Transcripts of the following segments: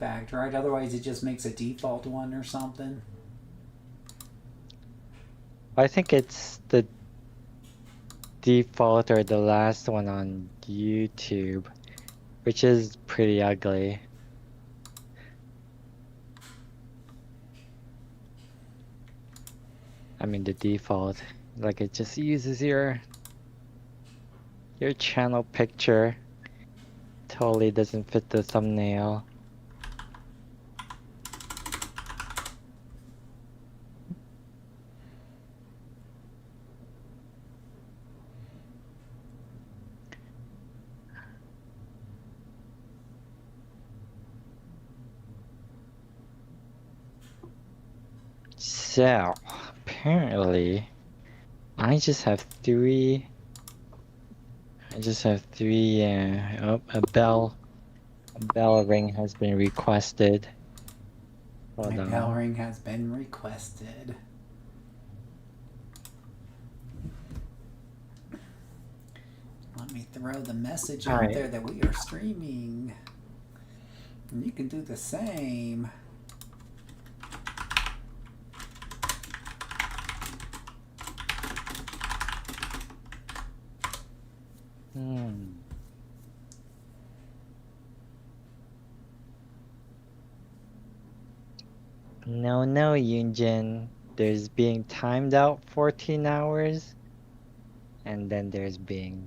fact, right? Otherwise, it just makes a default one or something. I think it's the default or the last one on YouTube, which is pretty ugly. I mean, the default, like it just uses your channel picture. Totally doesn't fit the thumbnail. So, apparently, I just have three. I just have three. Oh, a bell ring has been requested. My Hold bell on. ring has been requested. Let me throw the message All out right. there that we are streaming. And you can do the same. Hmm. No, no, Yunjin. There's being timed out 14 hours, and then there's being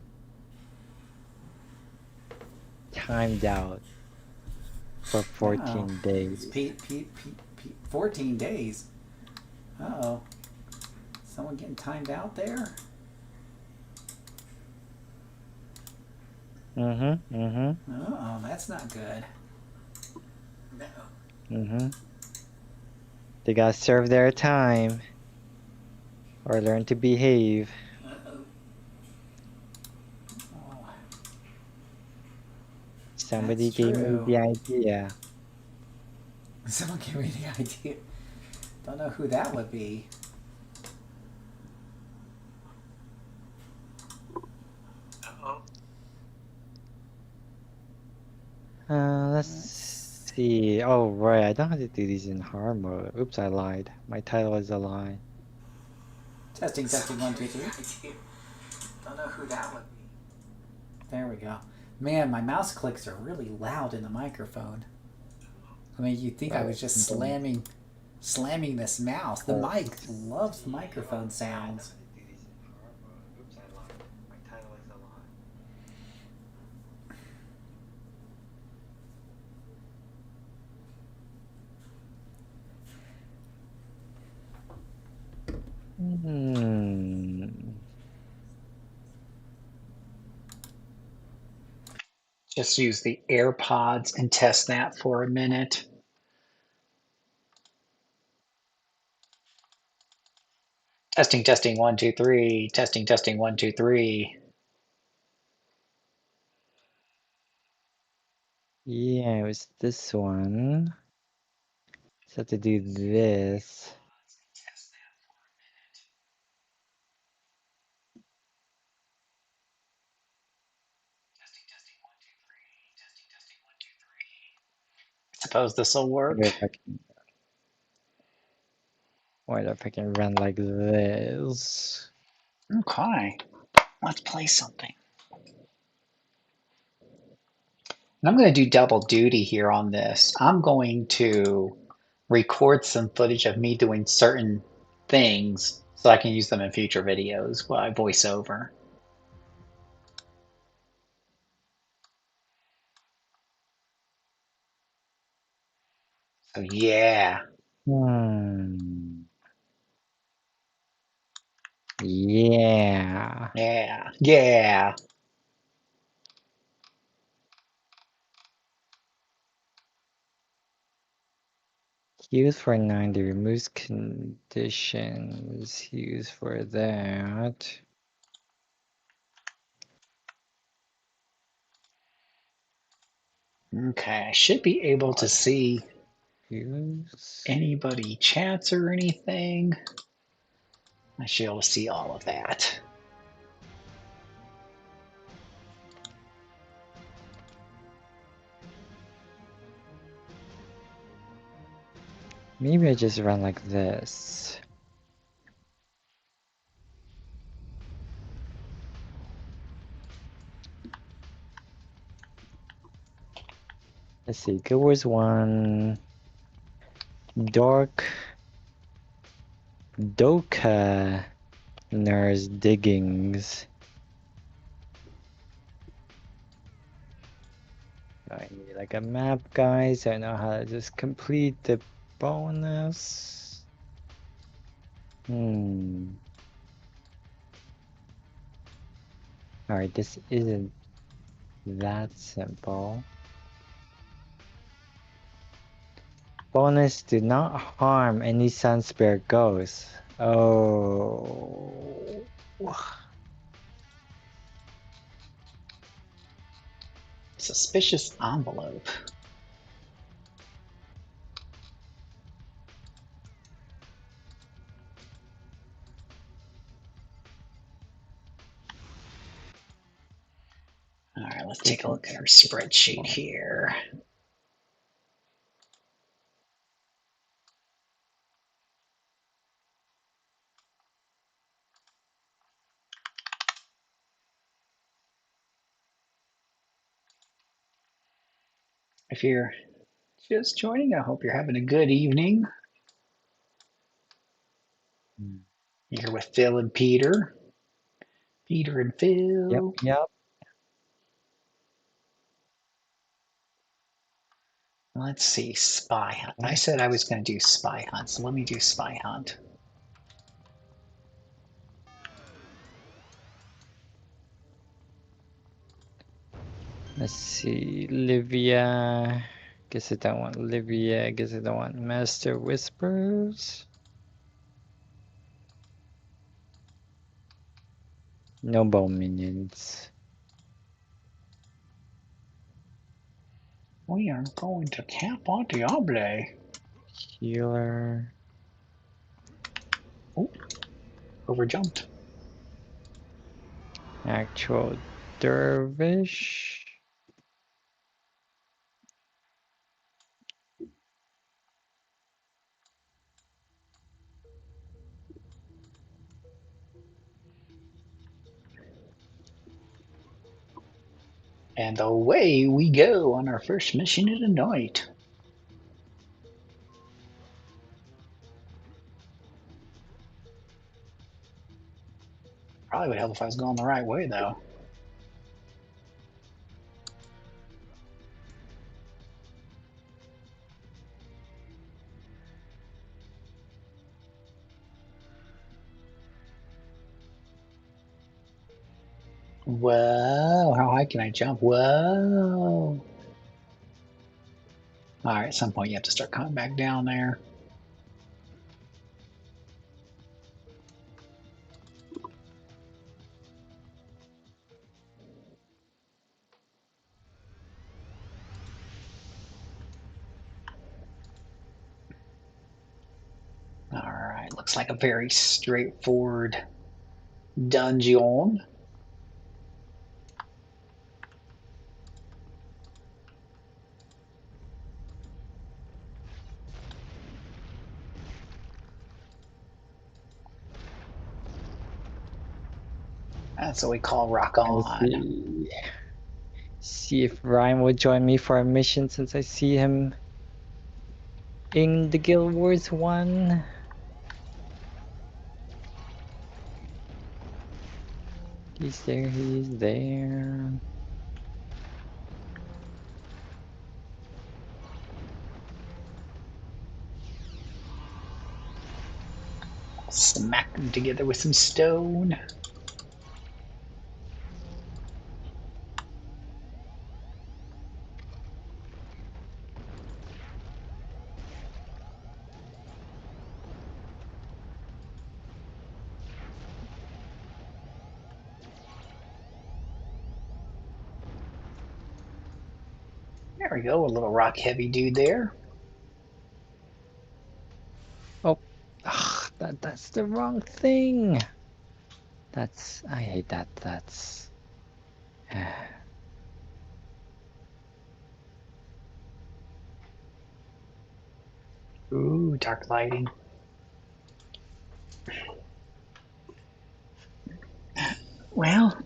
timed out for Oh, 14 it's days. 14 days. Uh-oh. Someone getting timed out there? Mm-hmm, mm-hmm, Uh-oh, that's not good. No. mm-hmm. They gotta serve their time or learn to behave. Uh-oh. Oh, that's Somebody gave me true. the idea. Someone give me the idea. Don't know who that would be. Uh-oh. Let's Let's... see. Oh, right. I don't have to do these in hard mode. Oops, I lied. My title is a lie. Testing, testing, one, two, three. Don't know who that would be. There we go. Man, my mouse clicks are really loud in the microphone. I mean, you'd think I Oh, was just then slamming this mouse. The mic loves the microphone sounds. Oops, I lied. My title is a lie. Hmm. Just use the AirPods and test that for a minute. Testing, testing, one, two, three. Testing, testing, one, two, three. Yeah, it was this one. Just have to do this. Suppose this will Wonder work. if I can, wonder if I can run like this. Okay, let's play something. And I'm going to do double duty here on this. I'm going to record some footage of me doing certain things so I can use them in future videos while I voice over. So yeah, Hmm. Yeah. yeah, yeah. Use for 90 removes conditions. Use for that. Okay, I should be able to see Use. anybody chats or anything. I should be able to see all of that. Maybe I just run like this. Let's see, there was one dark Doka nurse diggings. I need like a map, guys. I know how to just complete the bonus. Alright, this isn't that simple. Bonus, do not harm any Sunspare ghosts. Oh. Suspicious envelope. All right, let's take a look at our spreadsheet here. If you're just joining, I hope you're having a good evening. You're with Phil and Peter. Peter and Phil. Yep. Let's see, spy hunt. I said I was going to do spy hunt, so let me do spy hunt. Let's see, Livia. Guess I don't want Livia. Guess I don't want Master Whispers. No bone minions. We are going to Camp on Diable. Healer. Oh, overjumped. Actual dervish. And away we go on our first mission of the night. Probably would help if I was going the right way, though. Whoa, how high can I jump? Whoa. All right, at some point you have to start coming back down there. All right, looks like a very straightforward dungeon. That's what we call rock Let's on. see. See if Ryan will join me for a mission since I see him in the Guild Wars 1. He's there, he's there. Smack them together with some stone. There we go, a little rock heavy dude there. Oh, that's the wrong thing. I hate that. That's. Ooh, dark lighting. Well,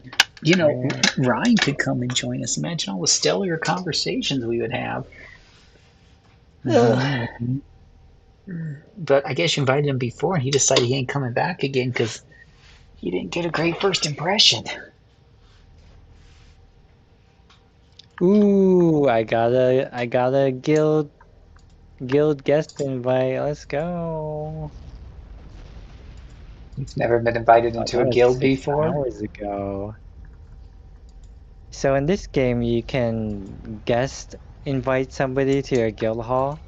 Yeah. Ryan could come and join us. Imagine all the stellar conversations we would have. Mhm. But I guess you invited him before, and he decided he ain't coming back again because he didn't get a great first impression. Ooh, I got a guild guest invite. Let's go. He's never been invited Oh, into that a was guild six before. hours ago. So in this game, you can guest invite somebody to your guild hall.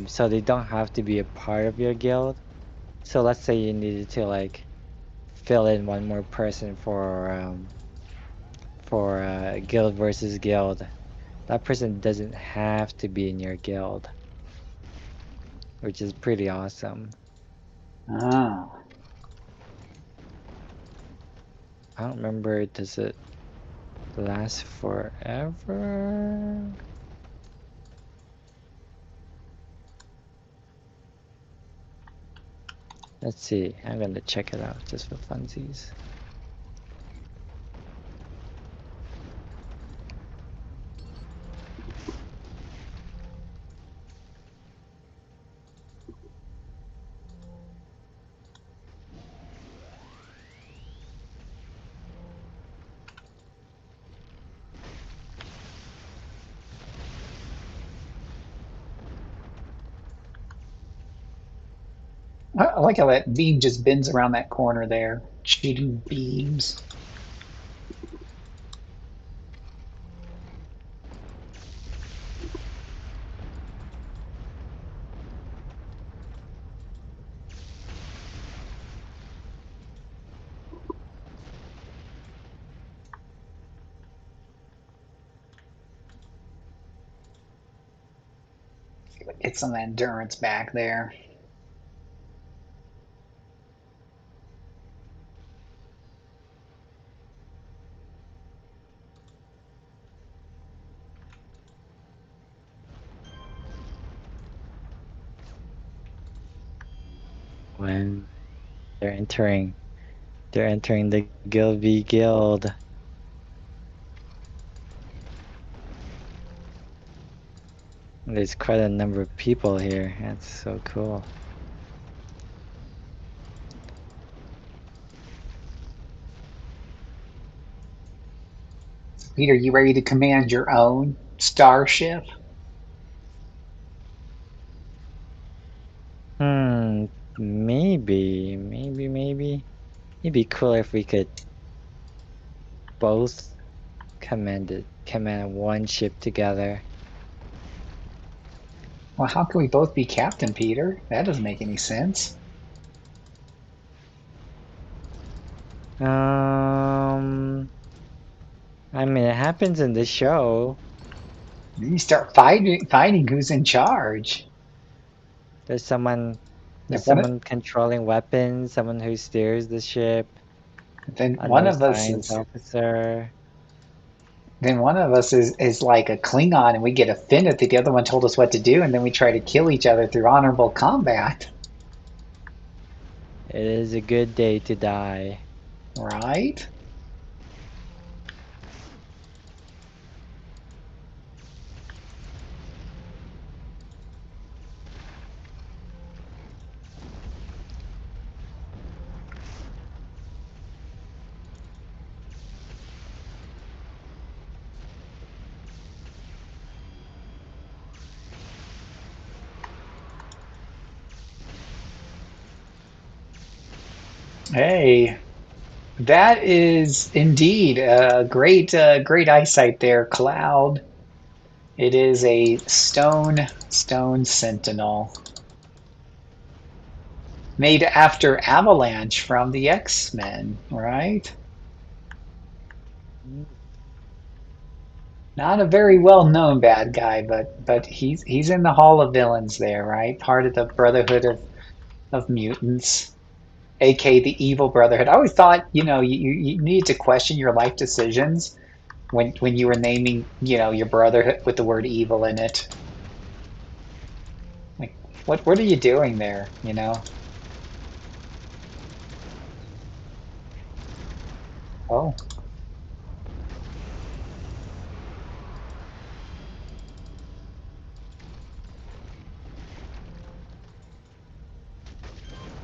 So they don't have to be a part of your guild. So let's say you needed to like fill in one more person for guild versus guild. That person doesn't have to be in your guild, which is pretty awesome. Oh. I don't remember, does it last forever? Let's see. I'm gonna check it out just for funsies. I like how that beam just bends around that corner there, shooting beams. Get some endurance back there. When they're entering they're entering the Guild v Guild. There's quite a number of people here. That's so cool. Peter, you ready to command your own starship? Hmm, maybe. It'd be cool if we could both command one ship together. Well, how can we both be captain, Peter? That doesn't make any sense. Um, I mean, it happens in the show. You start fighting who's in charge. There's someone, there's If one, someone controlling weapons, someone who steers the ship, then one another of us science is officer. then one of us is like a Klingon, and we get offended that the other one told us what to do, and then we try to kill each other through honorable combat, It is a good day to die. right? Hey, that is indeed a great eyesight there, Cloud. It is a stone sentinel made after Avalanche from the X-Men, right? Not a very well-known bad guy, but he's in the Hall of Villains there, right? Part of the Brotherhood of Mutants, aka the Evil Brotherhood. I always thought, you needed to question your life decisions when you were naming, your brotherhood with the word evil in it. Like, what are you doing there, you know? Oh,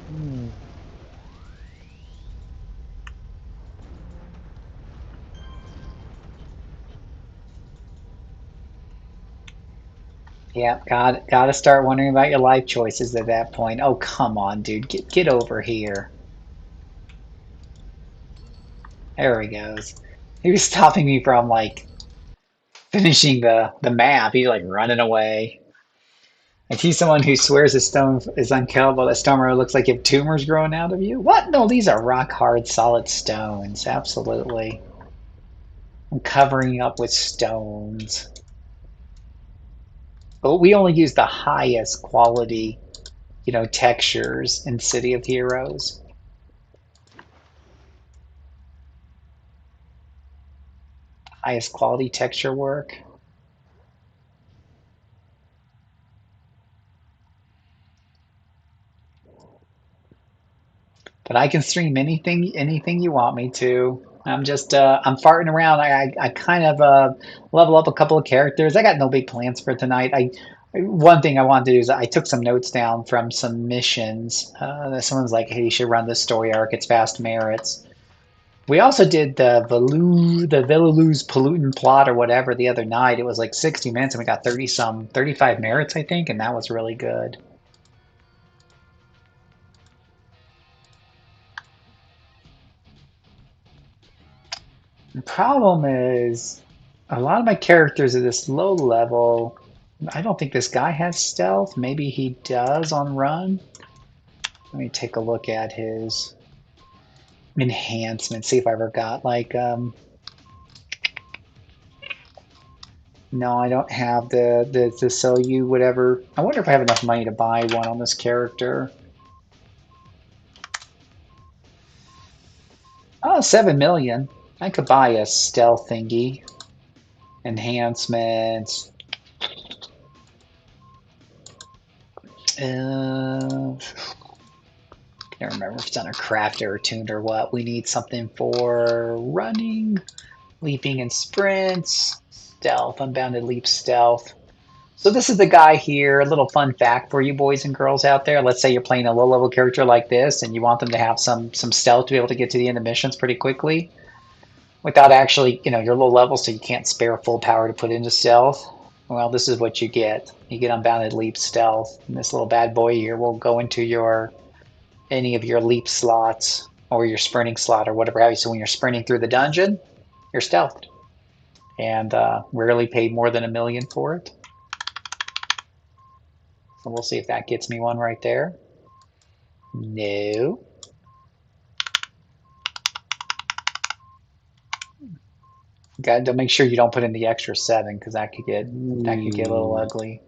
Hmm. yeah, gotta start wondering about your life choices at that point. Oh, come on, dude, get over here. There he goes. He was stopping me from like finishing the map. He's like running away. I see someone who swears a stone is unkillable. That stone row looks like you have tumors growing out of you. What? No, these are rock hard, solid stones. Absolutely. I'm covering up with stones. But we only use the highest quality, textures in City of Heroes. Highest quality texture work. But I can stream anything you want me to. I'm farting around. I kind of level up a couple of characters. I got no big plans for tonight. One thing I wanted to do is I took some notes down from some missions. That someone's like, "Hey, you should run this story arc. It's fast merits." We also did the Villaloo's pollutant plot or whatever the other night. It was like 60 minutes and we got 35 merits, I think, and that was really good. The problem is a lot of my characters at this low level. I don't think this guy has stealth. Maybe he does on run. Let me take a look at his enhancement, see if I ever got like no, I don't have the sell you whatever. I wonder if I have enough money to buy one on this character. Oh, 7 million. I could buy a stealth thingy. Enhancements. Uh, Can't remember if it's on a crafter or tuned or what. We need something for running, leaping and sprints, stealth, unbounded leap stealth. So this is the guy here. A little fun fact for you boys and girls out there. Let's say you're playing a low level character like this and you want them to have some stealth to be able to get to the end of missions pretty quickly without actually, you're low level so you can't spare full power to put into stealth. Well, this is what you get. You get unbounded leap stealth. And this little bad boy here will go into your any of your leap slots or your sprinting slot or whatever have you. So when you're sprinting through the dungeon, you're stealthed. And rarely paid more than 1 million for it. So we'll see if that gets me one right there. No. Got to make sure you don't put in the extra 7 because that could get a little Ooh. ugly.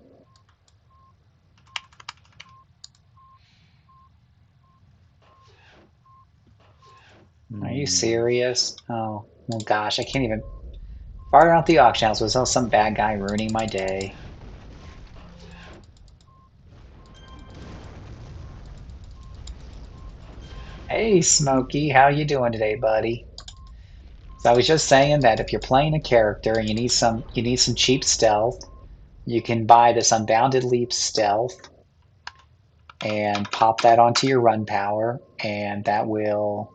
Are you Hmm. serious? Oh, well, gosh, I can't even fire out the auction house without some bad guy ruining my day. Hey, Smokey, how you doing today, buddy? So I was just saying that if you're playing a character and you need some cheap stealth, you can buy this Unbounded Leap stealth and pop that onto your run power, and that will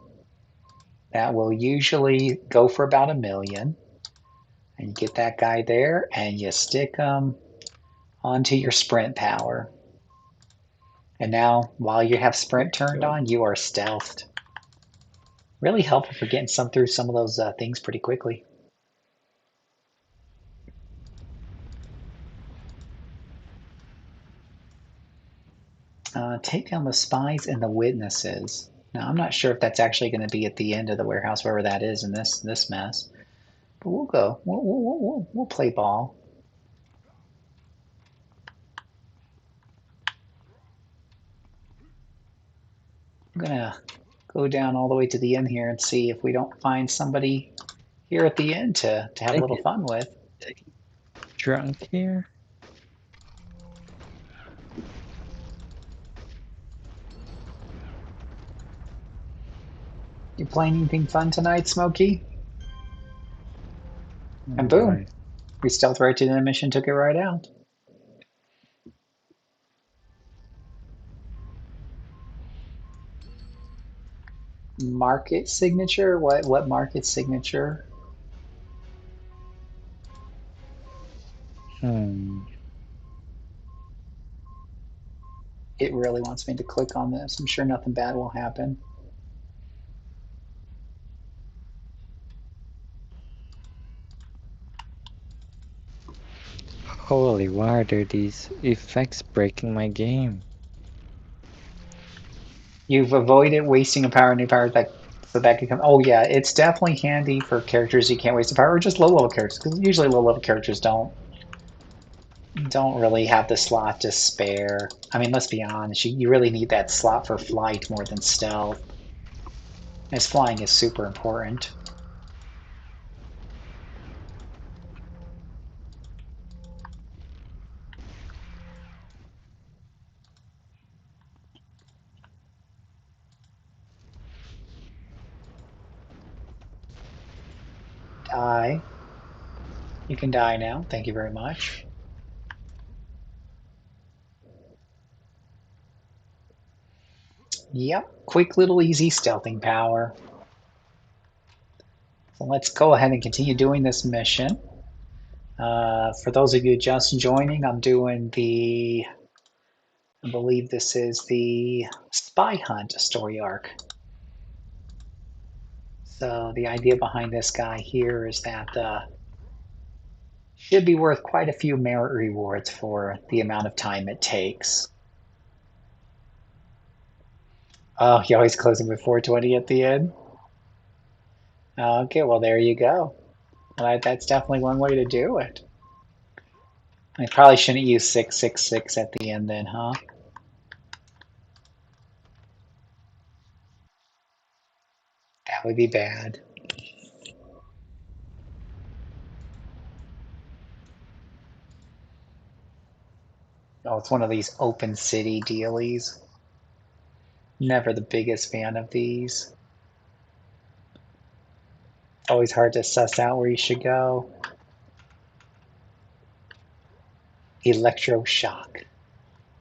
usually go for about 1 million. And you get that guy there, and you stick him onto your sprint power. And now, while you have sprint turned Go. on, you are stealthed. Really helpful for getting through some of those things pretty quickly. Take down the spies and the witnesses. Now, I'm not sure if that's actually going to be at the end of the warehouse, wherever that is in this mess. But we'll go. We'll play ball. I'm gonna go down all the way to the end here and see if we don't find somebody here at the end to have a I little get fun with. drunk here. You playing anything fun tonight, Smokey? And Oh boom, boy. we stealthed right to the mission, took it right out. Market signature? What market signature? Hmm. It really wants me to click on this. I'm sure nothing bad will happen. Holy, why are there these effects breaking my game? You've avoided wasting a power, new power that so that can come. Oh yeah, it's definitely handy for characters you can't waste a power, or just low level characters, because usually low level characters don't really have the slot to spare. I mean, let's be honest, you really need that slot for flight more than stealth. As flying is super important. Die. You can die now. Thank you very much. Yep, quick little easy stealthing power. So let's go ahead and continue doing this mission. For those of you just joining, I'm doing I believe this is the Spy Hunt story arc. So the idea behind this guy here is that should be worth quite a few merit rewards for the amount of time it takes. Oh, you always closing with 420 at the end? Okay, well there you go. Well, that's definitely one way to do it. I probably shouldn't use 666 at the end then, huh? That would be bad. Oh, it's one of these open city dealies. Never the biggest fan of these. Always hard to suss out where you should go. Electroshock.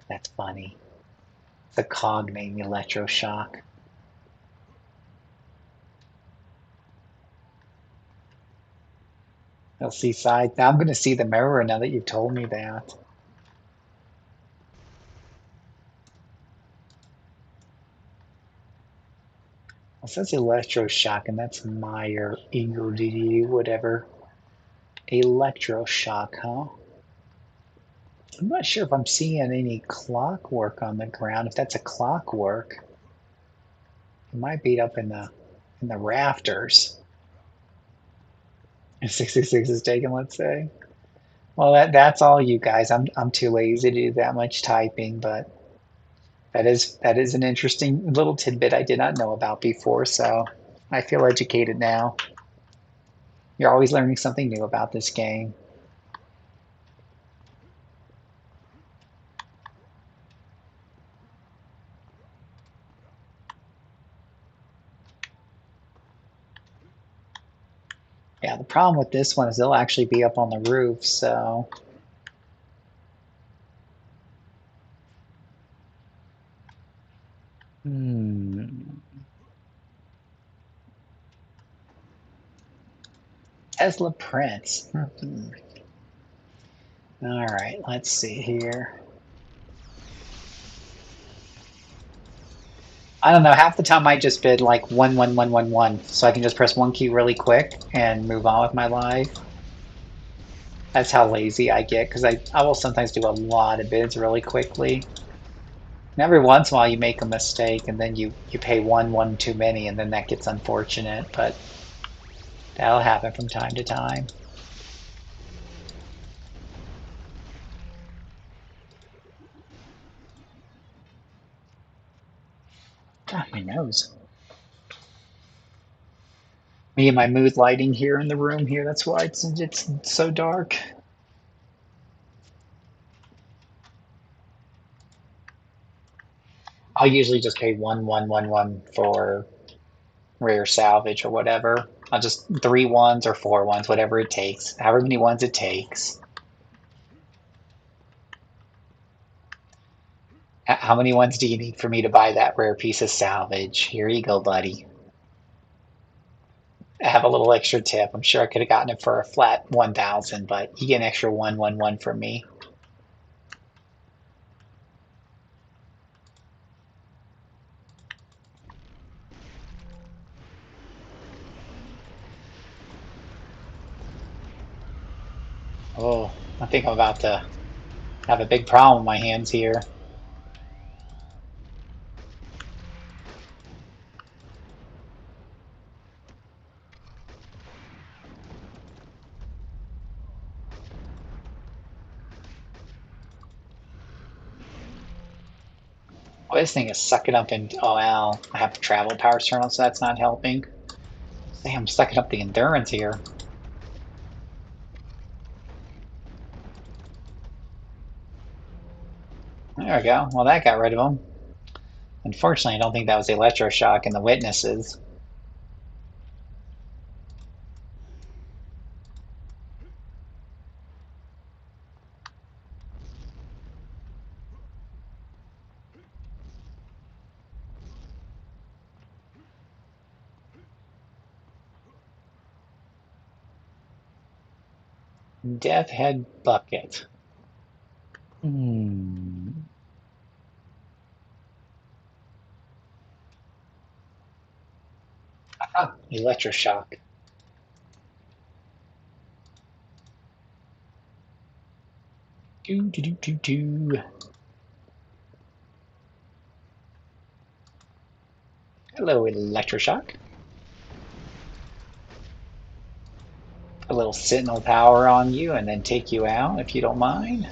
That's funny. It's a cog name, Electroshock. I'll see side. Now I'm going to see the mirror now that you've told me that. It says Electroshock, and that's Meyer, Eagle, whatever. Electroshock, huh? I'm not sure if I'm seeing any clockwork on the ground. If that's a clockwork, it might be up in the rafters. If 66 is taken, let's say. Well, that's all you guys. I'm too lazy to do that much typing, but that is an interesting little tidbit I did not know about before, so I feel educated now. You're always learning something new about this game. Yeah, the problem with this one is they'll actually be up on the roof, so Hmm. Tesla Prince. All right, let's see here. I don't know. Half the time I just bid like 11111, so I can just press one key really quick and move on with my life. That's how lazy I get because I will sometimes do a lot of bids really quickly. And every once in a while you make a mistake and then you pay one too many and then that gets unfortunate, but that'll happen from time to time. God, my nose. Me and my mood lighting here in the room here. That's why it's so dark. I'll usually just pay 1111 for rare salvage or whatever. I'll just 3 ones or 4 ones, whatever it takes, however many ones it takes. How many ones do you need for me to buy that rare piece of salvage? Here you go, buddy. I have a little extra tip. I'm sure I could have gotten it for a flat 1,000, but you get an extra 111 from me. Oh, I think I'm about to have a big problem with my hands here. Oh, this thing is sucking up and oh wow, I have travel powers turned on, so that's not helping. Damn, I'm sucking up the endurance here. There we go. Well, that got rid of him. Unfortunately, I don't think that was electroshock in the witnesses. Death Head Bucket. Hmm. Ah, electroshock. Do do do do do. Hello, electroshock. A little sentinel power on you and then take you out if you don't mind.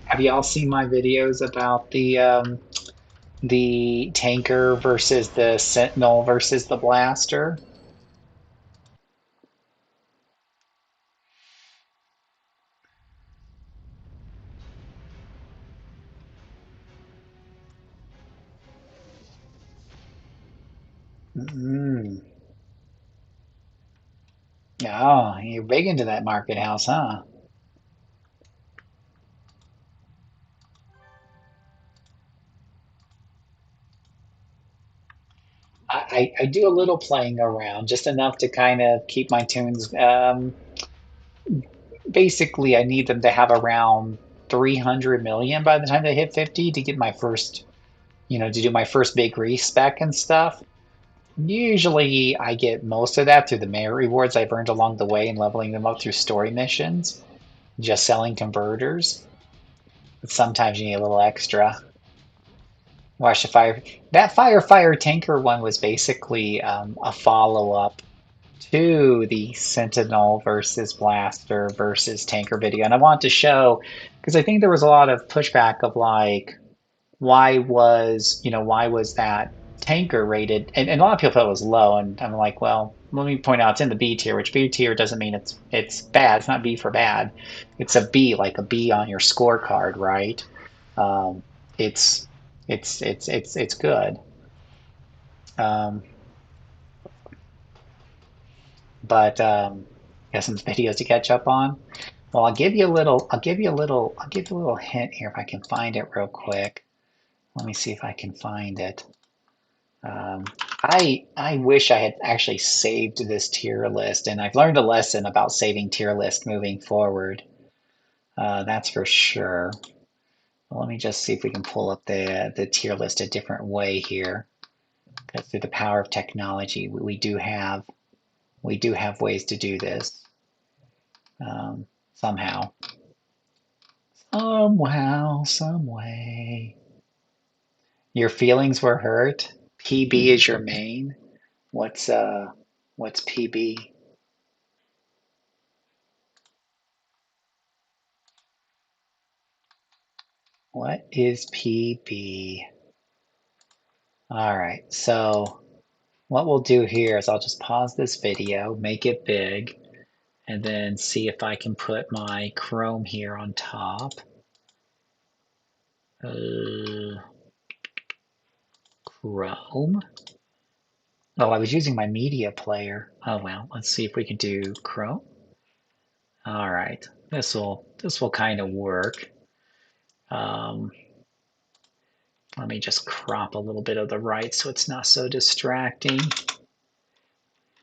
Have y'all seen my videos about the tanker versus the sentinel versus the blaster? Mm. Oh, you're big into that market house, huh? I do a little playing around, just enough to kind of keep my tunes. Basically, I need them to have around 300 million by the time they hit 50 to get my first, to do my first big respec and stuff. Usually, I get most of that through the merit rewards I've earned along the way and leveling them up through story missions, just selling converters. But sometimes you need a little extra. Watch the fire. That fire tanker one was basically a follow up to the Sentinel versus Blaster versus Tanker video. And I want to show, because I think there was a lot of pushback of like, why was that tanker rated? And a lot of people thought it was low. And I'm like, well, let me point out it's in the B tier, which B tier doesn't mean it's bad. It's not B for bad. It's a B, like a B on your scorecard, right? Um, it's it's good. Um, but got some videos to catch up on. Well, I'll give you a little hint here if I can find it real quick. Let me see if I can find it. Um, I wish I had actually saved this tier list, and I've learned a lesson about saving tier lists moving forward. That's for sure. Well, let me just see if we can pull up the tier list a different way here. Because through the power of technology, we do have ways to do this somehow. Somehow, some way. Your feelings were hurt. PB is your main. What's PB? What is PB? All right. So what we'll do here is I'll just pause this video, make it big, and then see if I can put my Chrome here on top. Chrome. Oh, I was using my media player. Oh well, let's see if we can do Chrome. All right, this will kind of work. Um, Let me just crop a little bit of the right so it's not so distracting.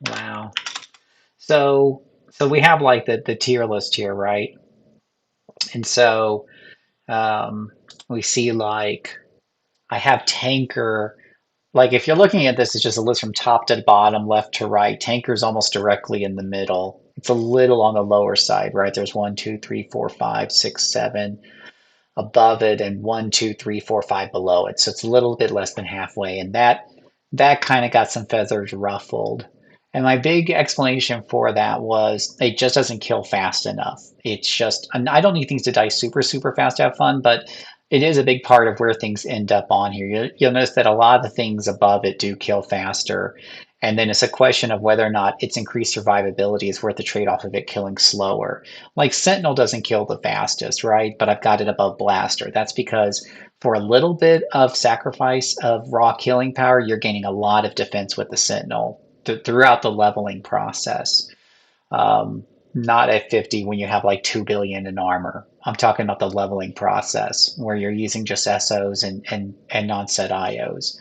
Wow. So we have like the tier list here, right? And so um, we see like I have tanker. Like if you're looking at this, it's just a list from top to bottom, left to right. Tanker's almost directly in the middle. It's a little on the lower side, right? There's 1, 2, 3, 4, 5, 6, 7 above it and 1, 2, 3, 4, 5 below it. So it's a little bit less than halfway. And that kind of got some feathers ruffled. And my big explanation for that was it just doesn't kill fast enough. It's just, and I don't need things to die super, super fast to have fun, but it is a big part of where things end up on here. You'll notice that a lot of the things above it do kill faster. And then it's a question of whether or not its increased survivability is worth the trade off of it killing slower. Like Sentinel doesn't kill the fastest, right? But I've got it above Blaster. That's because for a little bit of sacrifice of raw killing power, you're gaining a lot of defense with the Sentinel throughout the leveling process. Um, Not at 50 when you have like 2 billion in armor. I'm talking about the leveling process where you're using just SOs and non-set IOs.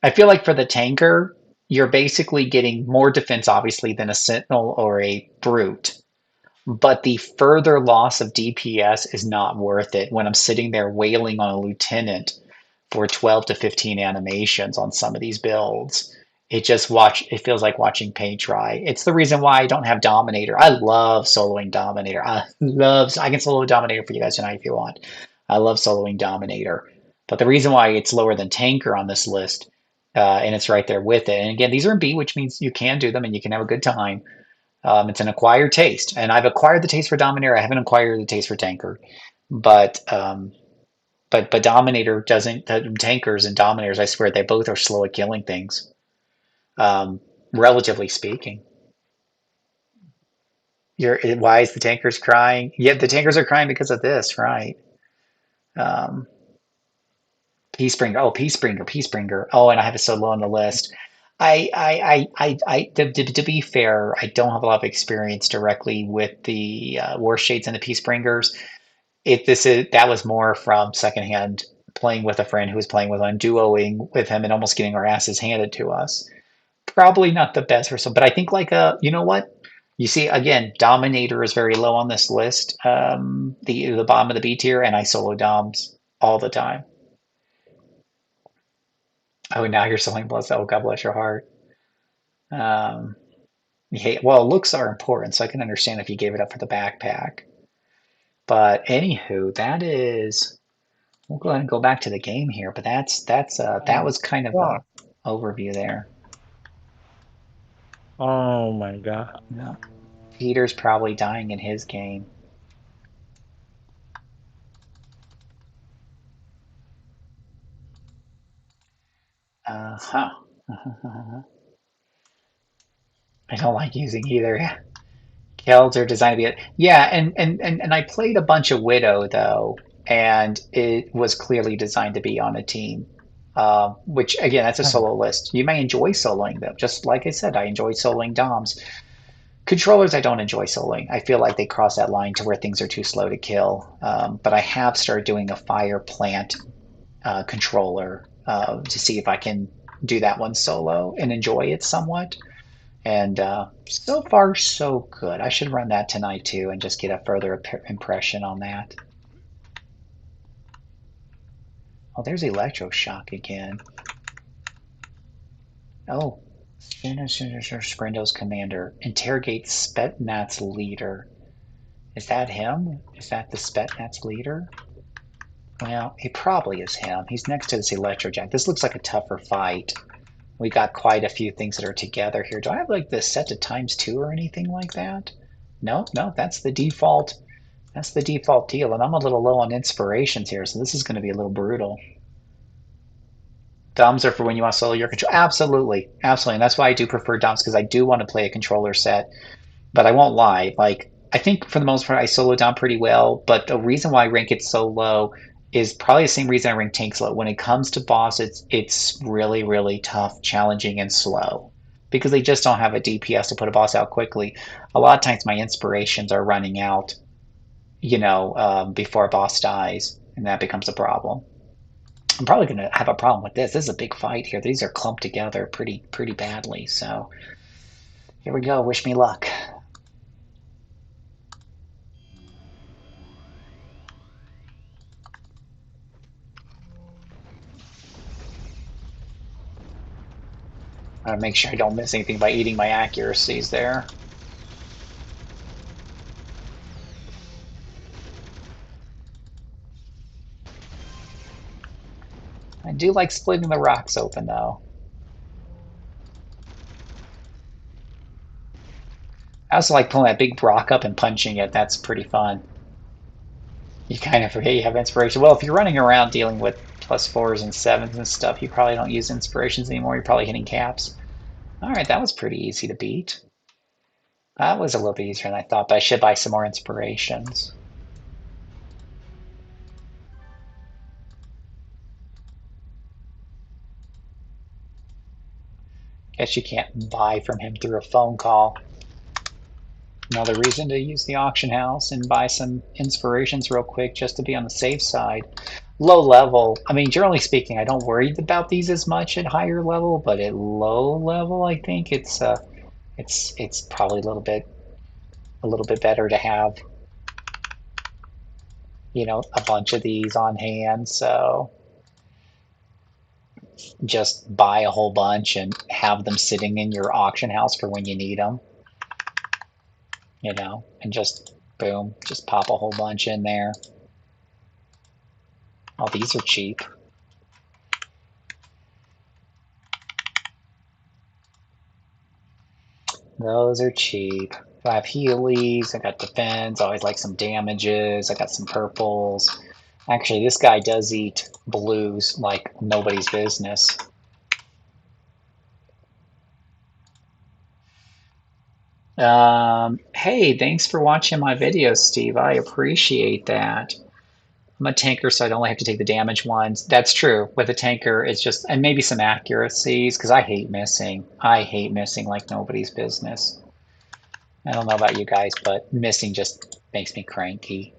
I feel like for the tanker, you're basically getting more defense, obviously, than a Sentinel or a Brute, but the further loss of DPS is not worth it when I'm sitting there wailing on a lieutenant for 12 to 15 animations on some of these builds. It feels like watching paint dry. It's the reason why I don't have Dominator. I love soloing Dominator. I can solo Dominator for you guys tonight if you want. I love soloing Dominator. But the reason why it's lower than Tanker on this list, and it's right there with it. And again, these are in B, which means you can do them and you can have a good time. It's an acquired taste, and I've acquired the taste for Dominator. I haven't acquired the taste for Tanker, but but Dominator doesn't. Tankers and Dominators, I swear, they both are slow at killing things, um, relatively speaking. Why is the tankers crying? Yeah, the tankers are crying because of this, right? Um, Peacebringer. Oh, Peacebringer. Oh, and I have it so low on the list. To be fair, I don't have a lot of experience directly with the War Shades and the Peacebringers. That was more from secondhand playing with a friend who was playing with on duoing with him and almost getting our asses handed to us. Probably not the best for some, but I think like you know what? You see, again, Dominator is very low on this list. The bottom of the B tier, and I solo Doms all the time. Oh, now you're selling Blood. Oh, God bless your heart. Um, yeah, well, looks are important, so I can understand if you gave it up for the backpack. But anywho, that is. We'll go ahead and go back to the game here, but that was kind of Wow. a overview there. Oh my god. Yeah. Peter's probably dying in his game. Huh. I don't like using either. Kells are designed to be it. Yeah, and I played a bunch of Widow though, and it was clearly designed to be on a team. Which again, that's a solo list. You may enjoy soloing them, just like I said, I enjoy soloing DOMs. Controllers, I don't enjoy soloing. I feel like they cross that line to where things are too slow to kill. But I have started doing a fire plant controller to see if I can do that one solo and enjoy it somewhat. And so far, so good. I should run that tonight too and just get a further impression on that. Oh, there's electroshock again. Oh, Sprindo's commander. Interrogate Spetnaz leader. Is that him? Is that the Spetnaz leader? Well, it probably is him. He's next to this Electrojack. This looks like a tougher fight. We got quite a few things that are together here. Do I have like this set to ×2 or anything like that? No, no, that's the default. That's the default deal, and I'm a little low on inspirations here, so this is going to be a little brutal. Doms are for when you want to solo your control. Absolutely, absolutely, and that's why I do prefer Doms because I do want to play a controller set But I won't lie, like I think for the most part I solo down pretty well, but the reason why I rank it so low is probably the same reason I rank tanks low. When it comes to boss, it's really, really tough, challenging, and slow. Because they just don't have a DPS to put a boss out quickly. A lot of times my inspirations are running out, before a boss dies, and that becomes a problem. I'm probably going to have a problem with this. This is a big fight here. These are clumped together pretty badly. So here we go. Wish me luck. I want to make sure I don't miss anything by eating my accuracies there. I do like splitting the rocks open though. I also like pulling that big rock up and punching it. That's pretty fun. You kind of forget you have inspiration. Well, if you're running around dealing with +4s and 7s and stuff, you probably don't use inspirations anymore. You're probably hitting caps. All right, that was pretty easy to beat. That was a little bit easier than I thought, but I should buy some more inspirations. Guess you can't buy from him through a phone call. Another reason to use the auction house and buy some inspirations real quick just to be on the safe side. Low level, I mean, generally speaking, I don't worry about these as much at higher level, but at low level, I think it's probably a little bit better to have, a bunch of these on hand. So just buy a whole bunch and have them sitting in your auction house for when you need them, and just boom, just pop a whole bunch in there. Oh, these are cheap. Those are cheap. I have Heelys, I got defense, I always like some damages, I got some purples. Actually, this guy does eat blues like nobody's business. Hey, thanks for watching my videos, Steve. I appreciate that. I'm a tanker, so I don't have to take the damage ones. That's true. With a tanker, it's just, and maybe some accuracies, because I hate missing. I hate missing like nobody's business. I don't know about you guys, but missing just makes me cranky.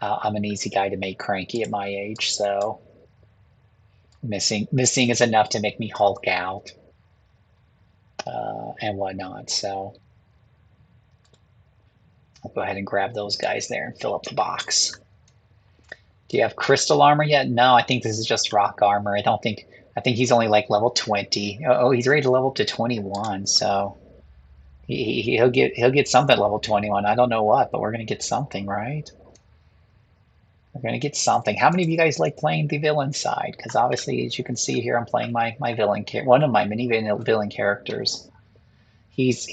I'm an easy guy to make cranky at my age, so missing is enough to make me Hulk out, and whatnot. So I'll go ahead and grab those guys there and fill up the box. Do you have crystal armor yet? No, I think this is just rock armor. I think he's only like level 20. Oh, he's ready to level up to 21, so he'll get something at level 21. I don't know what, but we're gonna get something, right? We're gonna get something. How many of you guys like playing the villain side? Because obviously, as you can see here, I'm playing my villain one of my many villain characters. He's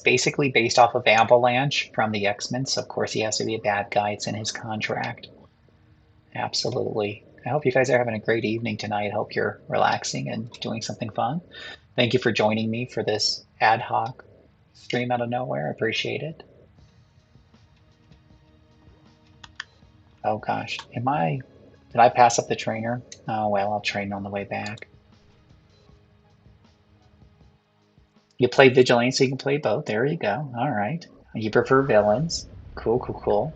basically based off of Avalanche from the X-Men, so of course he has to be a bad guy. It's in his contract. Absolutely. I hope you guys are having a great evening tonight. I hope you're relaxing and doing something fun. Thank you for joining me for this ad hoc stream out of nowhere. I appreciate it. Oh gosh, did I pass up the trainer? Oh well, I'll train on the way back. You play Vigilante, so you can play both. There you go. All right. You prefer villains. Cool, cool, cool.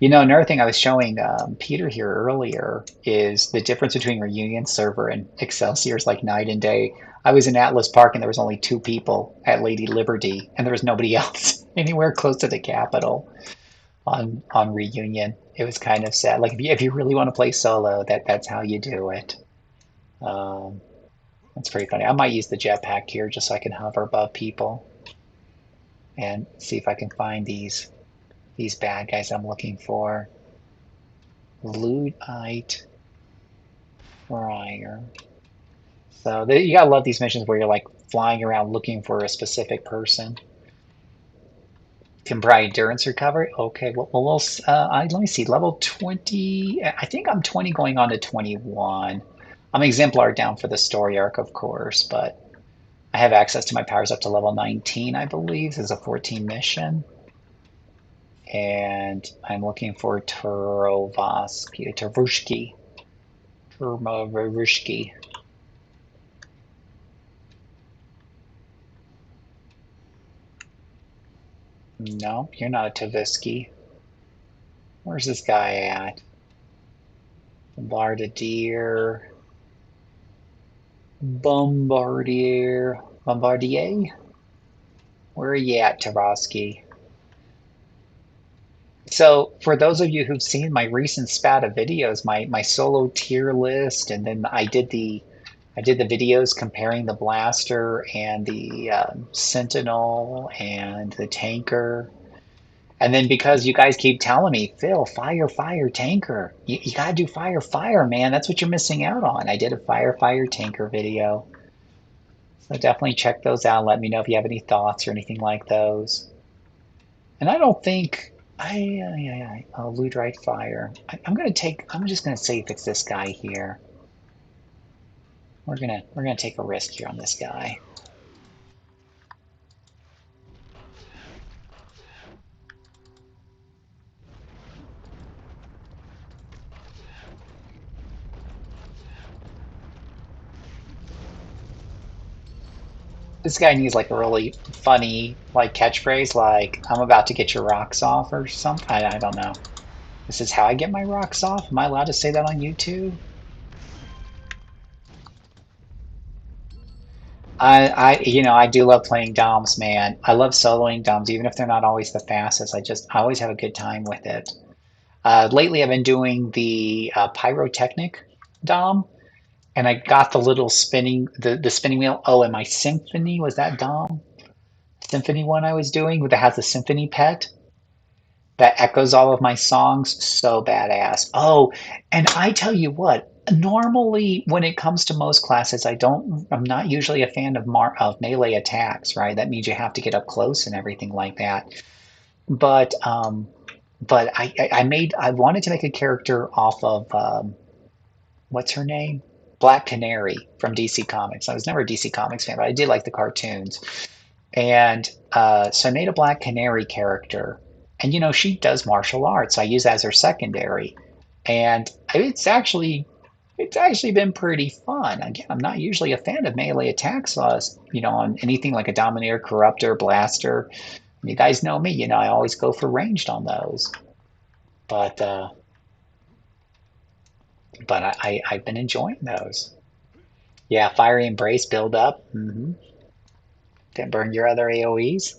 Another thing I was showing Peter here earlier is the difference between Reunion server and Excelsior is like night and day. I was in Atlas Park and there was only two people at Lady Liberty, and there was nobody else anywhere close to the Capitol on Reunion. It was kind of sad. Like if you really want to play solo, that's how you do it. Um, that's pretty funny. I might use the jetpack here just so I can hover above people and see if I can find these bad guys I'm looking for. Luteite Friar. So you gotta love these missions where you're like flying around looking for a specific person. Can provide endurance recovery. Okay, let me see. Level 20. I think I'm 20 going on to 21. I'm exemplar down for the story arc, of course, but I have access to my powers up to level 19, I believe. This is a 14 mission. And I'm looking for Turovsky. No, you're not a Tavisky. Where's this guy at? Bombardier. Bombardier? Where are you at, Tarosky? So, for those of you who've seen my recent spat of videos, my solo tier list, and then I did the videos comparing the blaster and the sentinel and the tanker. And then because you guys keep telling me, Phil, fire, fire, tanker. You gotta do fire, fire, man. That's what you're missing out on. I did a fire, fire, tanker video. So definitely check those out. Let me know if you have any thoughts or anything like those. And I don't think Ludrite fire. I'm just gonna say if it's this guy here. We're gonna take a risk here on this guy. This guy needs like a really funny like catchphrase like I'm about to get your rocks off or something. I don't know. This is how I get my rocks off? Am I allowed to say that on YouTube? I do love playing DOMs, man. I love soloing DOMs, even if they're not always the fastest. I always have a good time with it. Lately, I've been doing the pyrotechnic DOM, and I got the little the spinning wheel. Oh, and my symphony was that DOM symphony one I was doing that has the symphony pet that echoes all of my songs. So badass. Oh, and I tell you what, normally when it comes to most classes, I'm not usually a fan of melee attacks, right? That means you have to get up close and everything like that. But I wanted to make a character off of what's her name? Black Canary from DC Comics. I was never a DC Comics fan, but I did like the cartoons. And so I made a Black Canary character. And she does martial arts. So I use that as her secondary. And it's actually been pretty fun. Again, I'm not usually a fan of melee attacks, on anything like a Dominator, Corruptor, Blaster. You guys know me, I always go for ranged on those. But I've been enjoying those. Yeah, Fiery Embrace build up. Didn't burn your other AoEs.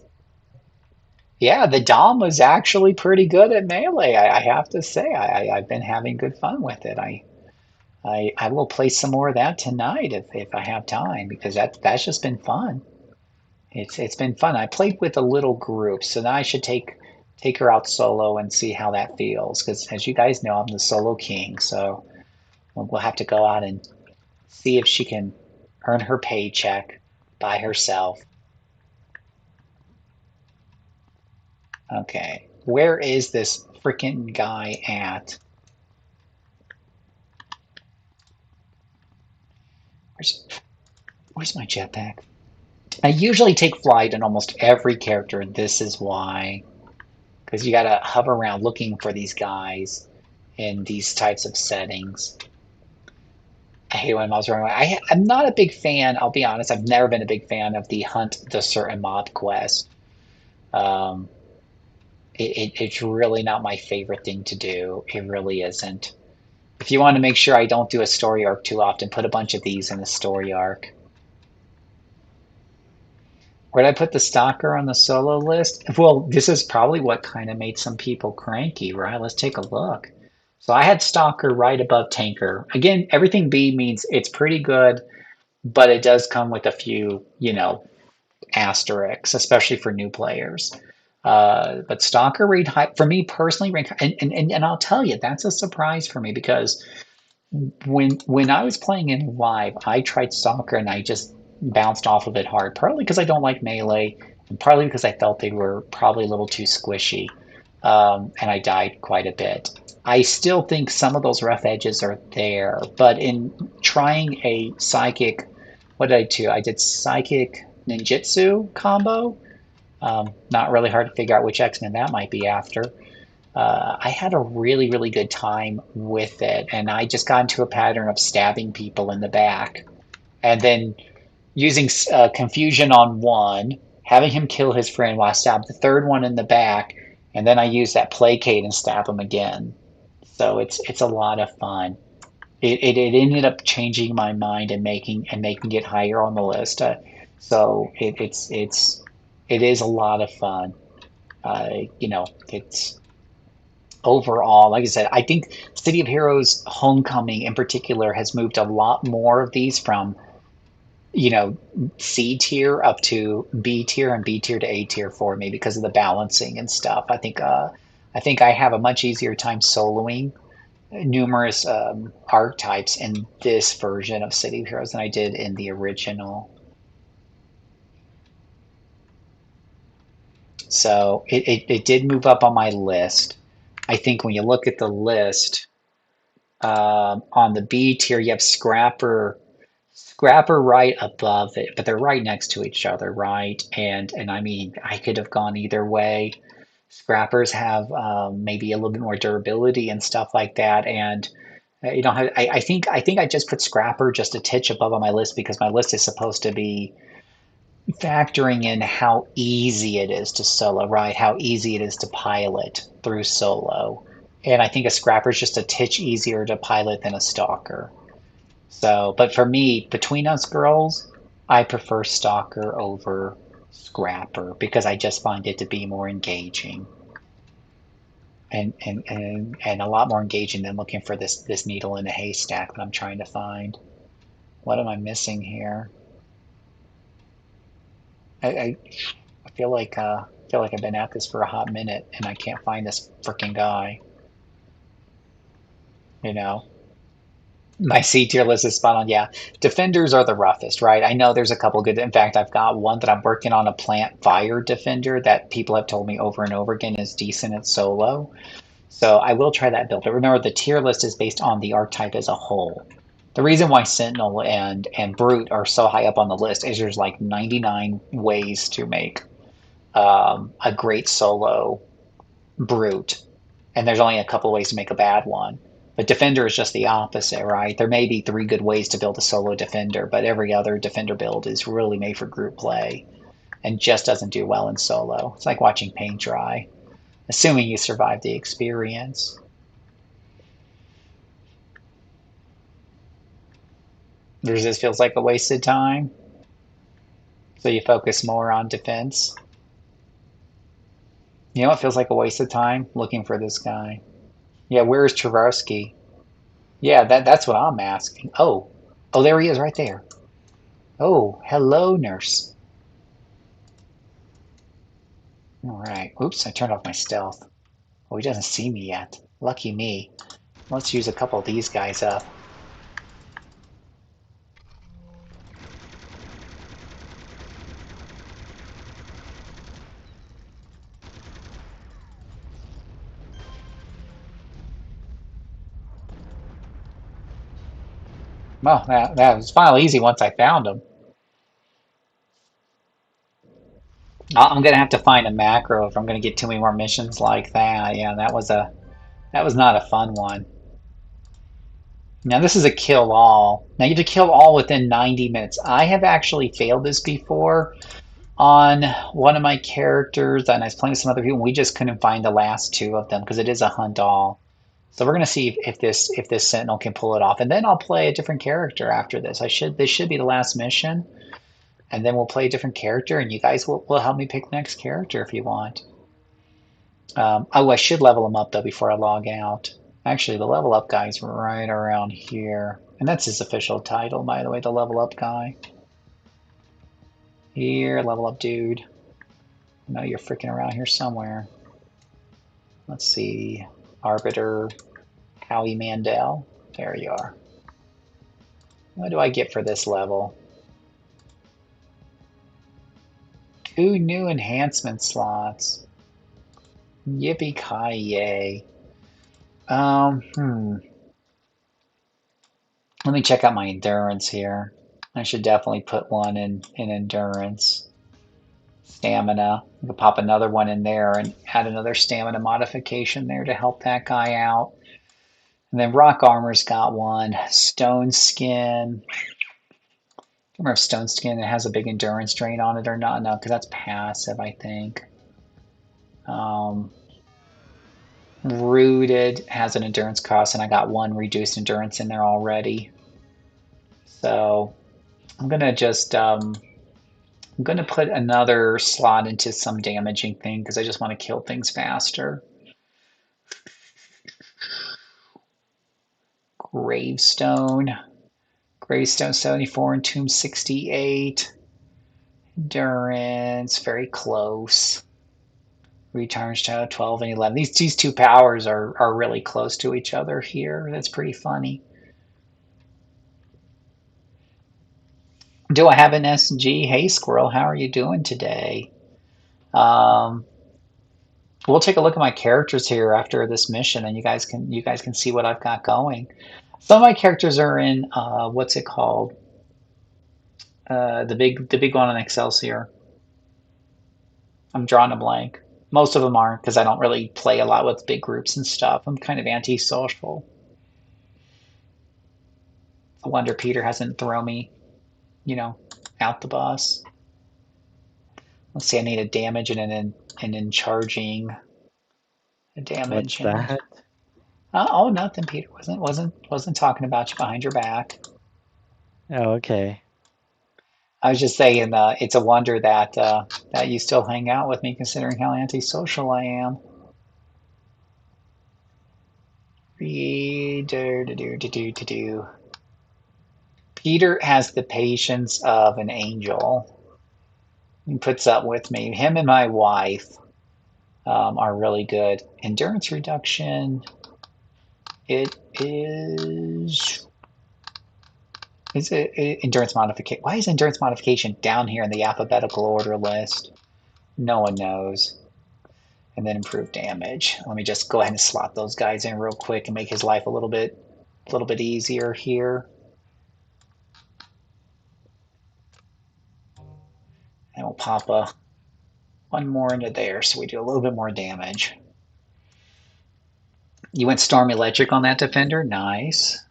Yeah, the Dom was actually pretty good at melee. I have to say, I've been having good fun with it. I will play some more of that tonight if I have time because that's just been fun. It's been fun. I played with a little group, so now I should take her out solo and see how that feels. Because as you guys know, I'm the solo king, so we'll have to go out and see if she can earn her paycheck by herself. Okay, where is this freaking guy at? Where's my jetpack? I usually take flight in almost every character, and this is why. Because you gotta hover around looking for these guys in these types of settings. I hate when mobs run away. I'm not a big fan, I'll be honest, I've never been a big fan of the hunt the certain mob quest. Um, it's really not my favorite thing to do. It really isn't. If you want to make sure I don't do a story arc too often, put a bunch of these in the story arc. Where did I put the stalker on the solo list? Well, this is probably what kind of made some people cranky, right? Let's take a look. So I had stalker right above tanker. Again, everything B means it's pretty good, but it does come with a few, asterisks, especially for new players. But stalker rate high for me personally, and I'll tell you that's a surprise for me because when I was playing in live, I tried soccer and I just bounced off of it hard. Partly because I don't like melee, and partly because I felt they were probably a little too squishy, and I died quite a bit. I still think some of those rough edges are there, but in trying a psychic what did I do? I did Psychic Ninjutsu combo. Not really hard to figure out which X-Men that might be after. I had a really, really good time with it, and I just got into a pattern of stabbing people in the back, and then using confusion on one, having him kill his friend while I stab the third one in the back, and then I use that placate and stab him again. So it's a lot of fun. It ended up changing my mind and making it higher on the list. So it is a lot of fun. You know, it's overall, like I said, I think City of Heroes Homecoming in particular has moved a lot more of these from, you know, C tier up to B tier and B tier to A tier for me because of the balancing and stuff. I think I have a much easier time soloing numerous archetypes in this version of City of Heroes than I did in the original. So it did move up on my list. I think when you look at the list, on the B tier, you have Scrapper right above it, but they're right next to each other, right? And I mean, I could have gone either way. Scrappers have maybe a little bit more durability and stuff like that, and you know, I think I just put Scrapper just a titch above on my list because my list is supposed to be factoring in how easy it is to solo, right? How easy it is to pilot through solo. And I think a Scrapper is just a titch easier to pilot than a Stalker. So, but for me, between us girls, I prefer Stalker over Scrapper because I just find it to be more engaging and a lot more engaging than looking for this needle in a haystack that I'm trying to find. What am I missing here? I, I feel like I've been at this for a hot minute and I can't find this freaking guy. You know, my C tier list is spot on. Yeah, defenders are the roughest, right? I know there's a couple good. In fact, I've got one that I'm working on, a plant fire defender that people have told me over and over again is decent at solo. So I will try that build. But remember, the tier list is based on the archetype as a whole. The reason why Sentinel and Brute are so high up on the list is there's like 99 ways to make a great solo Brute, and there's only a couple ways to make a bad one. But Defender is just the opposite, right? There may be three good ways to build a solo Defender, but every other Defender build is really made for group play and just doesn't do well in solo. It's like watching paint dry, assuming you survive the experience. There's this feels like a wasted time, so you focus more on defense. You know what feels like a waste of time? Looking for this guy. Yeah, where's Traversky? Yeah, that's what I'm asking. Oh, oh, there he is right there. Oh, hello, nurse. All right. Oops, I turned off my stealth. Oh, he doesn't see me yet. Lucky me. Let's use a couple of these guys up. Well, that was finally easy once I found him. I'm gonna have to find a macro if I'm gonna get too many more missions like that. Yeah, that was not a fun one. Now this is a kill all. Now you have to kill all within 90 minutes. I have actually failed this before on one of my characters, and I was playing with some other people, and we just couldn't find the last two of them because it is a hunt all. So we're gonna see if this Sentinel can pull it off, and then I'll play a different character after this. I should This should be the last mission, and then we'll play a different character, and you guys will help me pick the next character if you want. Oh, I should level him up though before I log out. Actually, the level up guy's right around here, and that's his official title, by the way. The level up guy. Here, level up, dude. I know you're freaking around here somewhere. Let's see, Arbiter, Howie Mandel. There you are. What do I get for this level? 2 new enhancement slots. Yippee-ki-yay. Hmm. Let me check out my endurance here. I should definitely put one in endurance. Stamina. We could pop another one in there and add another stamina modification there to help that guy out. And then rock armor's got one. Stone skin. I don't remember if stone skin has a big endurance drain on it or not. No, because that's passive, I think. Rooted has an endurance cost, and I got one reduced endurance in there already. So I'm gonna just I'm gonna put another slot into some damaging thing because I just want to kill things faster. Gravestone. Gravestone 74 and Tomb 68. Endurance, very close. Returns to 12 and 11. These two powers are really close to each other here. That's pretty funny. Do I have an SG? Hey, Squirrel, how are you doing today? Um, we'll take a look at my characters here after this mission, and you guys can see what I've got going. Some of my characters are in what's it called? The big one on Excelsior. I'm drawing a blank. Most of them are because I don't really play a lot with big groups and stuff. I'm kind of antisocial. I wonder Peter hasn't thrown me, you know, out the bus. Let's see. I need a damage and then charging a What's damage and that? oh, nothing. Peter wasn't talking about you behind your back. Oh, okay. I was just saying it's a wonder that you still hang out with me, considering how antisocial I am. Peter has the patience of an angel. He puts up with me. Him and my wife are really good. Endurance reduction. It is. Is it endurance modification? Why is endurance modification down here in the alphabetical order list? No one knows. And then improve damage. Let me just go ahead and slot those guys in real quick and make his life a little bit easier here. And we'll pop one more into there so we do a little bit more damage. You went Storm Electric on that defender? Nice.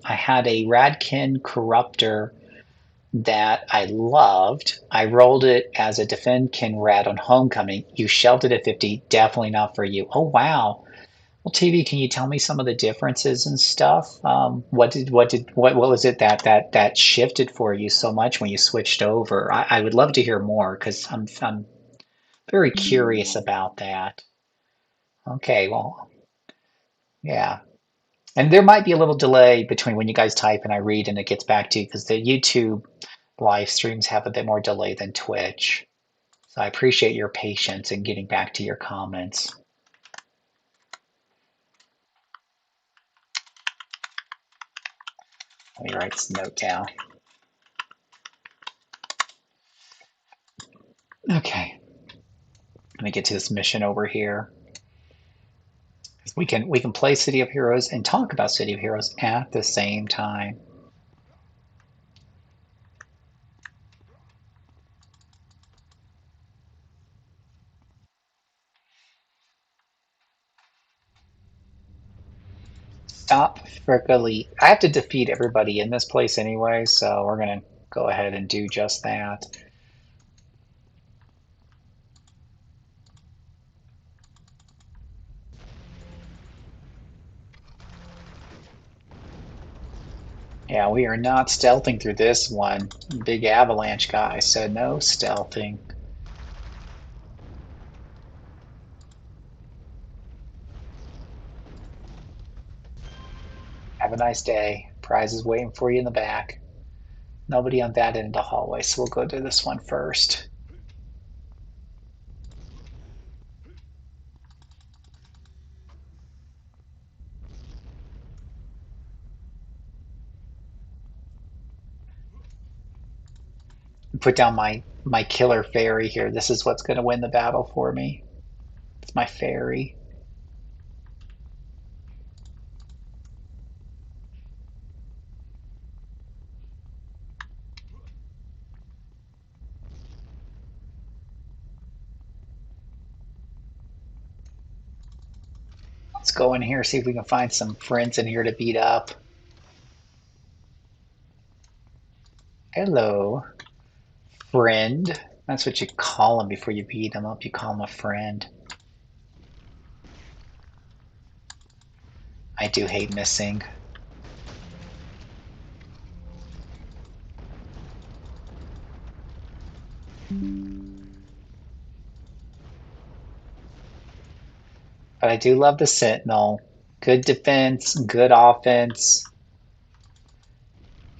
I had a Radkin Corruptor that I loved. I rolled it as a Defendkin Rad on Homecoming. You shelved it at 50. Definitely not for you. Oh, wow. Well, TV, can you tell me some of the differences and stuff? What was it that shifted for you so much when you switched over? I would love to hear more because I'm very curious about that. Okay, well, yeah. And there might be a little delay between when you guys type and I read and it gets back to you because the YouTube live streams have a bit more delay than Twitch. So I appreciate your patience in getting back to your comments. Let me write this note down. Okay, let me get to this mission over here. We can play City of Heroes and talk about City of Heroes at the same time. Stop frickly. I have to defeat everybody in this place anyway, so we're gonna go ahead and do just that. Yeah, we are not stealthing through this one. Big avalanche guy said no stealthing. Have a nice day. Prize is waiting for you in the back. Nobody on that end of the hallway, so we'll go to this one first. Put down my killer fairy here. This is what's going to win the battle for me. It's my fairy. go in here, see if we can find some friends in here to beat up. Hello, friend. That's what you call them before you beat them up. You call them a friend. I do hate missing. But I do love the Sentinel. Good defense, good offense.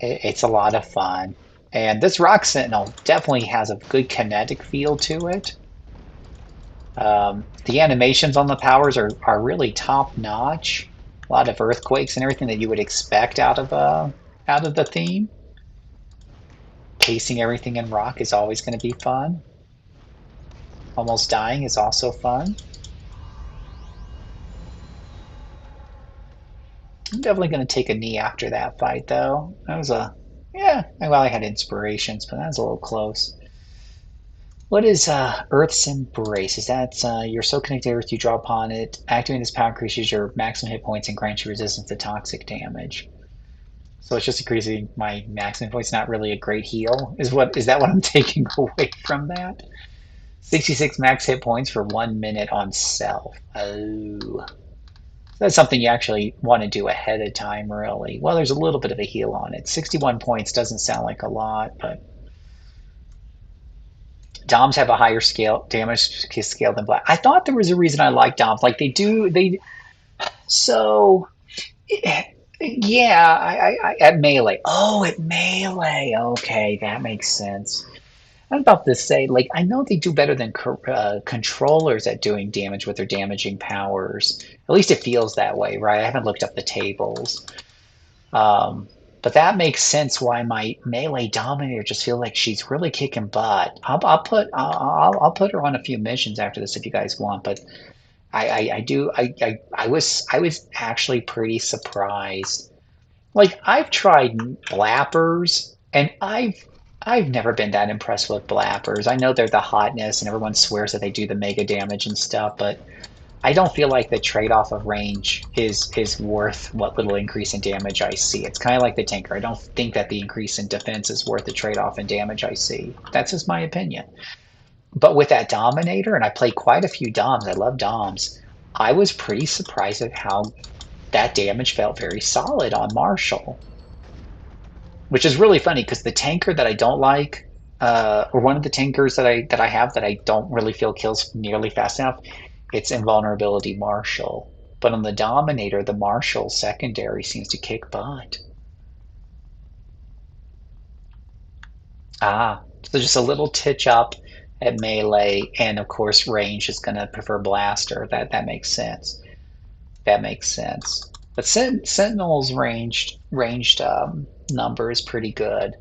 It's a lot of fun. And this Rock Sentinel definitely has a good kinetic feel to it. The animations on the powers are really top notch. A lot of earthquakes and everything that you would expect out of the theme. Casing everything in rock is always going to be fun. Almost dying is also fun. I'm definitely going to take a knee after that fight, though. That was yeah, well, I had inspirations, but that was a little close. What is Earth's Embrace? Is that you're so connected to Earth you draw upon it. Activating this power increases your maximum hit points and grants you resistance to toxic damage. So it's just increasing my maximum points, not really a great heal. Is that what I'm taking away from that? 66 max hit points for 1 minute on self. Oh. That's something you actually want to do ahead of time, really. Well, there's a little bit of a heal on it. 61 points doesn't sound like a lot, but Doms have a higher scale damage scale than Black. I thought there was a reason I like Doms. Like they so yeah. At melee. Oh, at melee. Okay, that makes sense. I'm about to say, like, I know they do better than controllers at doing damage with their damaging powers. At least it feels that way, right? I haven't looked up the tables. Um, but that makes sense why my melee dominator just feel like she's really kicking butt. I'll put her on a few missions after this if you guys want. But I was actually pretty surprised. Like I've tried blappers, and I've never been that impressed with blappers. I know they're the hotness, and everyone swears that they do the mega damage and stuff, but I don't feel like the trade-off of range is worth what little increase in damage I see. It's kind of like the tanker. I don't think that the increase in defense is worth the trade-off in damage I see. That's just my opinion. But with that Dominator, and I play quite a few Doms, I love Doms, I was pretty surprised at how that damage felt very solid on Marshall. Which is really funny because the tanker that I don't like, or one of the tankers that I have that I don't really feel kills nearly fast enough, it's invulnerability Marshall. But on the Dominator, the Marshall secondary seems to kick butt. So just a little titch up at melee, and of course range is going to prefer blaster. That makes sense. That makes sense. But Sentinel's ranged number is pretty good.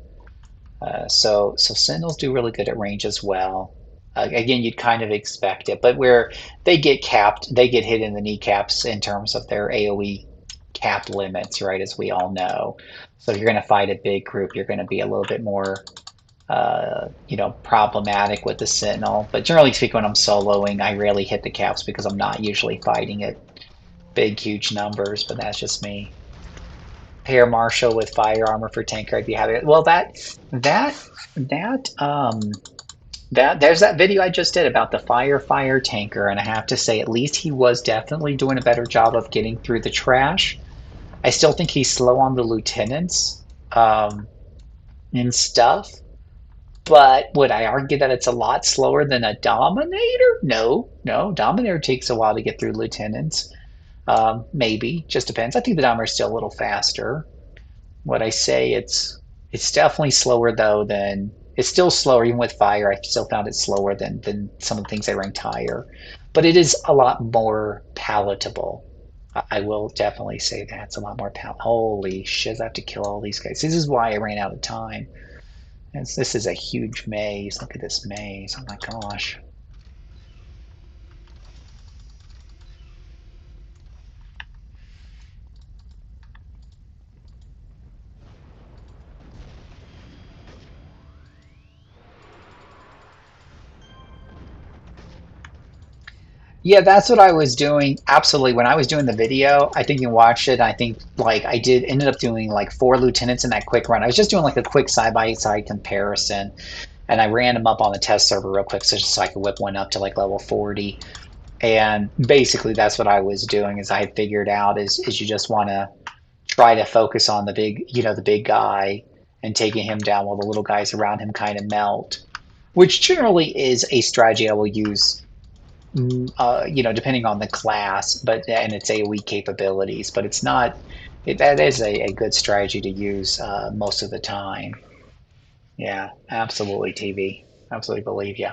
So Sentinels do really good at range as well. Again, you'd kind of expect it, but where they get capped, they get hit in the kneecaps in terms of their AOE cap limits, right? As we all know. So if you're going to fight a big group, you're going to be a little bit more, problematic with the Sentinel. But generally speaking, when I'm soloing, I rarely hit the caps because I'm not usually fighting at big, huge numbers. But that's just me. Pair Marshall with fire armor for tanker, I'd be happy. Well, that that there's that video I just did about the fire tanker, and I have to say, at least he was definitely doing a better job of getting through the trash. I still think he's slow on the lieutenants and stuff, but would I argue that it's a lot slower than a Dominator? No, no. Dominator takes a while to get through lieutenants. Maybe, just depends. I think the Dominator is still a little faster. What I say, it's definitely slower though than it's still slower even with fire. I still found it slower than some of the things I ranked higher, but it is a lot more palatable. I will definitely say that it's a lot more palatable. Holy shit! I have to kill all these guys. This is why I ran out of time. This is a huge maze. Look at this maze. Oh my gosh. Yeah, that's what I was doing. Absolutely. When I was doing the video, I think you watched it. I think like I did ended up doing like four lieutenants in that quick run. I was just doing like a quick side by side comparison, and I ran them up on the test server real quick, so just so I could whip one up to like level 40. And basically, that's what I was doing. Is I had figured out is you just want to try to focus on the big, the big guy and taking him down while the little guys around him kind of melt, which generally is a strategy I will use depending on the class, but and its AoE capabilities, but it's not. That is a good strategy to use most of the time. Yeah, absolutely, TV. Absolutely believe you.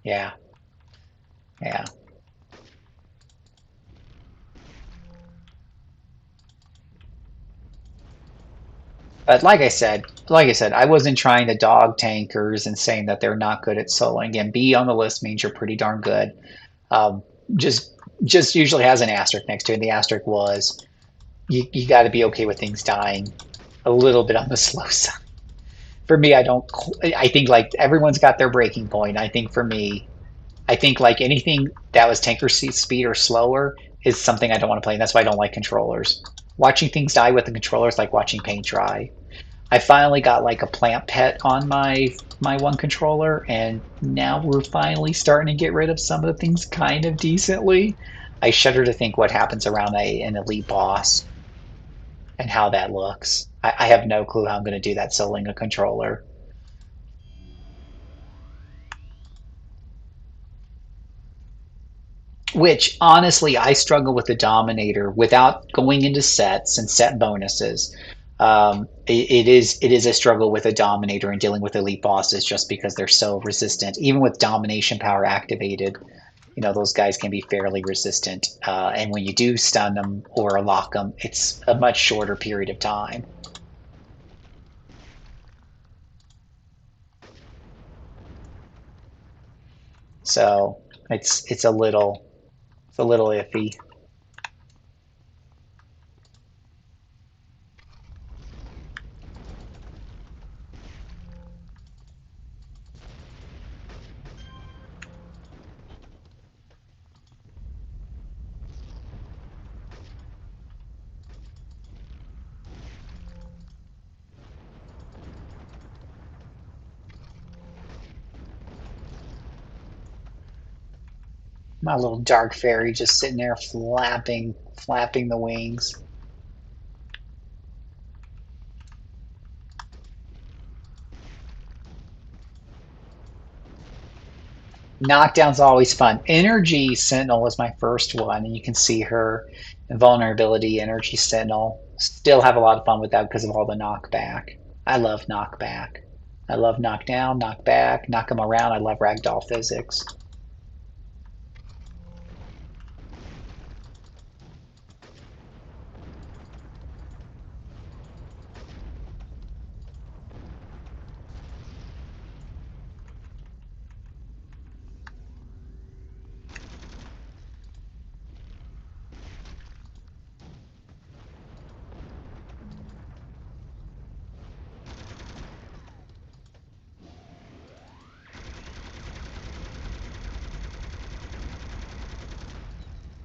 Yeah, yeah. But like I said, I wasn't trying to dog tankers and saying that they're not good at soloing. Again, B on the list means you're pretty darn good. Um, just just usually has an asterisk next to it. And the asterisk was you got to be okay with things dying a little bit on the slow side. For me, I don't. I think like everyone's got their breaking point. I think for me, I think like anything that was tanker speed or slower is something I don't want to play, and that's why I don't like controllers. Watching things die with the controller is like watching paint dry. I finally got like a plant pet on my one controller, and now we're finally starting to get rid of some of the things kind of decently. I shudder to think what happens around an elite boss and how that looks. I have no clue how I'm going to do that soloing a controller. Which honestly, I struggle with the Dominator without going into sets and set bonuses. It is a struggle with a Dominator and dealing with elite bosses just because they're so resistant. Even with domination power activated, those guys can be fairly resistant. And when you do stun them or lock them, it's a much shorter period of time. So it's a little iffy. My little dark fairy just sitting there flapping the wings. Knockdown's always fun. Energy Sentinel was my first one, and you can see her invulnerability, Energy Sentinel. Still have a lot of fun with that because of all the knockback. I love knockback. I love knockdown, knockback, knock them around. I love ragdoll physics.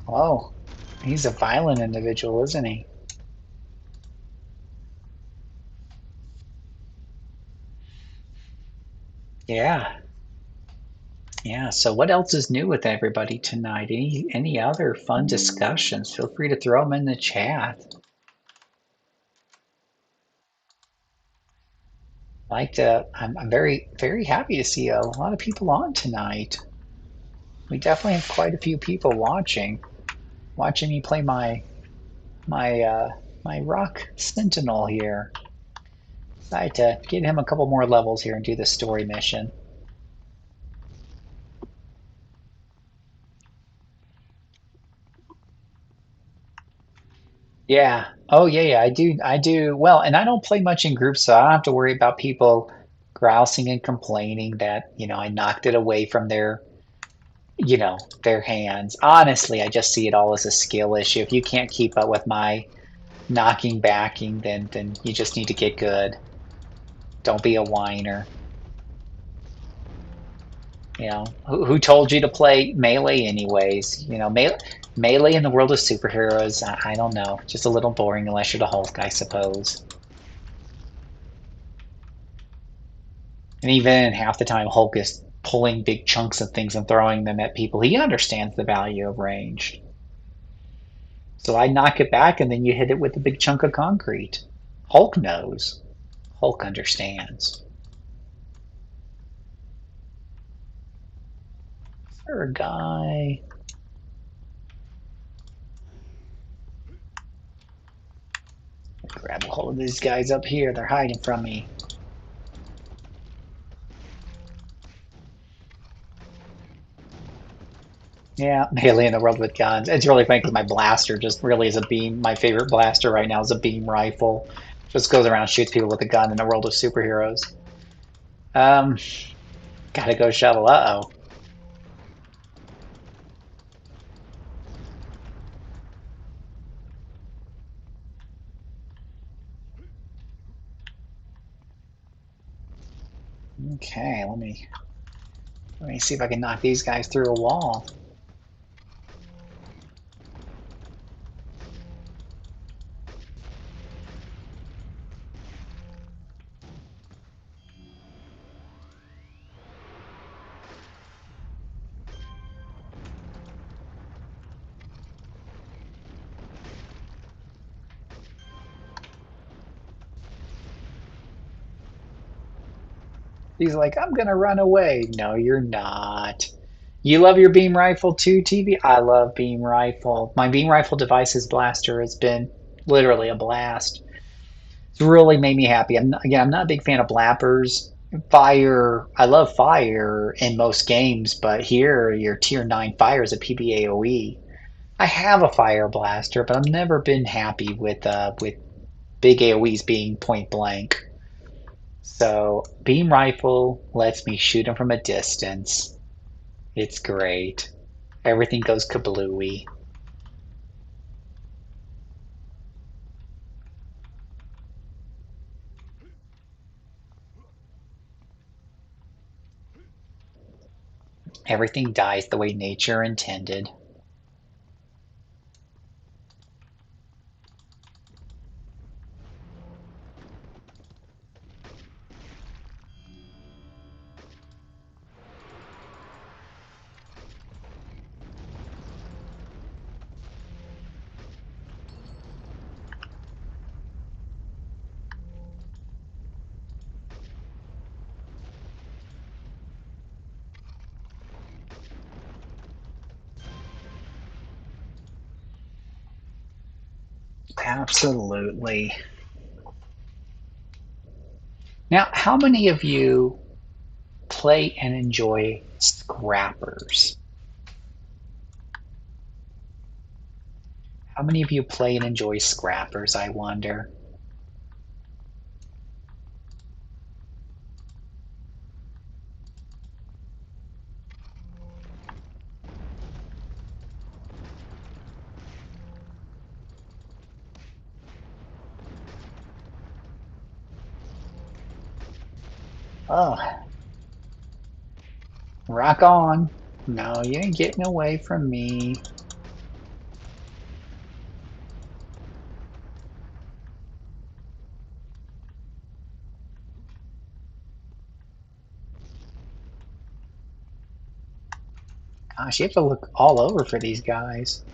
Oh, he's a violent individual, isn't he? Yeah. Yeah. So what else is new with everybody tonight? Any other fun discussions? Feel free to throw them in the chat. I'm very happy to see a lot of people on tonight. We definitely have quite a few people watching me play my my rock sentinel here. Decided to get him a couple more levels here and do the story mission. Yeah. Oh yeah. I do. Well, and I don't play much in groups, so I don't have to worry about people grousing and complaining that I knocked it away from their hands. Honestly, I just see it all as a skill issue. If you can't keep up with my knocking backing, then you just need to get good. Don't be a whiner. You know, who told you to play melee anyways? You know, melee in the world of superheroes, I don't know. Just a little boring unless you're the Hulk, I suppose. And even half the time, Hulk is pulling big chunks of things and throwing them at people. He understands the value of ranged. So I knock it back and then you hit it with a big chunk of concrete. Hulk knows. Hulk understands. Is there a guy? Grab a hold of these guys up here. They're hiding from me. Yeah, melee in the world with guns. It's really funny because my blaster just really is a beam. My favorite blaster right now is a beam rifle. Just goes around, shoots people with a gun in the world of superheroes. Um, Gotta go shovel. Uh-oh. Okay, let me see if I can knock these guys through a wall. He's like, I'm gonna run away. No, you're not. You love your beam rifle too, TV? I love beam rifle. My beam rifle devices blaster has been literally a blast. It's really made me happy. I'm not a big fan of blappers. Fire, I love fire in most games, but here your tier 9 fire is a PBAOE. I have a fire blaster, but I've never been happy with big AOEs being point blank. So beam rifle lets me shoot them from a distance. It's great. Everything goes kablooey. Everything dies the way nature intended. Absolutely. Now, how many of you play and enjoy scrappers? How many of you play and enjoy scrappers, I wonder? Oh, rock on. No, you ain't getting away from me. Gosh, you have to look all over for these guys.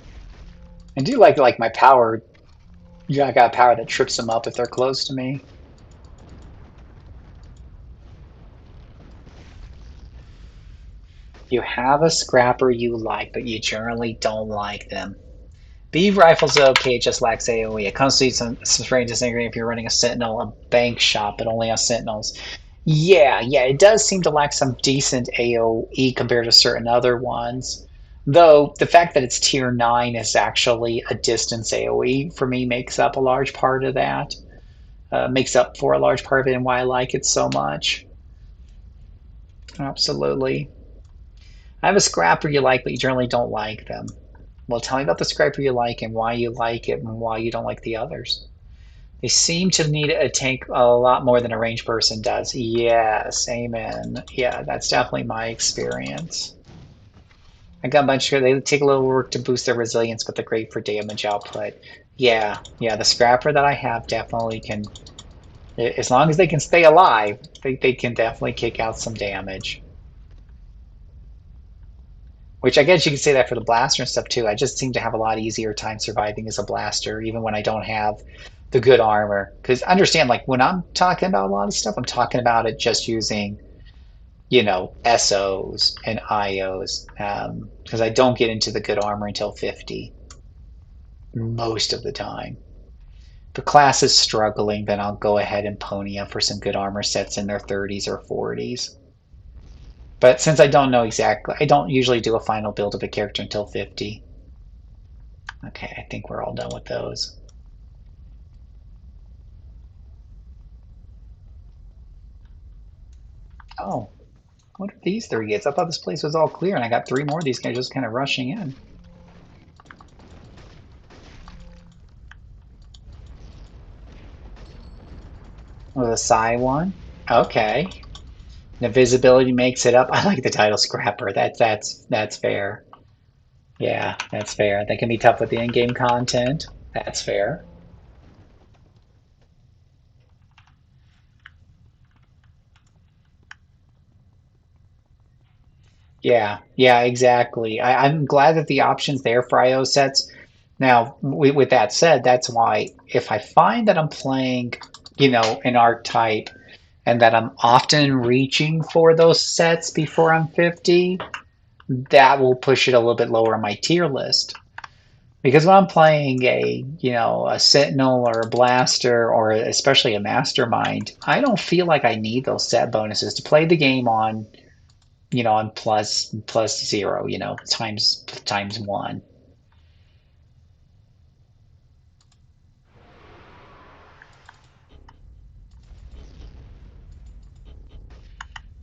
I do like my power. Yeah, I got power that trips them up if they're close to me. You have a scrapper you like, but you generally don't like them. Beam rifle's okay, it just lacks AoE. It comes to some strange disagreeing if you're running a sentinel, a bank shot, but only on sentinels. Yeah, it does seem to lack some decent AoE compared to certain other ones. Though the fact that it's tier 9 is actually a distance AoE for me makes up a large part of that. Makes up for a large part of it and why I like it so much. Absolutely. I have a scrapper you like, but you generally don't like them. Well, tell me about the scraper you like and why you like it and why you don't like the others. They seem to need a tank a lot more than a range person does. Yes, amen. Yeah, that's definitely my experience. I got a bunch of, they take a little work to boost their resilience, but they're great for damage output. Yeah, the scrapper that I have definitely can, as long as they can stay alive, they can definitely kick out some damage. Which I guess you could say that for the blaster and stuff too. I just seem to have a lot easier time surviving as a blaster, even when I don't have the good armor. Because understand, like when I'm talking about a lot of stuff, I'm talking about it just using, SOs and IOs. Because I don't get into the good armor until 50 most of the time. If the class is struggling, then I'll go ahead and pony up for some good armor sets in their 30s or 40s. But since I don't know exactly, I don't usually do a final build of a character until 50. Okay, I think we're all done with those. Oh, what are these three gates? I thought this place was all clear and I got three more of these guys just kind of rushing in. Oh, the Psy one? Okay. The visibility makes it up. I like the title Scrapper. That's fair. Yeah, that's fair. That can be tough with the in-game content. That's fair. Yeah, exactly. I'm glad that the option's there for IO sets. Now, with that said, that's why if I find that I'm playing, an archetype and that I'm often reaching for those sets before I'm 50, that will push it a little bit lower on my tier list. Because when I'm playing a Sentinel or a Blaster or especially a Mastermind, I don't feel like I need those set bonuses to play the game on plus zero, times one.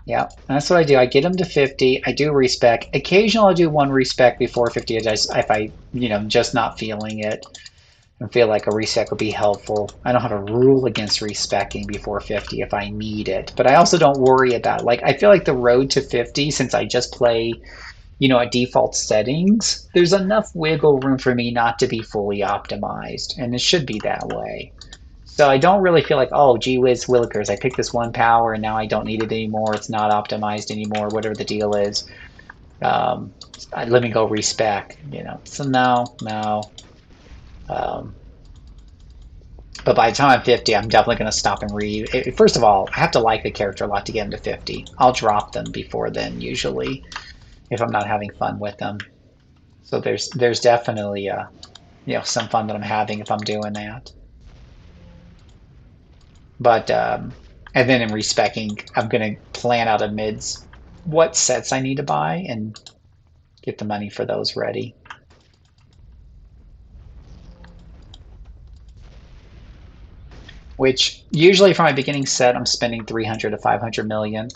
Yeah, that's what I do. I get them to 50. I do respec. Occasionally, I'll do one respec before 50 if I, just not feeling it and feel like a respec would be helpful. I don't have a rule against respecing before 50 if I need it, but I also don't worry about it. Like, I feel like the road to 50, since I just play, at default settings, there's enough wiggle room for me not to be fully optimized, and it should be that way. So I don't really feel like, oh, gee whiz willikers, I picked this one power and now I don't need it anymore. It's not optimized anymore, whatever the deal is. Um, Let me go respec. So no, no. Um, but by the time I'm 50, I'm definitely going to stop and read. First of all, I have to like the character a lot to get them to 50. I'll drop them before then, usually, if I'm not having fun with them. So there's definitely some fun that I'm having if I'm doing that. But and then in respecking, I'm gonna plan out amidst what sets I need to buy and get the money for those ready. Which usually for my beginning set, I'm spending 300 to 500 million.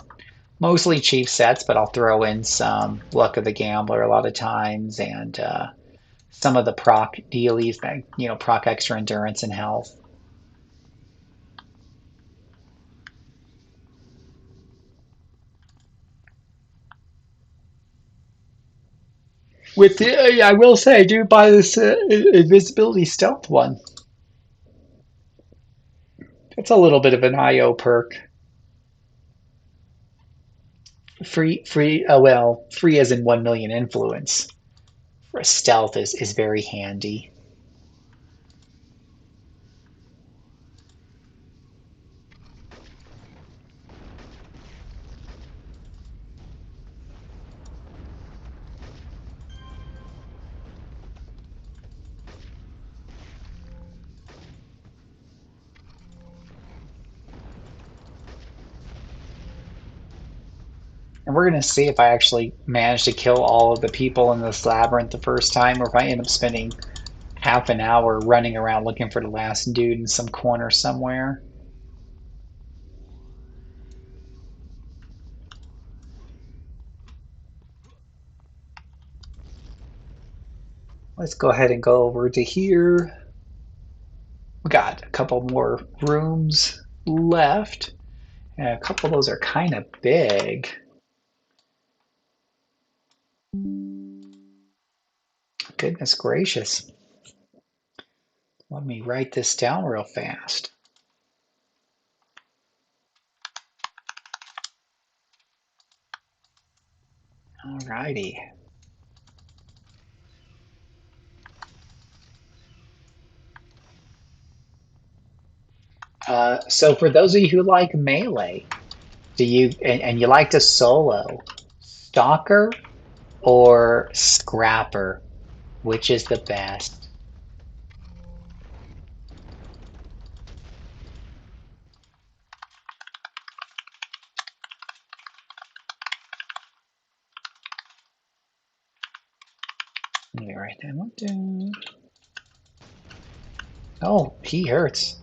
Mostly cheap sets, but I'll throw in some Luck of the Gambler a lot of times and some of the proc dealies that proc extra endurance and health. With the, I will say, I do buy this invisibility stealth one. It's a little bit of an IO perk. Free. Well, free as in 1 million influence. For stealth is very handy. And we're gonna see if I actually manage to kill all of the people in this labyrinth the first time, or if I end up spending half an hour running around looking for the last dude in some corner somewhere. Let's go ahead and go over to here. We got couple more rooms left. And a couple of those are kind of big. Goodness gracious. Let me write this down real fast. Alrighty. So for those of you who like melee, do you and you like to solo, stalker or scrapper, which is the best? Let me write that one down. Oh, he hurts.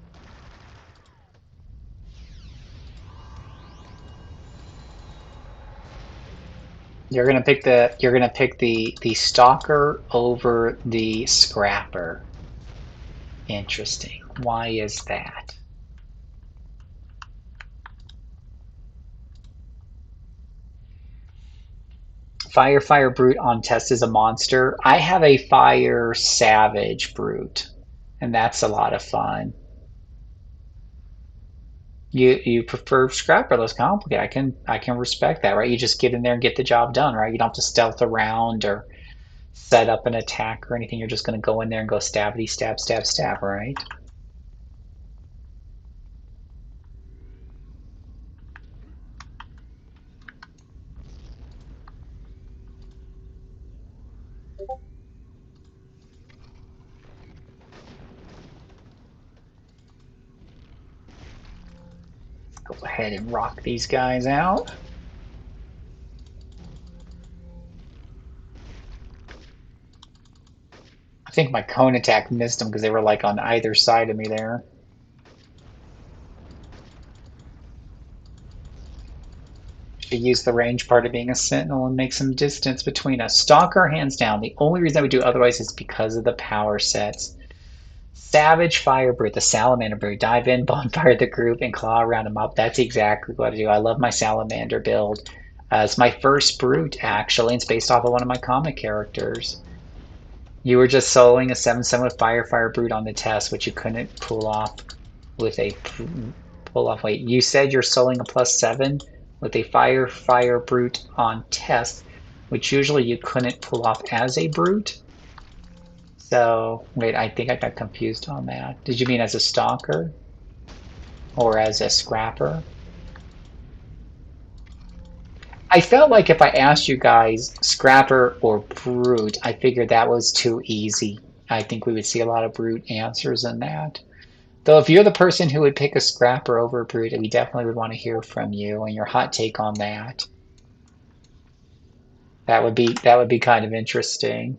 You're gonna pick the stalker over the scrapper. Interesting. Why is that? Fire Brute on test is a monster. I have a Fire Savage Brute, and that's a lot of fun. You prefer Scrapper, less complicated. I can respect that, right? You just get in there and get the job done, right? You don't have to stealth around or set up an attack or anything. You're just gonna go in there and go stabby stab stab stab, right? Go ahead and rock these guys out. I think my cone attack missed them because they were like on either side of me there. Should use the range part of being a sentinel and make some distance between us. Stalker, hands down. The only reason I would do otherwise is because of the power sets. Savage Fire Brute, the Salamander Brute. Dive in, bonfire the group, and claw around them up. That's exactly what I do. I love my Salamander build. It's my first Brute, actually. It's based off of one of my comic characters. You were just soloing a 7/7 with Fire Brute on the test, which you couldn't pull off with a pull off. Wait, you said you're soloing a +7 with a Fire Brute on test, which usually you couldn't pull off as a Brute. So, wait, I think I got confused on that. Did you mean as a stalker or as a scrapper? I felt like if I asked you guys scrapper or brute, I figured that was too easy. I think we would see a lot of brute answers in that. Though if you're the person who would pick a scrapper over a brute, we definitely would want to hear from you and your hot take on that. That would be kind of interesting.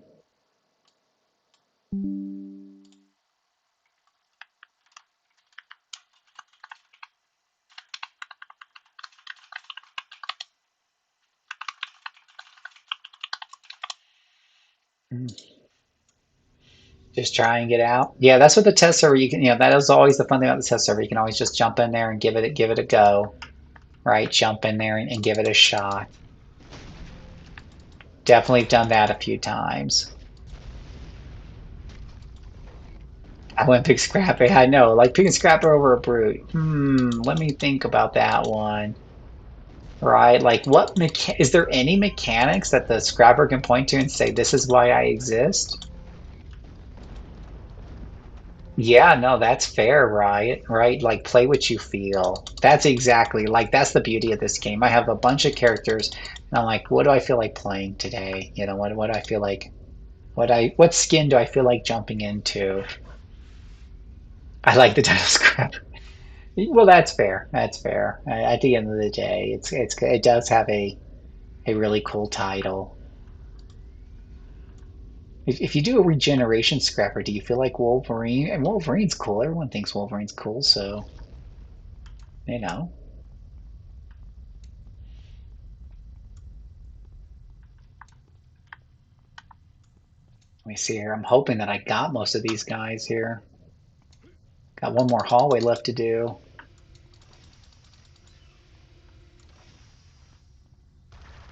Just try and get out. Yeah, that's what the test server you can. That is always the fun thing about the test server. You can always just jump in there and give it a go, right? Jump in there and give it a shot. Definitely done that a few times. I went pick Scrapper. I know, like picking Scrapper over a Brute. Let me think about that one. Right? Like, is there any mechanics that the Scrapper can point to and say, "This is why I exist"? Yeah, no, that's fair, right? Right? Like, play what you feel. That's exactly like that's the beauty of this game. I have a bunch of characters, and I'm like, what do I feel like playing today? What do I feel like? What skin do I feel like jumping into? I like the title Scrapper. Well, that's fair. That's fair. At the end of the day, it does have a really cool title. If you do a regeneration scrapper, do you feel like Wolverine? And Wolverine's cool. Everyone thinks Wolverine's cool, so you know. Let me see here. I'm hoping that I got most of these guys here. Got one more hallway left to do.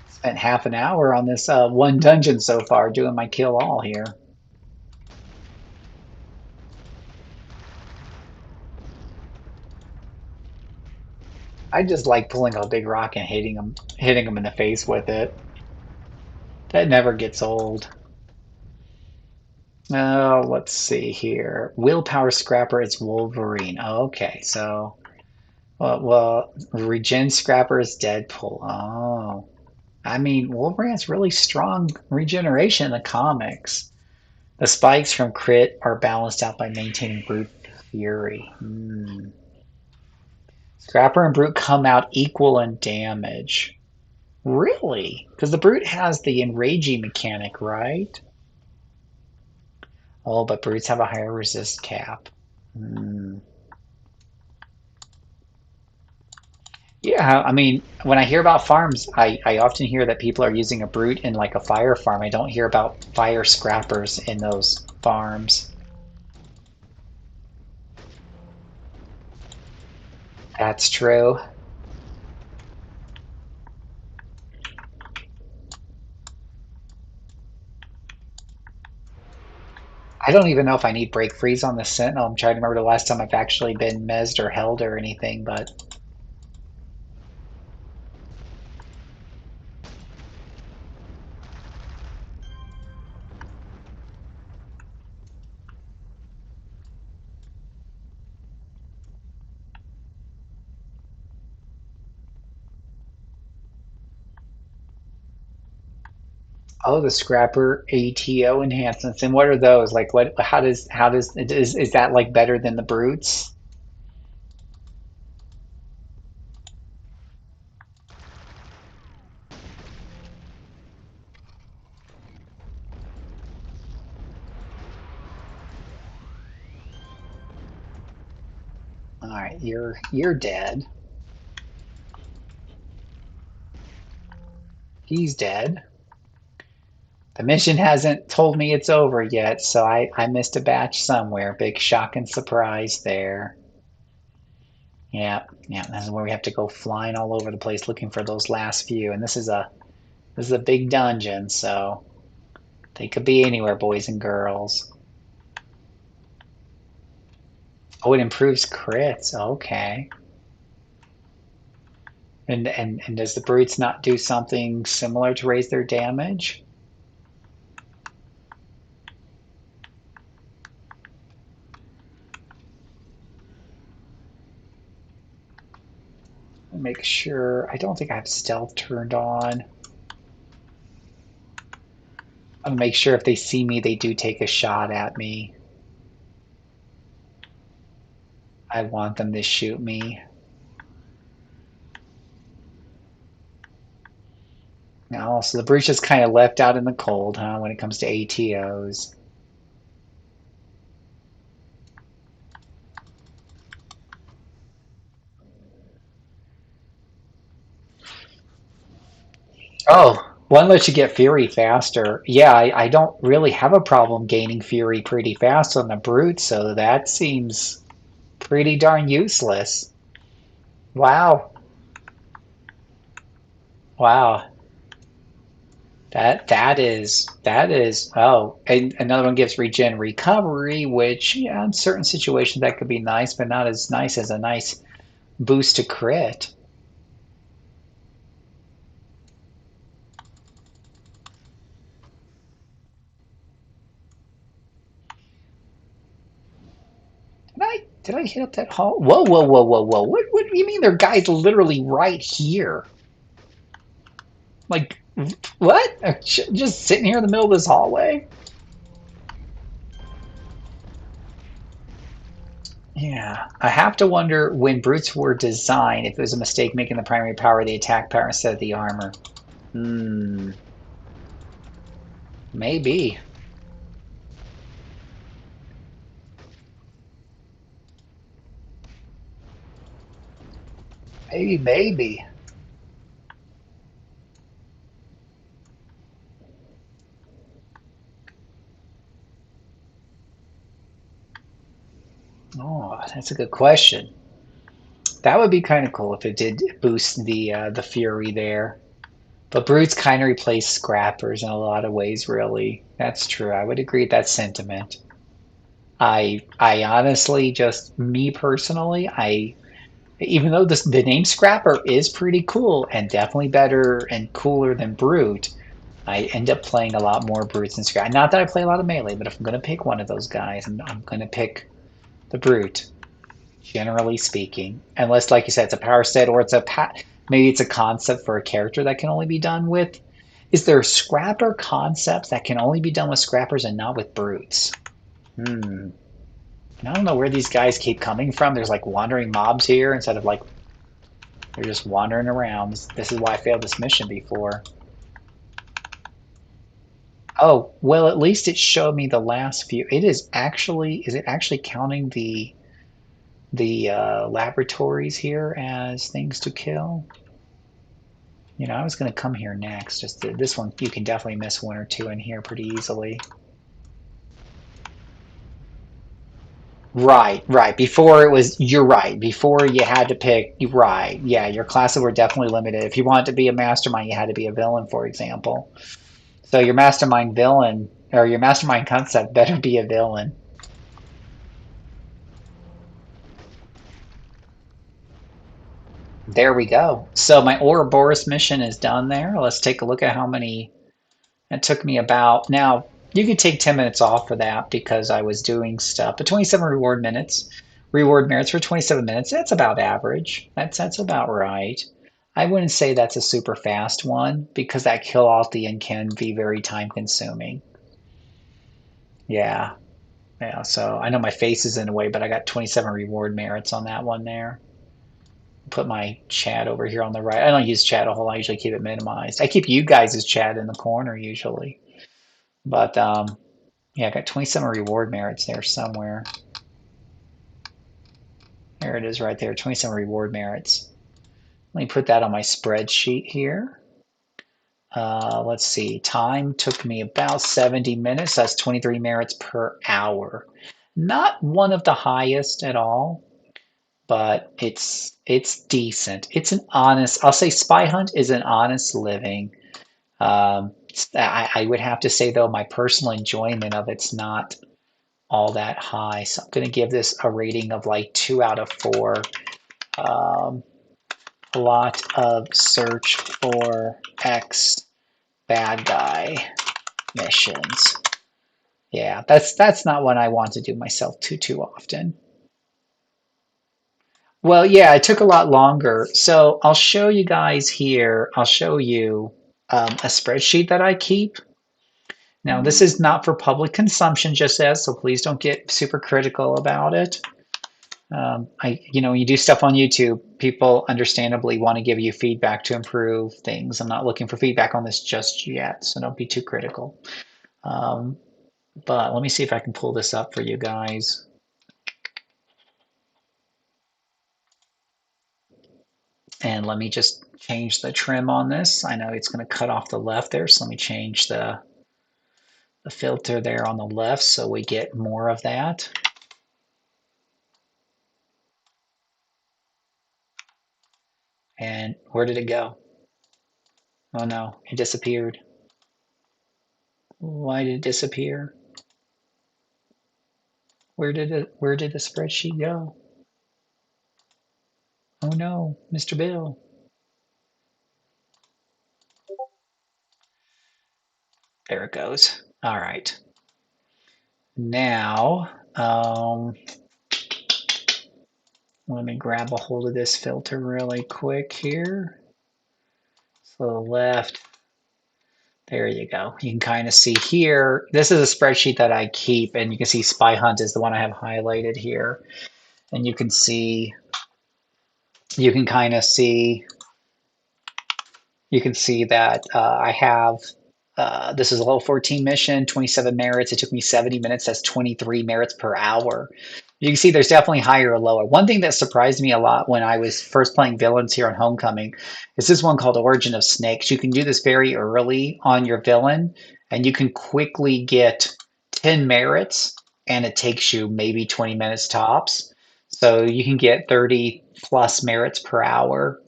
Spent half an hour on this one dungeon so far doing my kill all here. I just like pulling a big rock and hitting them in the face with it. That never gets old. Oh, let's see here. Willpower Scrapper is Wolverine. Okay, so Regen Scrapper is Deadpool. Oh, I mean Wolverine has really strong regeneration in the comics. The spikes from crit are balanced out by maintaining brute fury. Scrapper and brute come out equal in damage. Really? Because the brute has the enraging mechanic, right? Oh, but brutes have a higher resist cap. Hmm. Yeah, I mean, when I hear about farms, I often hear that people are using a brute in like a fire farm. I don't hear about fire scrappers in those farms. That's true. I don't even know if I need break freeze on the Sentinel. I'm trying to remember the last time I've actually been mezzed or held or anything, but oh, the Scrapper ATO enhancements. And what are those? Like what how does is that like better than the brutes? All right, you're dead. He's dead. The mission hasn't told me it's over yet, so I missed a batch somewhere. Big shock and surprise there. Yeah, yeah, this is where we have to go flying all over the place looking for those last few. And this is a big dungeon, so they could be anywhere, boys and girls. Oh, it improves crits. Okay. And does the brutes not do something similar to raise their damage? Make sure. I don't think I have stealth turned on. I'll make sure if they see me, they do take a shot at me. I want them to shoot me. No, so the brutes just kind of left out in the cold, huh, when it comes to ATOs. Oh, one lets you get Fury faster. Yeah, I don't really have a problem gaining Fury pretty fast on the brute, so that seems pretty darn useless. Wow. Wow. That is and another one gives regen recovery, which yeah, in certain situations that could be nice, but not as nice as a nice boost to crit. Did I hit up that hall? Whoa, whoa, whoa, whoa, whoa. What do you mean there are guys literally right here? Like what? Just sitting here in the middle of this hallway? Yeah, I have to wonder when brutes were designed if it was a mistake making the primary power the attack power instead of the armor. Hmm, maybe. Maybe. Oh, that's a good question. That would be kind of cool if it did boost the fury there. But brutes kind of replace scrappers in a lot of ways, really. That's true. I would agree with that sentiment. I honestly just me personally, I even though the name Scrapper is pretty cool and definitely better and cooler than Brute, I end up playing a lot more Brutes than Scrapper. Not that I play a lot of melee, but if I'm going to pick one of those guys, I'm going to pick the Brute, generally speaking. Unless, like you said, it's a power set or maybe it's a concept for a character that can only be done with. Is there Scrapper concepts that can only be done with Scrappers and not with Brutes? Hmm. I don't know where these guys keep coming from. There's like wandering mobs here instead of like they're just wandering around. This is why I failed this mission before. Oh, well, at least it showed me the last few. Is it actually counting the laboratories here as things to kill? You know, I was going to come here next. This one, you can definitely miss one or two in here pretty easily. Right, right. Before it was, you're right. Before you had to pick, right. Yeah, your classes were definitely limited. If you wanted to be a mastermind, you had to be a villain, for example. So your mastermind villain or your mastermind concept better be a villain. There we go. So my Ouroboros mission is done there. Let's take a look at how many it took me about. Now, you could take 10 minutes off for that because I was doing stuff. But 27 reward merits for 27 minutes, that's about average. That's about right. I wouldn't say that's a super fast one because that kill off at the end can be very time consuming. Yeah. Yeah, so I know my face is in the way, but I got 27 reward merits on that one there. Put my chat over here on the right. I don't use chat a whole lot. I usually keep it minimized. I keep you guys' chat in the corner usually. But yeah, I got 27 reward merits there somewhere. There it is right there, 27 reward merits. Let me put that on my spreadsheet here. Let's see, time took me about 70 minutes. That's 23 merits per hour. Not one of the highest at all, but it's decent. It's an honest. I'll say Spy Hunt is an honest living. I would have to say though, my personal enjoyment of it's not all that high, so I'm going to give this a rating of like 2 out of 4. Um, a lot of search for X bad guy missions. Yeah, that's not what I want to do myself too often. Well, yeah, it took a lot longer. So I'll show you guys here. I'll show you a spreadsheet that I keep. Now, this is not for public consumption just as, so please don't get super critical about it. When you do stuff on YouTube, people understandably want to give you feedback to improve things. I'm not looking for feedback on this just yet, so don't be too critical. Um, but let me see if I can pull this up for you guys. And let me just change the trim on this. I know it's going to cut off the left there, so let me change the filter there on the left so we get more of that. And where did it go? Oh no, it disappeared. Why did it disappear? Where did the spreadsheet go? Oh no, Mr. Bill. There it goes. All right. Now, let me grab a hold of this filter really quick here. So the left, there you go. You can kind of see here, this is a spreadsheet that I keep, and you can see Spy Hunt is the one I have highlighted here. And you can kind of see, you can see that I have, this is a level 14 mission, 27 merits. It took me 70 minutes. That's 23 merits per hour. You can see there's definitely higher or lower. One thing that surprised me a lot when I was first playing villains here on Homecoming is this one called Origin of Snakes. You can do this very early on your villain, and you can quickly get 10 merits and it takes you maybe 20 minutes tops. So you can get 30 plus merits per hour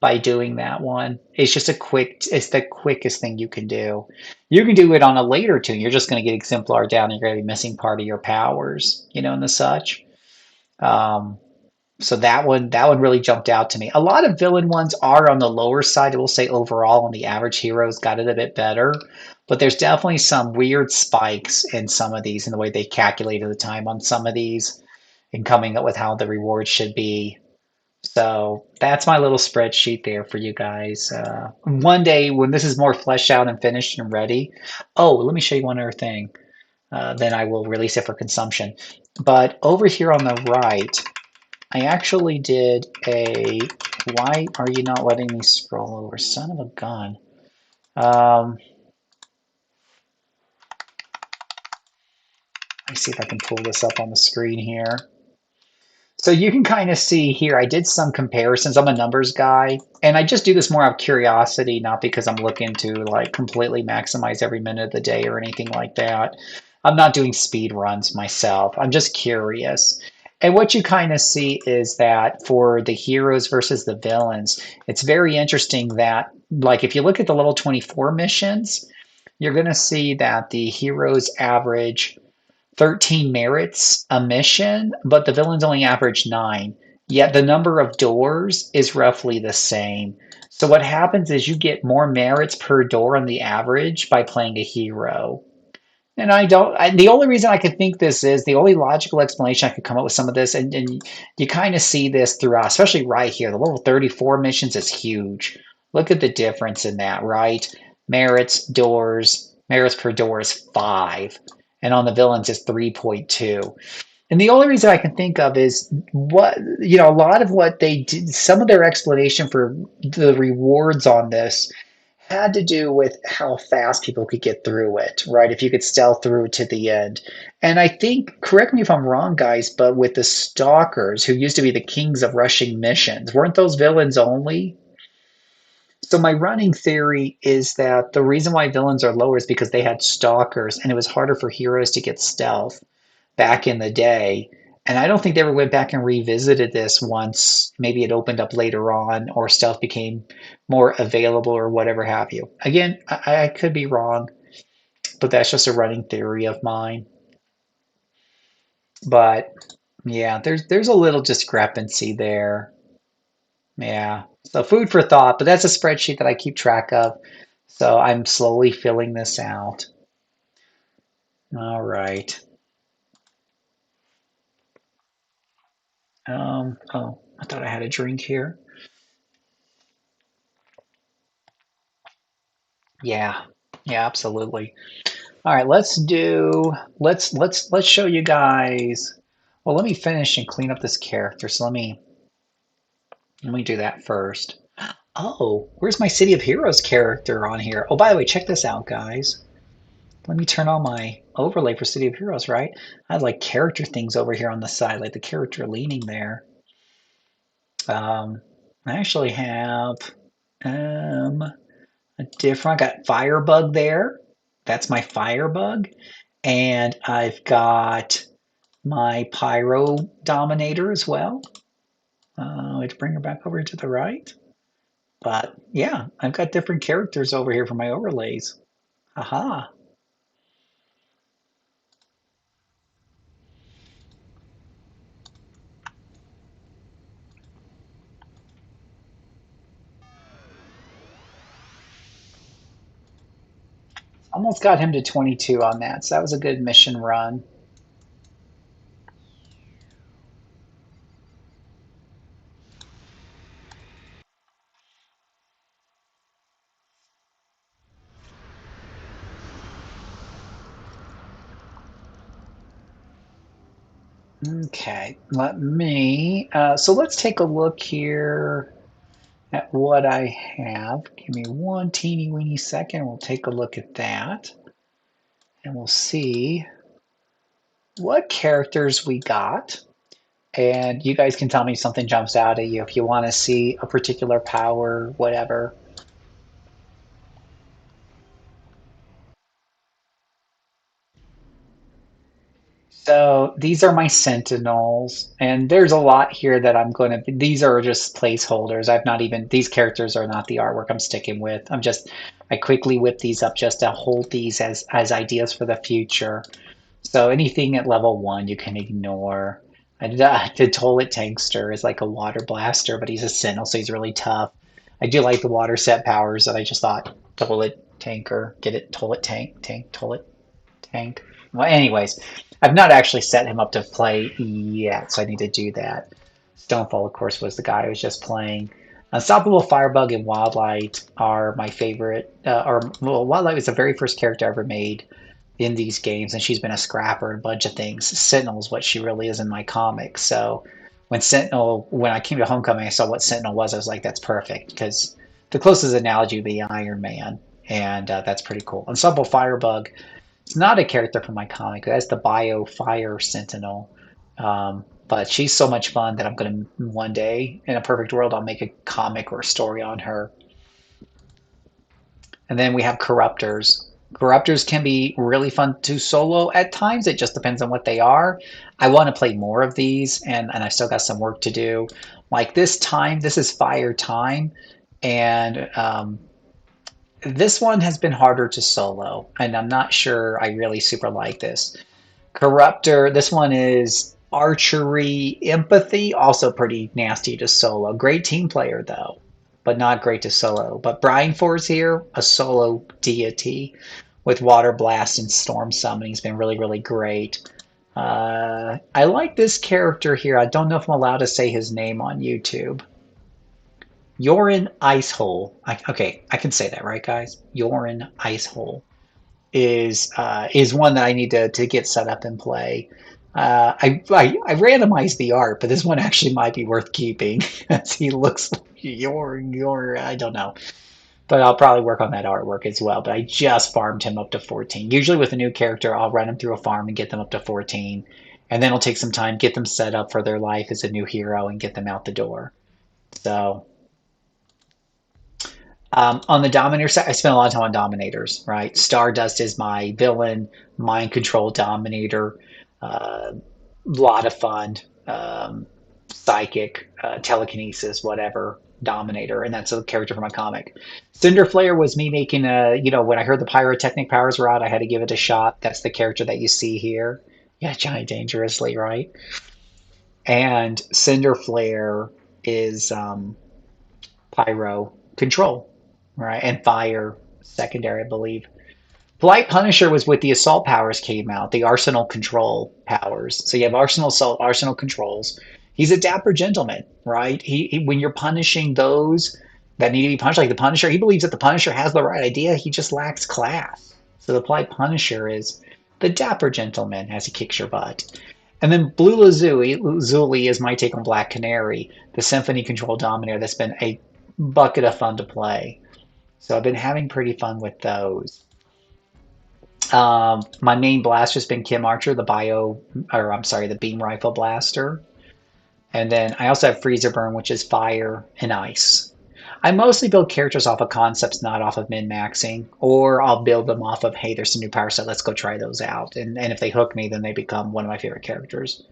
by doing that one. It's just it's the quickest thing you can do. You can do it on a later tune. You're just going to get exemplar down. You're going to be missing part of your powers, and the such. Um, so that one really jumped out to me. A lot of villain ones are on the lower side. I will say overall on the average heroes got it a bit better. But there's definitely some weird spikes in some of these in the way they calculated the time on some of these and coming up with how the rewards should be. So that's my little spreadsheet there for you guys. One day when this is more fleshed out and finished and ready, oh, let me show you one other thing. Then I will release it for consumption. But over here on the right, I actually did a. Why are you not letting me scroll over? Son of a gun. Um, let me see if I can pull this up on the screen here. So you can kind of see here, I did some comparisons. I'm a numbers guy, and I just do this more out of curiosity, not because I'm looking to like completely maximize every minute of the day or anything like that. I'm not doing speed runs myself. I'm just curious. And what you kind of see is that for the heroes versus the villains, it's very interesting that, like, if you look at the level 24 missions, you're going to see that the heroes average 13 merits a mission, but the villains only average 9. Yet the number of doors is roughly the same. So what happens is you get more merits per door on the average by playing a hero. And the only reason I could think this is the only logical explanation I could come up with some of this, and you kind of see this throughout, especially right here. The level 34 missions is huge. Look at the difference in that, right? Merits per door is 5, and on the villains is 3.2. And the only reason I can think of is a lot of what they did, some of their explanation for the rewards on this had to do with how fast people could get through it, right? If you could stealth through to the end. And I think, correct me if I'm wrong, guys, but with the Stalkers, who used to be the kings of rushing missions, weren't those villains only? So my running theory is that the reason why villains are lower is because they had Stalkers, and it was harder for heroes to get stealth back in the day. And I don't think they ever went back and revisited this once maybe it opened up later on or stealth became more available or whatever have you. Again, I could be wrong, but that's just a running theory of mine. But yeah, there's a little discrepancy there. Yeah. So food for thought, but that's a spreadsheet that I keep track of. So I'm slowly filling this out. All right. Oh, I thought I had a drink here. Yeah. Yeah, absolutely. All right, let's show you guys. Well, let me finish and clean up this character. So let me do that first. Oh, where's my City of Heroes character on here? Oh, by the way, check this out, guys. Let me turn on my overlay for City of Heroes, right? I have like character things over here on the side, like the character leaning there. I actually have um a different. I got Firebug there. That's my Firebug, and I've got my Pyro Dominator as well. Let's bring her back over to the right. But yeah, I've got different characters over here for my overlays. Aha. Almost got him to 22 on that, so that was a good mission run. Okay, so let's take a look here at what I have. Give me one teeny weeny second. We'll take a look at that and we'll see what characters we got. And you guys can tell me if something jumps out at you if you want to see a particular power, whatever. So these are my sentinels, and there's a lot here that I'm going to. These are just placeholders. I've not even. These characters are not the artwork I'm sticking with. I quickly whip these up just to hold these as ideas for the future. So anything at level 1 you can ignore. The Toilet Tankster is like a water blaster, but he's a sentinel, so he's really tough. I do like the water set powers that I just thought Toilet Tanker, get it? Toilet Tank. Well, anyways, I've not actually set him up to play yet, so I need to do that. Stonefall, of course, was the guy I was just playing. Unstoppable Firebug and Wildlight are my favorite. Wildlight was the very first character I ever made in these games, and she's been a scrapper and a bunch of things. Sentinel is what she really is in my comics. So when I came to Homecoming, I saw what Sentinel was. I was like, that's perfect because the closest analogy would be Iron Man, and that's pretty cool. Unstoppable Firebug. It's not a character from my comic. That's the Bio Fire Sentinel. But she's so much fun that I'm going to one day, in a perfect world, I'll make a comic or a story on her. And then we have Corruptors. Corruptors can be really fun to solo at times. It just depends on what they are. I want to play more of these, and I've still got some work to do. Like this is Fire Time, and this one has been harder to solo, and I'm not sure I really super like this. Corruptor, this one is archery empathy, also pretty nasty to solo. Great team player though, but not great to solo. But Brian Force here, a solo deity with water blast and storm summoning has been really, really great. I like this character here. I don't know if I'm allowed to say his name on YouTube. Yorin Icehole. Okay, I can say that, right, guys? Yorin Icehole is one that I need to get set up and play. I randomized the art, but this one actually might be worth keeping as he looks like your I don't know, but I'll probably work on that artwork as well. But I just farmed him up to 14. Usually with a new character, I'll run him through a farm and get them up to 14, and then it'll take some time, get them set up for their life as a new hero, and get them out the door. So on the Dominator side, I spent a lot of time on Dominators, right? Stardust is my villain, mind control Dominator, lot of fun, psychic, telekinesis, whatever, Dominator, and that's a character from a comic. Cinder Flare was me making when I heard the pyrotechnic powers were out, I had to give it a shot. That's the character that you see here. Yeah, Johnny Dangerously, right? And Cinder Flare is pyro control, right? And fire secondary, I believe. Polite Punisher was with the assault powers came out, the arsenal control powers. So you have arsenal assault, arsenal controls. He's a dapper gentleman, right? When you're punishing those that need to be punished, like the Punisher, he believes that the Punisher has the right idea. He just lacks class. So the Polite Punisher is the dapper gentleman as he kicks your butt. And then Blue Lazuli is my take on Black Canary, the Symphony Control Dominator that's been a bucket of fun to play. So I've been having pretty fun with those. My main blaster's been Kim Archer, the beam rifle blaster. And then I also have Freezer Burn, which is fire and ice. I mostly build characters off of concepts, not off of min-maxing, or I'll build them off of, hey, there's some new power set, let's go try those out. And if they hook me, then they become one of my favorite characters.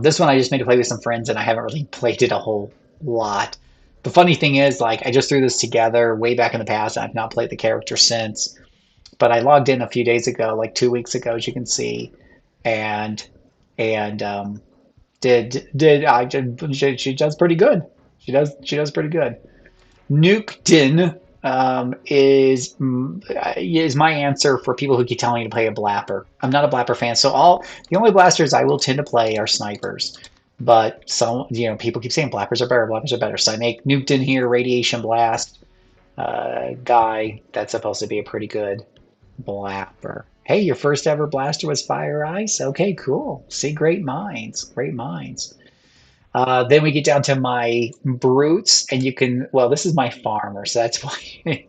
This one I just made to play with some friends, and I haven't really played it a whole lot. The funny thing is, like, I just threw this together way back in the past, and I've not played the character since. But I logged in a few days ago, like 2 weeks ago, as you can see, and and did I she does pretty good. She does pretty good. Nukeden is my answer for people who keep telling me to play a blapper. I'm not a blapper fan, so all the only blasters I will tend to play are snipers. But some people keep saying blappers are better, blappers are better. So I make Nukeden here, radiation blast guy. That's supposed to be a pretty good blapper. Hey, your first ever blaster was fire ice? Okay, cool. See, great minds. Great minds. Then we get down to my brutes, and this is my farmer, so that's why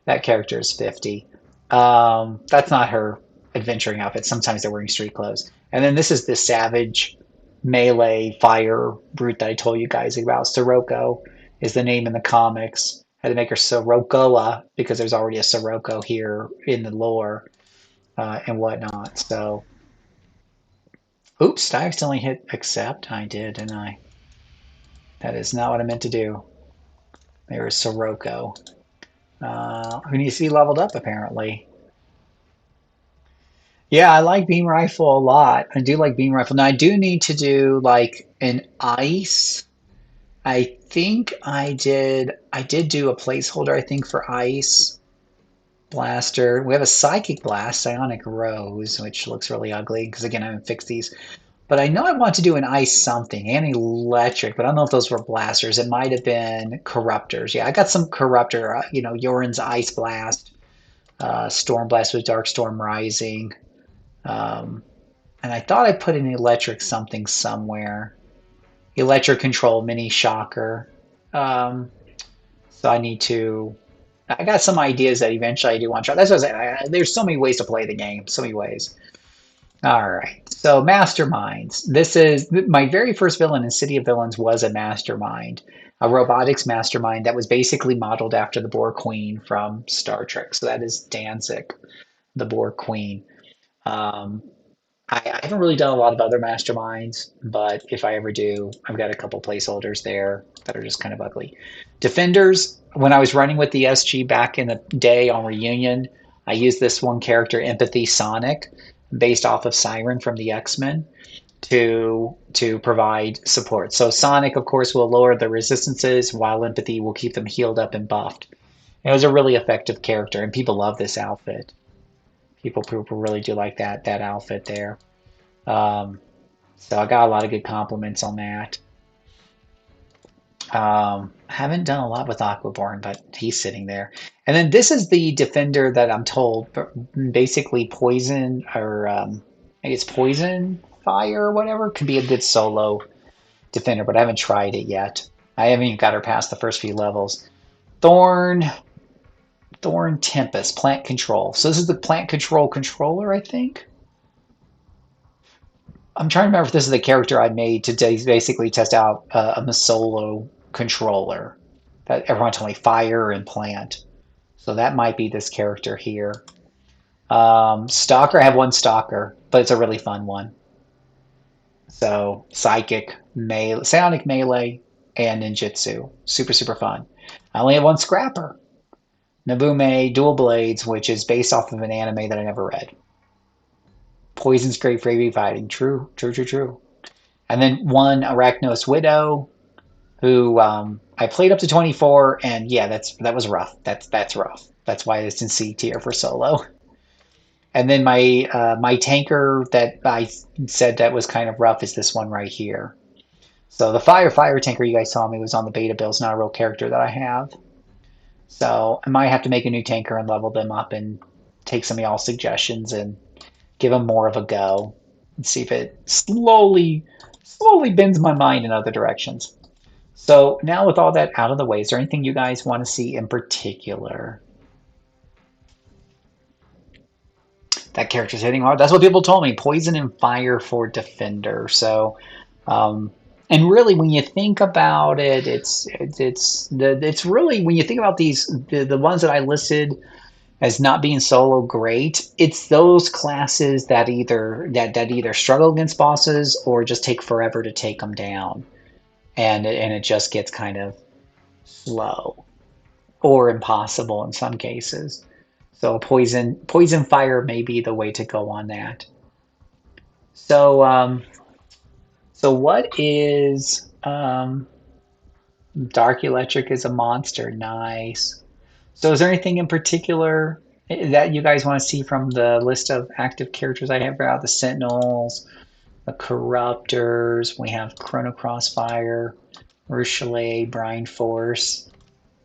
that character is 50. That's not her adventuring outfit. Sometimes they're wearing street clothes. And then this is the savage melee fire brute that I told you guys about. Sirocco is the name in the comics. I had to make her Sorokoa because there's already a Sirocco here in the lore and whatnot. So Oops, I accidentally hit accept. I did, didn't I? That is not what I meant to do. There is Sirocco. Who needs to be leveled up, apparently. Yeah, I like beam rifle a lot. I do like beam rifle. Now, I do need to do like an ice. I think I did do a placeholder, I think, for ice blaster. We have a psychic blast, psionic rose, which looks really ugly because again, I haven't fixed these. But I know I want to do an ice something and electric, but I don't know if those were blasters. It might have been corruptors. Yeah, I got some corruptor, Yorin's ice blast, storm blast with dark storm rising. Um, and I thought I put an electric something somewhere. Electric control mini shocker. Um, so I need to. I got some ideas that eventually I do want to try. That's what I was saying. There's so many ways to play the game. So many ways. All right. So masterminds. This is my very first villain in City of Villains was a mastermind, a robotics mastermind that was basically modeled after the Boar Queen from Star Trek. So that is Danzig, the Boar Queen. Um, I haven't really done a lot of other masterminds, but if I ever do, I've got a couple placeholders there that are just kind of ugly. Defenders, when I was running with the SG back in the day on Reunion, I used this one character, Empathy Sonic, based off of Siren from the X-Men, to provide support. So Sonic, of course, will lower the resistances, while Empathy will keep them healed up and buffed. It was a really effective character, and people love this outfit. People really do like that outfit there. Um, so I got a lot of good compliments on that. Haven't done a lot with Aquaborn, but he's sitting there. And then this is the defender that I'm told, basically poison or I guess poison fire or whatever could be a good solo defender, but I haven't tried it yet. I haven't even got her past the first few levels. Thorn, Thorn Tempest, plant control. So this is the plant control controller, I think. I'm trying to remember if this is the character I made to basically test out a solo controller that everyone told me fire and plant. So that might be this character here. Stalker, I have one Stalker, but it's a really fun one. So psychic, melee, psionic melee, and ninjutsu. Super, super fun. I only have one Scrapper. Nabume Dual Blades, which is based off of an anime that I never read. Poison's great for AV fighting. True, true, true, true. And then one Arachnos Widow, who I played up to 24, and yeah, that was rough. That's rough. That's why it's in C tier for solo. And then my tanker that I said that was kind of rough is this one right here. So the fire tanker you guys saw me was on the beta build. It's not a real character that I have. So I might have to make a new tanker and level them up and take some of y'all's suggestions and give them more of a go and see if it slowly bends my mind in other directions. So now with all that out of the way, is there anything you guys want to see in particular? That character's hitting hard. That's what people told me. Poison and fire for defender. So, and really, when you think about it, it's really when you think about the ones that I listed as not being solo great, it's those classes that either struggle against bosses or just take forever to take them down, and it just gets kind of slow or impossible in some cases. So poison fire may be the way to go on that. So so what is Dark Electric is a monster. Nice. So is there anything in particular that you guys want to see from the list of active characters I have out? The Sentinels, the Corruptors, we have Chrono Crossfire, Rochelet, Brine Force.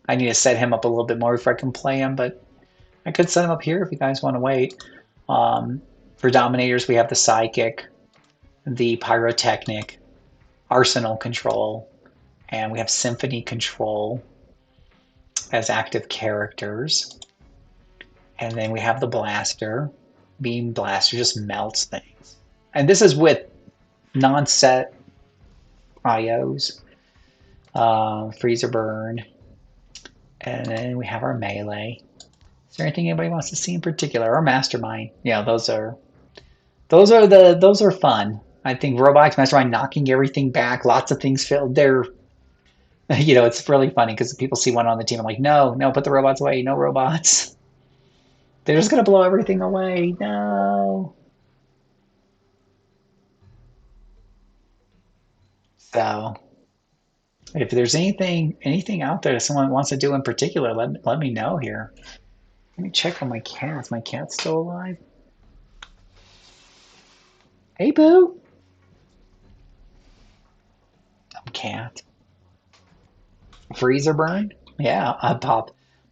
I need to set him up a little bit more before I can play him, but I could set him up here if you guys want to wait. For Dominators, we have the Psychic, the Pyrotechnic, Arsenal Control, and we have Symphony Control as active characters. And then we have the Blaster. Beam Blaster just melts things. And this is with non-set IOs. Freezer Burn. And then we have our Melee. Is there anything anybody wants to see in particular? Or Mastermind? Yeah, those are fun. I think robots mess around knocking everything back. Lots of things fail. They're, it's really funny because people see one on the team. I'm like, no, no, put the robots away. No robots. They're just gonna blow everything away. No. So if there's anything out there that someone wants to do in particular, let me know here. Let me check on my cat. Is my cat still alive? Hey, Boo. Dumb cat. Freezer burn? Yeah,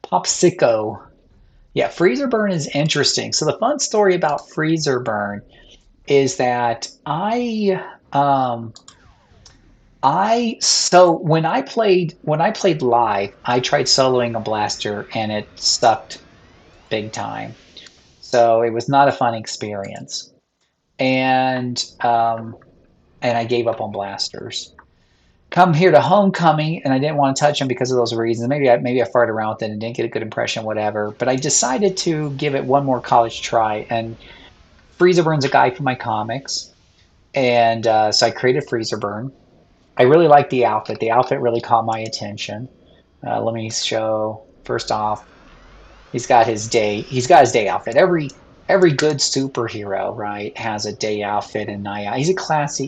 Popsico. Yeah, freezer burn is interesting. So the fun story about freezer burn is that so when I played live, I tried soloing a blaster and it sucked big time. So it was not a fun experience. And I gave up on blasters. Come here to homecoming, and I didn't want to touch them because of those reasons. Maybe I farted around with it and didn't get a good impression, whatever. But I decided to give it one more college try. And Freezer Burn's a guy from my comics, and so I created Freezer Burn. I really like the outfit. The outfit really caught my attention. Let me show. First off, He's got his day outfit. Every good superhero, right, has a day outfit and night out. He's a classy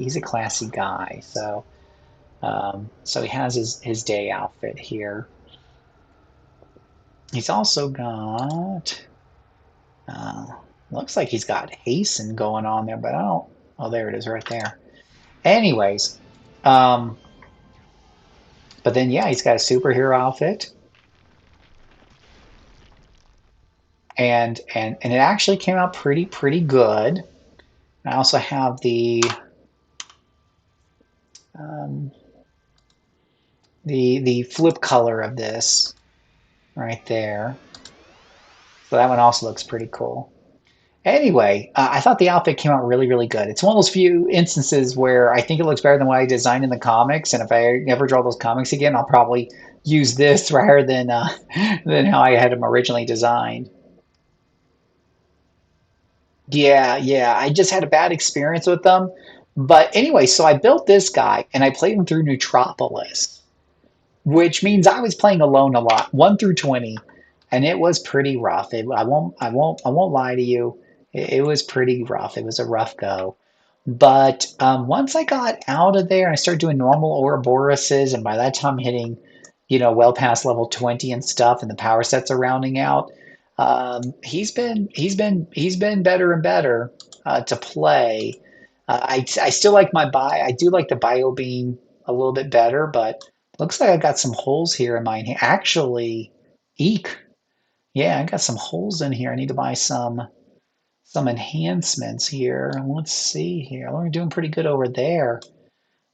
guy. So he has his day outfit here. He's also got uh, looks like he's got hasten going on there, but I don't. Oh, there it is, right there. Anyways, um, but then yeah, he's got a superhero outfit, and it actually came out pretty good. I also have um, the flip color of this right there. So that one also looks pretty cool. Anyway, I thought the outfit came out really good. It's one of those few instances where I think it looks better than what I designed in the comics, and if I ever draw those comics again, I'll probably use this rather than how I had them originally designed. Yeah. I just had a bad experience with them. But anyway, so I built this guy and I played him through Neutropolis, which means I was playing alone a lot, 1 through 20, and it was pretty rough. I won't lie to you. It was pretty rough. It was a rough go. But once I got out of there and I started doing normal Ouroboroses, and by that time hitting, well past level 20 and stuff, and the power sets are rounding out, he's been better and better to play. I still like my buy. I do like the bio beam a little bit better, but looks like I got some holes here in mine. Actually, eek. Yeah, I got some holes in here. I need to buy some enhancements here. Let's see here. We're doing pretty good over there.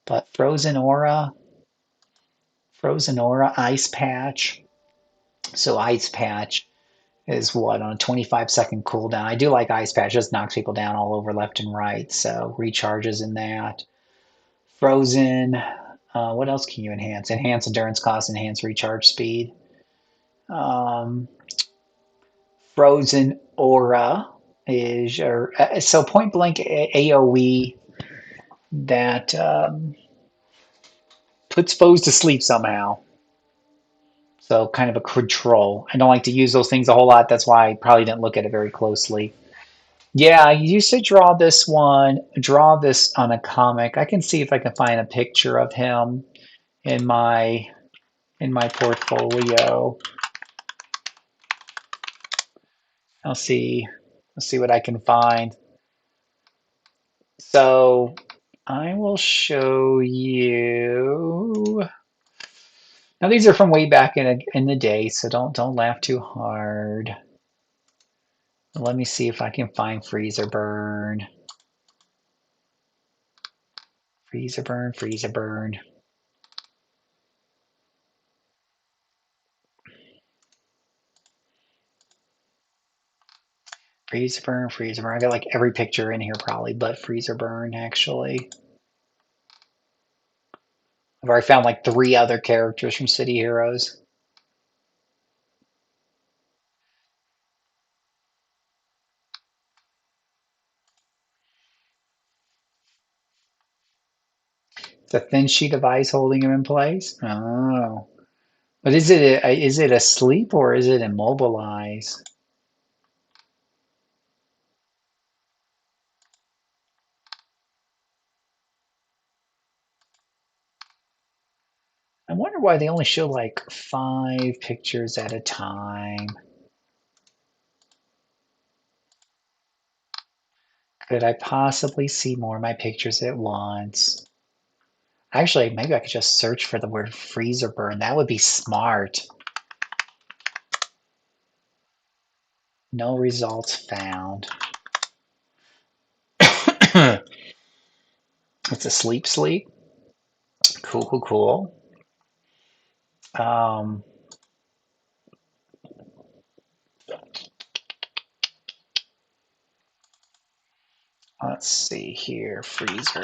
But Frozen Aura, Ice Patch. So Ice Patch is what, on a 25-second cooldown. I do like Ice Patch. It just knocks people down all over left and right. So recharges in that. Frozen. What else can you enhance? Enhance endurance cost, enhance recharge speed. Um, Frozen Aura is so point blank AOE that puts foes to sleep somehow. So kind of a control. I don't like to use those things a whole lot. That's why I probably didn't look at it very closely. Yeah, I used to draw this one, draw this on a comic. I can see if I can find a picture of him in my portfolio. I'll see. Let's see what I can find. So I will show you. Now these are from way back in the day, so don't laugh too hard. Let me see if I can find Freezer Burn. Freezer Burn, Freezer Burn. Freezer Burn, Freezer Burn. I got like every picture in here probably, but Freezer Burn actually. I've already found like 3 other characters from City Heroes. It's a thin sheet of ice holding him in place. Oh, but is it asleep or is it immobilized? I wonder why they only show like 5 pictures at a time. Could I possibly see more of my pictures at once? Actually, maybe I could just search for the word freezer burn. That would be smart. No results found. It's a sleep sleep. Cool, cool, cool. Um, let's see here. Freezer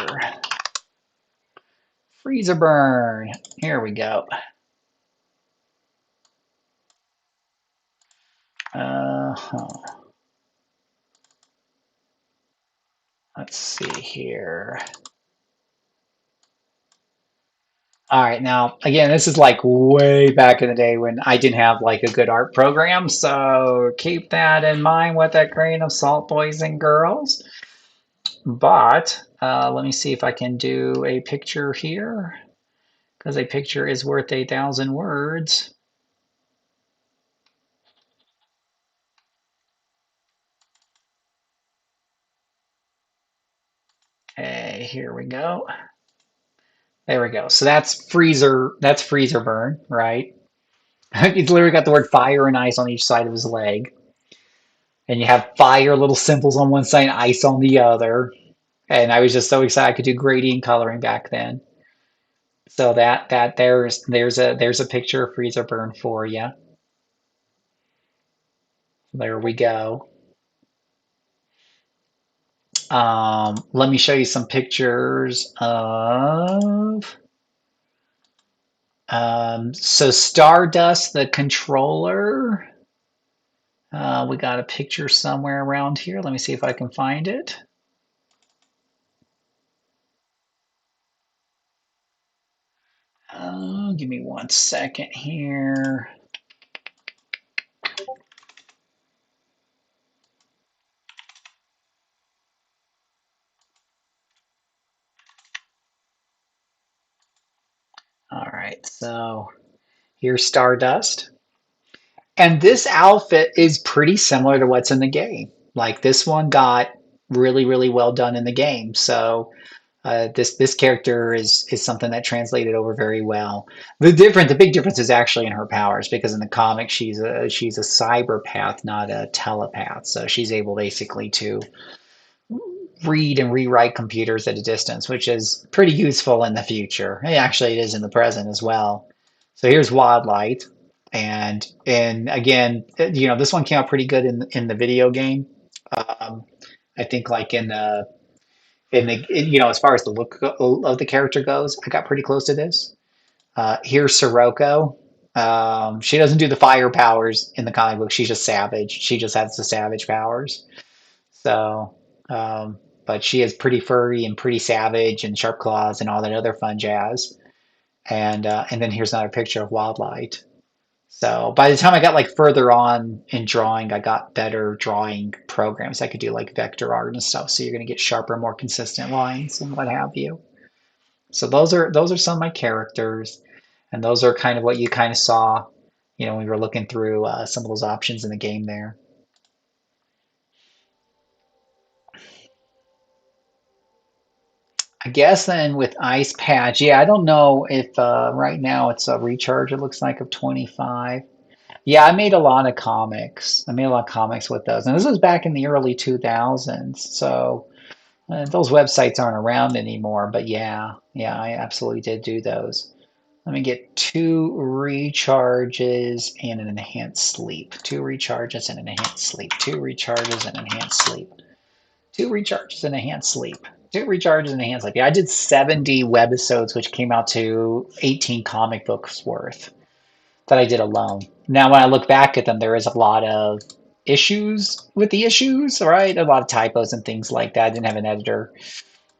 burn. Here we go. Uh-huh. Let's see here. All right, now again, this is like way back in the day when I didn't have like a good art program, so keep that in mind with a grain of salt, boys and girls. But let me see if I can do a picture here, because a picture is worth 1,000 words. Okay, here we go. There we go. So that's freezer burn, right? He's literally got the word fire and ice on each side of his leg. And you have fire little symbols on one side and ice on the other. And I was just so excited I could do gradient coloring back then. So there's a picture of freezer burn for you. There we go. Let me show you some pictures of so Stardust, the controller. We got a picture somewhere around here. Let me see if I can find it. Give me 1 second here. All right, so here's Stardust. And this outfit is pretty similar to what's in the game. Like this one got really, really well done in the game. So this character is something that translated over very well. The big difference is actually in her powers because in the comic she's a cyberpath, not a telepath. So she's able basically to read and rewrite computers at a distance, which is pretty useful in the future. And actually, it is in the present as well. So here's Wildlight, and again, this one came out pretty good in the video game. I think like as far as the look of the character goes, I got pretty close to this. Here's Sirocco. She doesn't do the fire powers in the comic book. She's just savage. She just has the savage powers. So, but she is pretty furry and pretty savage and sharp claws and all that other fun jazz. And then here's another picture of Wildlight. So by the time I got like further on in drawing, I got better drawing programs. I could do like vector art and stuff. So you're going to get sharper, more consistent lines and what have you. So those are some of my characters, and those are kind of what you kind of saw, when we were looking through some of those options in the game there. I guess then with Ice Patch, yeah, I don't know if right now it's a recharge, it looks like, of 25. Yeah, I made a lot of comics. I made a lot of comics with those. And this was back in the early 2000s. So those websites aren't around anymore. But yeah, I absolutely did do those. Let me get 2 recharges and an enhanced sleep. 2 recharges and an enhanced sleep. 2 recharges and enhanced sleep. 2 recharges and enhanced sleep. 2 recharges and enhanced sleep. Yeah, I did 70 webisodes, which came out to 18 comic books worth that I did alone. Now, when I look back at them, there is a lot of issues with the issues, right? A lot of typos and things like that. I didn't have an editor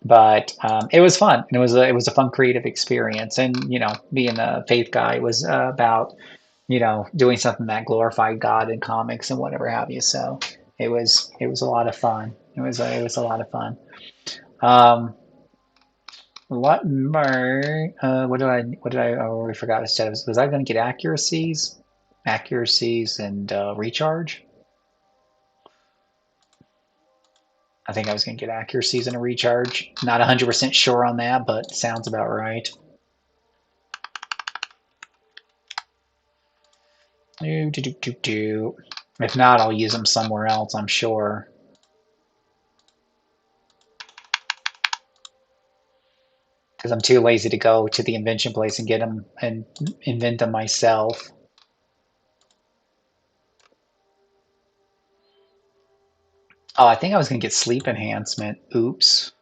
But it was fun, and it was a fun creative experience. And being a faith guy was about doing something that glorified God in comics and whatever have you. So it was a lot of fun. It was a lot of fun. Um, what more? What did I already forgot instead? Was I going to get accuracies and recharge? I think I was going to get accuracies and a recharge. Not 100% sure on that, but sounds about right. Do, do, do, do, do. If not, I'll use them somewhere else, I'm sure. Because I'm too lazy to go to the invention place and get them and invent them myself. Oh, I think I was going to get sleep enhancement. Oops.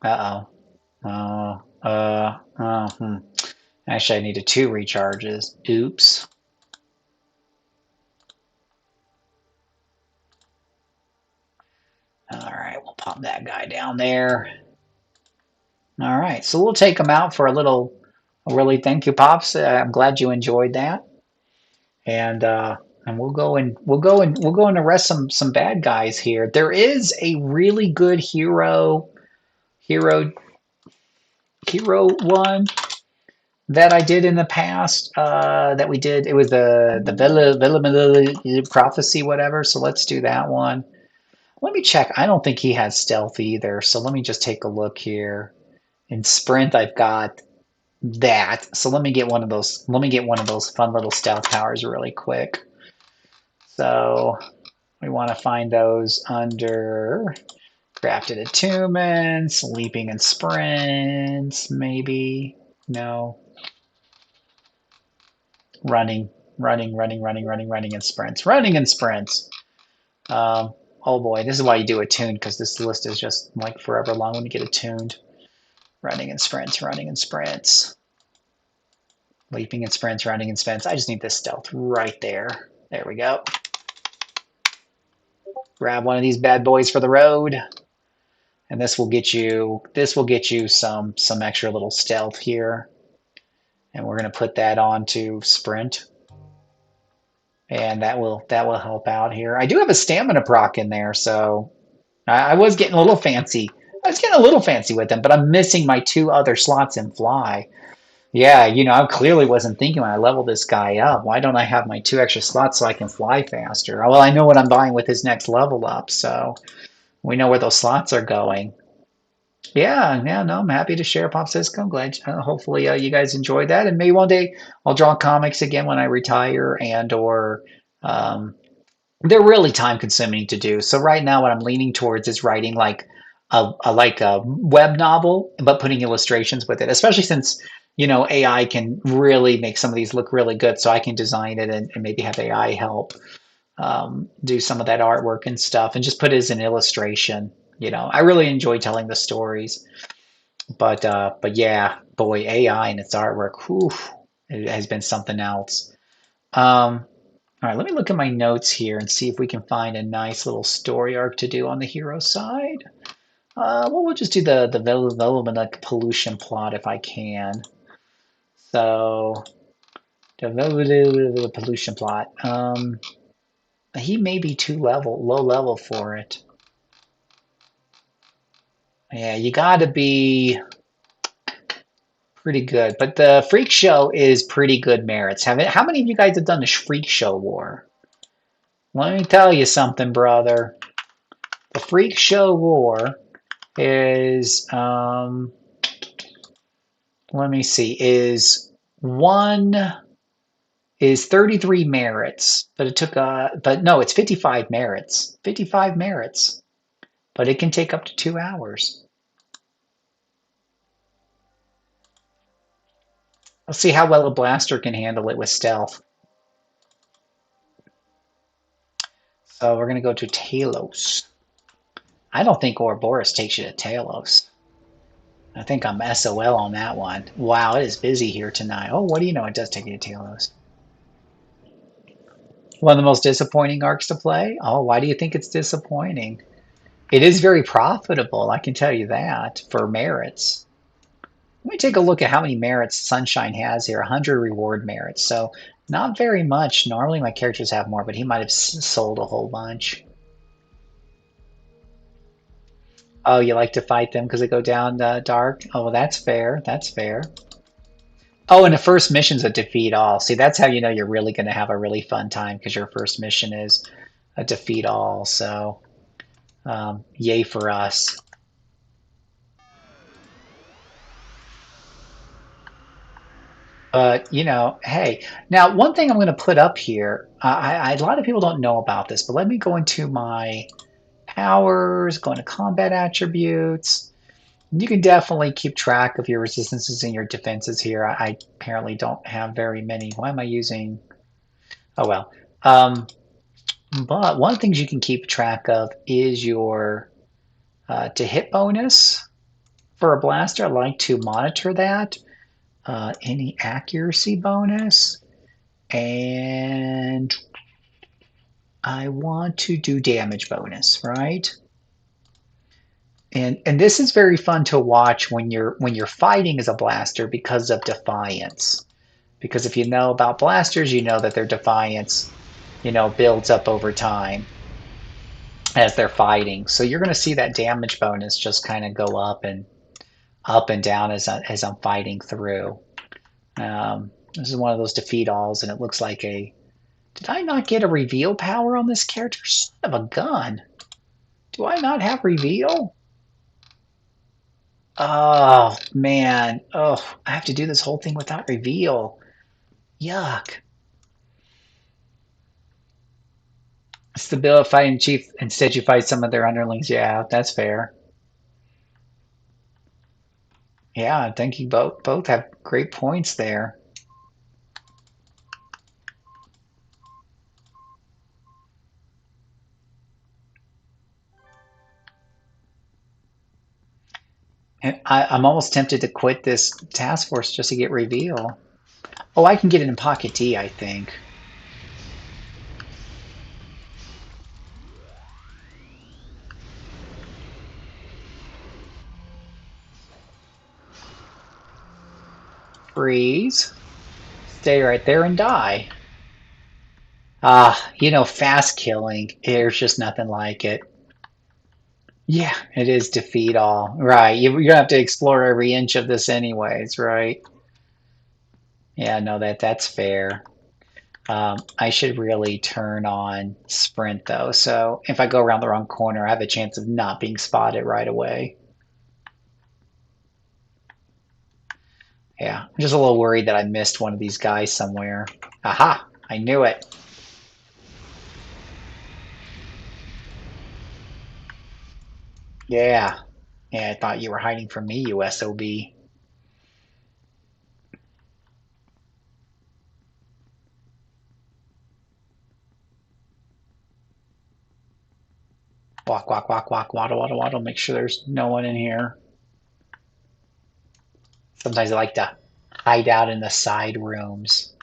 Uh-oh. Hmm. Actually, I needed 2 recharges. Oops. All right, we'll pop that guy down there. All right, so we'll take him out for a really thank you, Pops. I'm glad you enjoyed that. And we'll go and arrest some bad guys here. There is a really good hero hero one that I did in the past. That we did. It was the Vela prophecy, whatever. So let's do that one. Let me check. I don't think he has stealth either. So let me just take a look here. In sprint, I've got that. So let me get one of those. Let me get one of those fun little stealth powers really quick. So we want to find those under crafted attunements, leaping and sprints, maybe. No. Running, running and sprints. Running and sprints. Oh boy, this is why you do attune, because this list is just like forever long when you get attuned. Running and sprints, running and sprints. Leaping and sprints, running and sprints. I just need this stealth right there. There we go. Grab one of these bad boys for the road. And this will get you some extra little stealth here. And we're going to put that on to sprint. And that will help out here. I do have a stamina proc in there, so I was getting a little fancy. I was getting a little fancy with them, but I'm missing my 2 other slots in fly. Yeah, I clearly wasn't thinking when I leveled this guy up. Why don't I have my 2 extra slots so I can fly faster? Well, I know what I'm buying with his next level up, so we know where those slots are going. Yeah, yeah, no, I'm happy to share Pop Cisco. I'm glad, hopefully, you guys enjoyed that, and maybe one day I'll draw comics again when I retire, and or um, they're really time consuming to do. So right now, what I'm leaning towards is writing like a web novel, but putting illustrations with it, especially since AI can really make some of these look really good. So I can design it and maybe have AI help do some of that artwork and stuff, and just put it as an illustration. I really enjoy telling the stories. But yeah, boy, AI and its artwork, whew, it has been something else. All right, let me look at my notes here and see if we can find a nice little story arc to do on the hero side. Well, we'll just do the development like pollution plot if I can. So the pollution plot. He may be low level for it. Yeah, you got to be pretty good. But the Freak Show is pretty good merits. How many of you guys have done the Freak Show War? Let me tell you something, brother. The Freak Show War is, let me see, one is 33 merits, but but no, it's 55 merits. 55 merits, but it can take up to 2 hours. Let's see how well a blaster can handle it with stealth. So we're going to go to Talos. I don't think Ouroboros takes you to Talos. I think I'm SOL on that one. Wow, it is busy here tonight. Oh, what do you know? It does take you to Talos. One of the most disappointing arcs to play? Oh, why do you think it's disappointing? It is very profitable, I can tell you that, for merits. Let me take a look at how many merits Sunshine has here. 100 reward merits, so not very much. Normally my characters have more, but he might have sold a whole bunch. Oh, you like to fight them because they go down dark? Oh, well, that's fair. That's fair. Oh, and the first mission's a defeat all. See, that's how you know you're really going to have a really fun time because your first mission is a defeat all. So, yay for us. But, you know, hey, now one thing I'm going to put up here, a lot of people don't know about this, but let me go into my powers, go into combat attributes. You can definitely keep track of your resistances and your defenses here. I apparently don't have very many. Why am I using? Oh well. Um, but one of the things you can keep track of is your to hit bonus for a blaster. I like to monitor that. Any accuracy bonus, and I want to do damage bonus, right? And this is very fun to watch when you're fighting as a blaster because of defiance. Because if you know about blasters, you know that their defiance, builds up over time as they're fighting. So you're going to see that damage bonus just kind of go up and down as I'm fighting through. This is one of those defeat alls, and it looks like a. Did I not get a reveal power on this character? Son of a gun! Do I not have reveal? Oh man! Oh, I have to do this whole thing without reveal. Yuck! It's the bill of fighting chief. Instead, you fight some of their underlings. Yeah, that's fair. Yeah, I think you both have great points there. And I'm almost tempted to quit this task force just to get reveal. Oh, I can get it in Pocket D, I think. Freeze. Stay right there and die. Ah, fast killing. There's just nothing like it. Yeah, it is defeat all. Right. You're gonna have to explore every inch of this anyways, right? Yeah, no, that's fair. I should really turn on sprint though. So if I go around the wrong corner, I have a chance of not being spotted right away. Yeah, I'm just a little worried that I missed one of these guys somewhere. Aha! I knew it. Yeah. Yeah, I thought you were hiding from me, you SOB. Walk, walk, walk, walk, waddle, waddle, waddle. Make sure there's no one in here. Sometimes I like to hide out in the side rooms.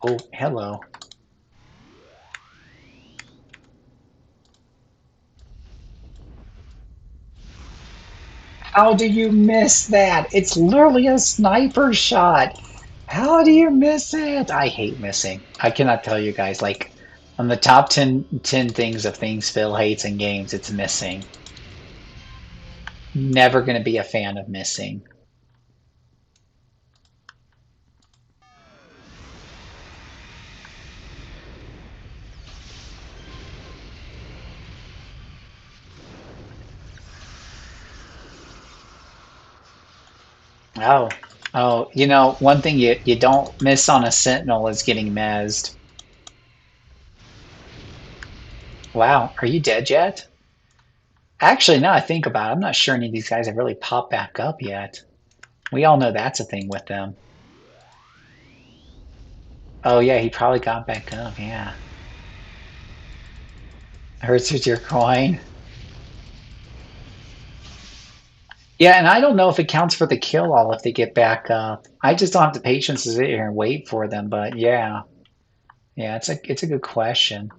Oh, hello. How do you miss that? It's literally a sniper shot. How do you miss it? I hate missing. I cannot tell you guys, like, on the top 10 things of things Phil hates in games, it's missing. Never going to be a fan of missing. Oh, oh, one thing you don't miss on a sentinel is getting mezzed. Wow, are you dead yet? Actually, now I think about it, I'm not sure any of these guys have really popped back up yet. We all know that's a thing with them. Oh yeah, he probably got back up, yeah. Hurts with your coin. Yeah, and I don't know if it counts for the kill all if they get back up. I just don't have the patience to sit here and wait for them, but yeah. Yeah, it's a good question.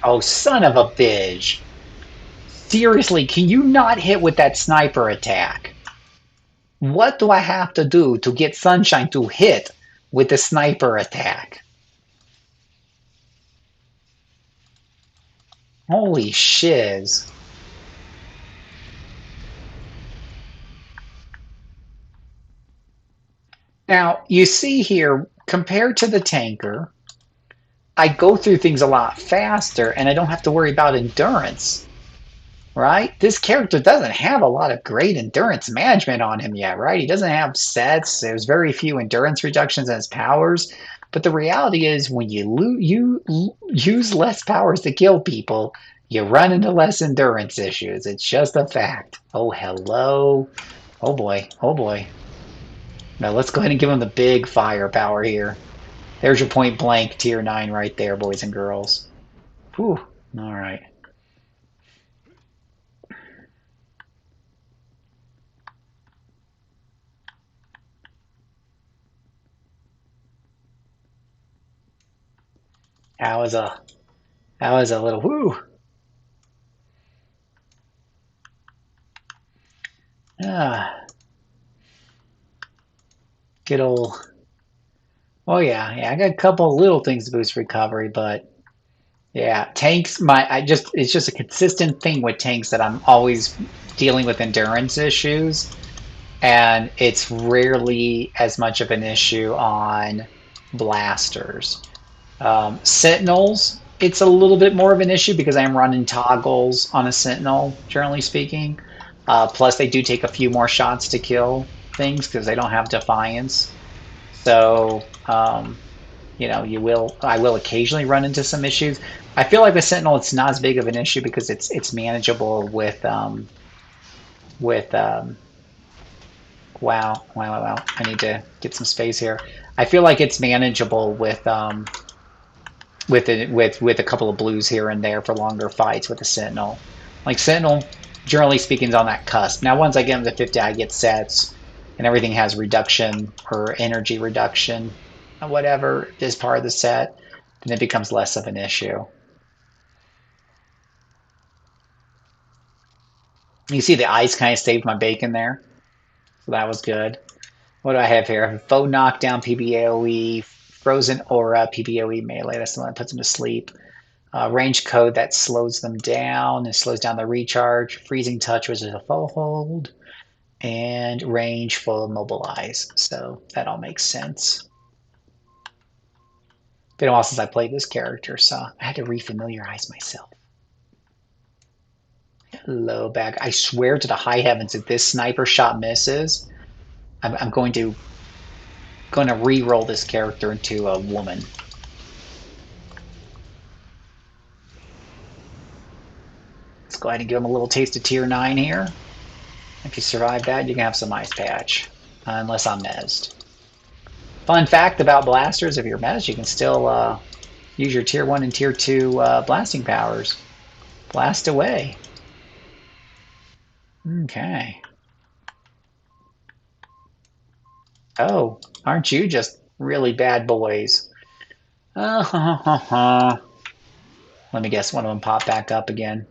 Oh, son of a bitch. Seriously, can you not hit with that sniper attack? What do I have to do to get Sunshine to hit with the sniper attack? Holy shiz. Now, you see here, compared to the tanker, I go through things a lot faster and I don't have to worry about endurance, right? This character doesn't have a lot of great endurance management on him yet, right? He doesn't have sets. There's very few endurance reductions in his powers. But the reality is, when you use less powers to kill people, you run into less endurance issues. It's just a fact. Oh, hello. Oh boy. Oh boy. Now let's go ahead and give him the big firepower here. There's your point blank tier 9 right there, boys and girls. Whew. All right. That was a that was a little whoo. Ah, good old. Oh yeah. I got a couple little things to boost recovery, but yeah, tanks. It's just a consistent thing with tanks that I'm always dealing with endurance issues, and it's rarely as much of an issue on blasters. Sentinels, it's a little bit more of an issue because I am running toggles on a Sentinel, generally speaking. Plus, they do take a few more shots to kill things because they don't have Defiance. So, I will occasionally run into some issues. I feel like with Sentinel, it's not as big of an issue because it's manageable with wow. I need to get some space here. I feel like it's manageable with a couple of blues here and there for longer fights with a Sentinel. Like Sentinel, generally speaking, is on that cusp. Now, once I get into 50, I get sets, and everything has reduction or energy reduction, whatever is part of the set, then it becomes less of an issue. You see the ice kind of saved my bacon there, so that was good. What do I have here? Faux knockdown, PBAOE, frozen aura, PBAOE melee. That's the one that puts him to sleep. Range code that slows them down and slows down the recharge. Freezing touch, which is a full hold. And range full immobilize. So that all makes sense. Been a while since I played this character, so I had to refamiliarize myself. Hello, bag. I swear to the high heavens, if this sniper shot misses, I'm going to re-roll this character into a woman. Let's go ahead and give him a little taste of tier 9 here. If you survive that, you can have some ice patch. Unless I'm mezzed. Fun fact about blasters, if you're mezzed, you can still use your tier 1 and tier 2 blasting powers. Blast away. Okay. Oh, aren't you just really bad boys? Let me guess, one of them popped back up again.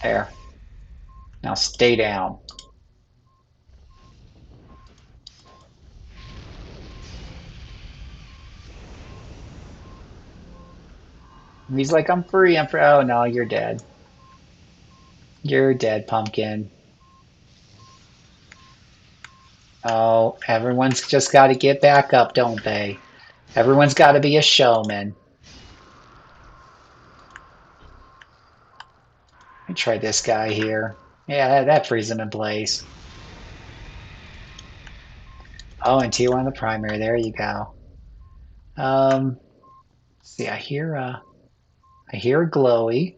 There. Now stay down. He's like, I'm free, I'm free. Oh no, you're dead. You're dead, pumpkin. Oh, everyone's just got to get back up, don't they? Everyone's got to be a showman. Let me try this guy here. Yeah, that frees him in place. Oh, and tier 1 the primary. There you go. See, I hear a glowy.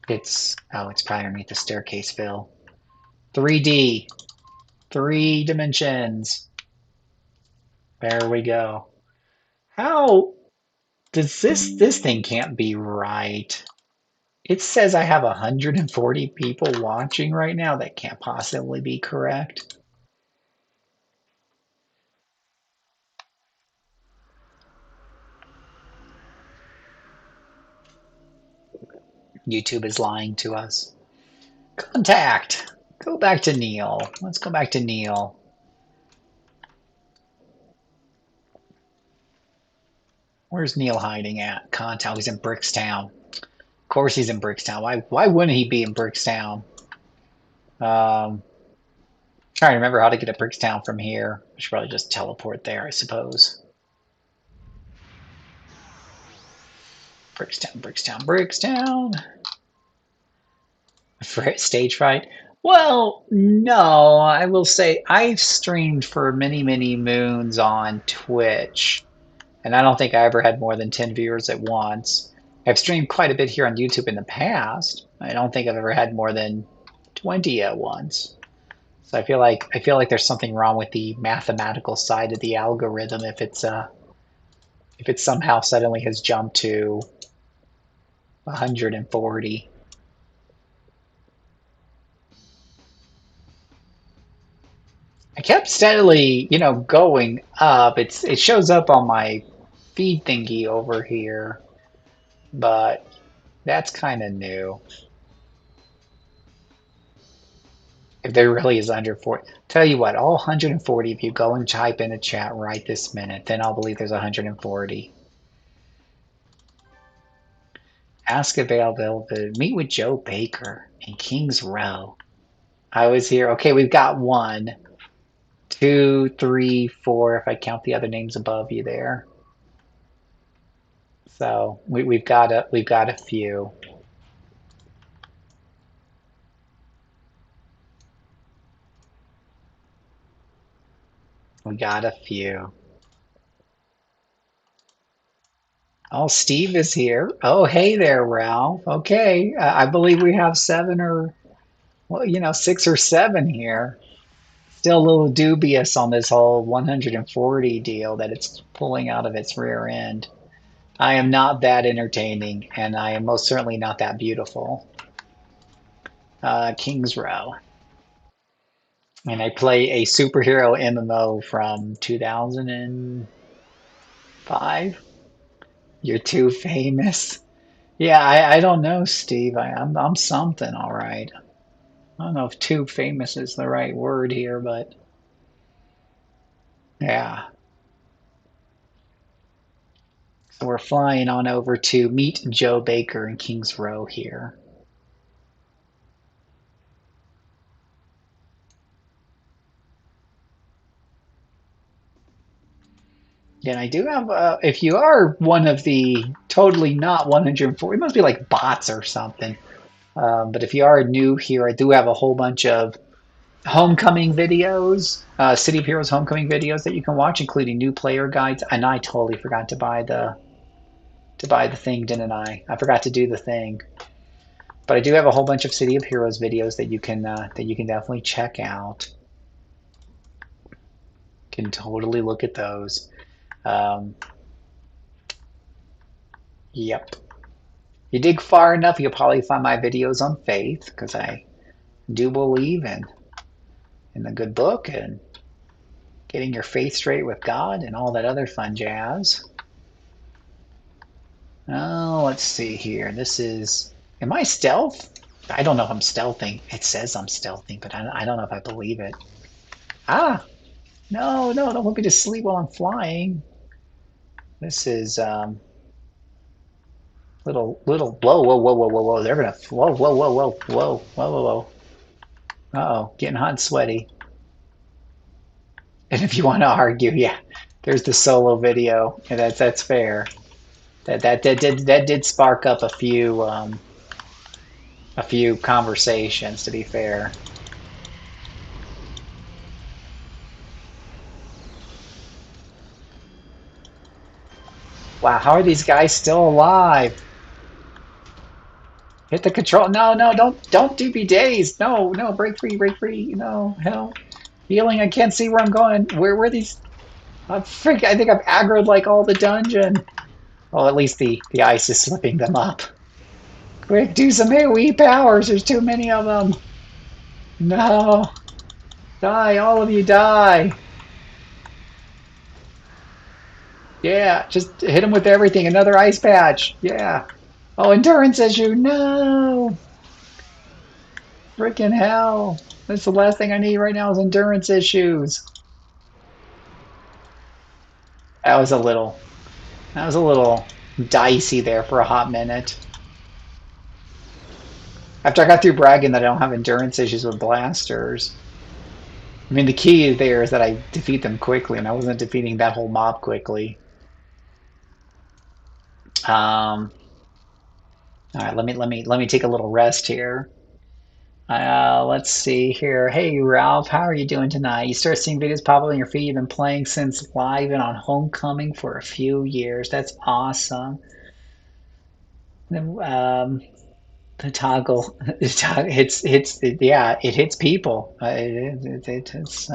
It's probably underneath the staircase, Phil. 3D, 3 dimensions. There we go. How? Does this thing can't be right? It says I have 140 people watching right now. That can't possibly be correct. YouTube is lying to us. Contact. Go back to Neil. Let's go back to Neil. Where's Neil hiding at? Contact. He's in Brickstown. Of course he's in Brickstown. Why wouldn't he be in Brickstown? Trying to remember how to get to Brickstown from here. I should probably just teleport there, I suppose. Brickstown, Brickstown, Brickstown. Stage fright? Well, no. I will say I've streamed for many, many moons on Twitch, and I don't think I ever had more than 10 viewers at once. I've streamed quite a bit here on YouTube in the past. I don't think I've ever had more than 20 at once. So I feel like there's something wrong with the mathematical side of the algorithm if it somehow suddenly has jumped to 140. I kept steadily, going up. It shows up on my feed thingy over here, but that's kind of new. If there really is 140, tell you what, all 140 of you go and type in a chat right this minute, then I'll believe there's 140. Ask availability. Meet with Joe Baker in Kings Row. I was here. Okay, we've got 1, 2, 3, 4. If I count the other names above you there, so we've got a few. We got a few. Oh, Steve is here. Oh, hey there, Ralph. Okay, I believe we have 7 or, well, 6 or 7 here. Still a little dubious on this whole 140 deal that it's pulling out of its rear end. I am not that entertaining, and I am most certainly not that beautiful. Kings Row. And I play a superhero MMO from 2005. You're too famous. Yeah, I don't know, Steve. I'm something, all right. I don't know if too famous is the right word here, but yeah. So we're flying on over to meet Joe Baker in Kings Row here. Yeah, and I do have, if you are one of the totally not 140, it must be like bots or something. But if you are new here, I do have a whole bunch of homecoming videos, City of Heroes homecoming videos that you can watch, including new player guides. And I totally forgot to buy the thing, didn't I? I forgot to do the thing. But I do have a whole bunch of City of Heroes videos that you can definitely check out. Can totally look at those. Um, yep. You dig far enough, you'll probably find my videos on faith, because I do believe in the good book and getting your faith straight with God and all that other fun jazz. Oh, let's see here. This is. Am I stealth? I don't know if I'm stealthing. It says I'm stealthing, but I don't know if I believe it. Ah, no, no, don't want me to sleep while I'm flying. This is little. Whoa, whoa, whoa, whoa, whoa, whoa. They're gonna. Whoa, whoa, whoa, whoa, whoa, whoa, whoa, whoa. Uh-oh, getting hot and sweaty. And if you want to argue, yeah, there's the solo video. And that's fair. That did spark up a few conversations, to be fair. Wow, how are these guys still alive? Hit the control. No, no, don't do be dazed. No, no, break free, break free. No, hell. Healing, I can't see where I'm going. Where these? I think I've aggroed like all the dungeon. Well, at least the ice is slipping them up. Quick, do some AoE powers. There's too many of them. No. Die, all of you die. Yeah, just hit him with everything. Another ice patch. Yeah. Oh, endurance issue. No. Freaking hell. That's the last thing I need right now is endurance issues. That was a little that was a little dicey there for a hot minute. After I got through bragging that I don't have endurance issues with blasters. I mean, the key there is that I defeat them quickly, and I wasn't defeating that whole mob quickly. Um, all right, let me take a little rest here. Let's see here. Hey, Ralph, how are you doing tonight? You start seeing videos pop up on your feed. You've been playing since live and on Homecoming for a few years. That's awesome. Um, the toggle, hits, yeah, it hits people. It's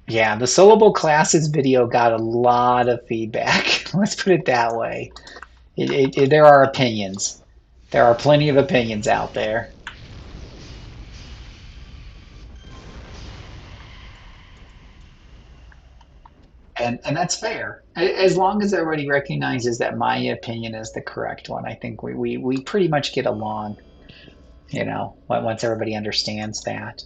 yeah, the soloable classes video got a lot of feedback. Let's put it that way. There are opinions. There are plenty of opinions out there. And that's fair. As long as everybody recognizes that my opinion is the correct one, I think we pretty much get along, once everybody understands that.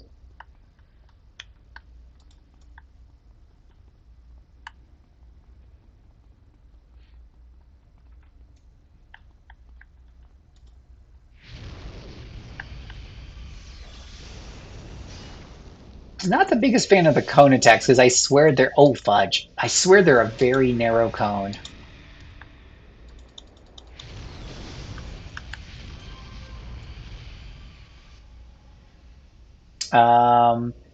Not the biggest fan of the cone attacks because I swear they're, oh fudge, I swear they're a very narrow cone.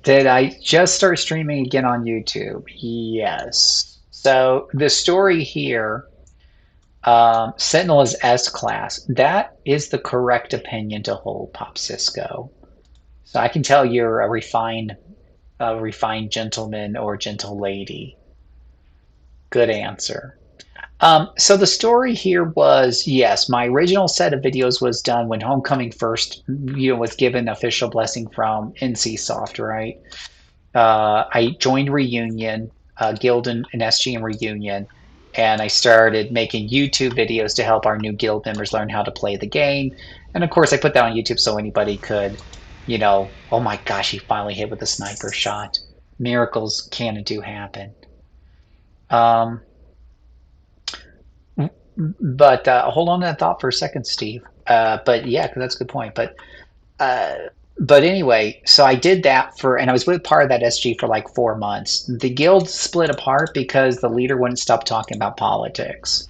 Did I just start streaming again on YouTube? Yes. So the story here, Sentinel is S class. That is the correct opinion to hold, Pop Cisco. So I can tell you're a refined gentleman or gentle lady. Good answer. So the story here was, yes, my original set of videos was done when Homecoming first, was given official blessing from NCSoft, right? I joined Reunion, Guild and SG and Reunion, and I started making YouTube videos to help our new guild members learn how to play the game. And of course, I put that on YouTube so anybody could, oh my gosh, he finally hit with a sniper shot. Miracles can and do happen. Um, but hold on to that thought for a second, Steve. But yeah, 'cause that's a good point. Uh, but anyway, so I did that and I was with part of that SG for like 4 months. The guild split apart because the leader wouldn't stop talking about politics.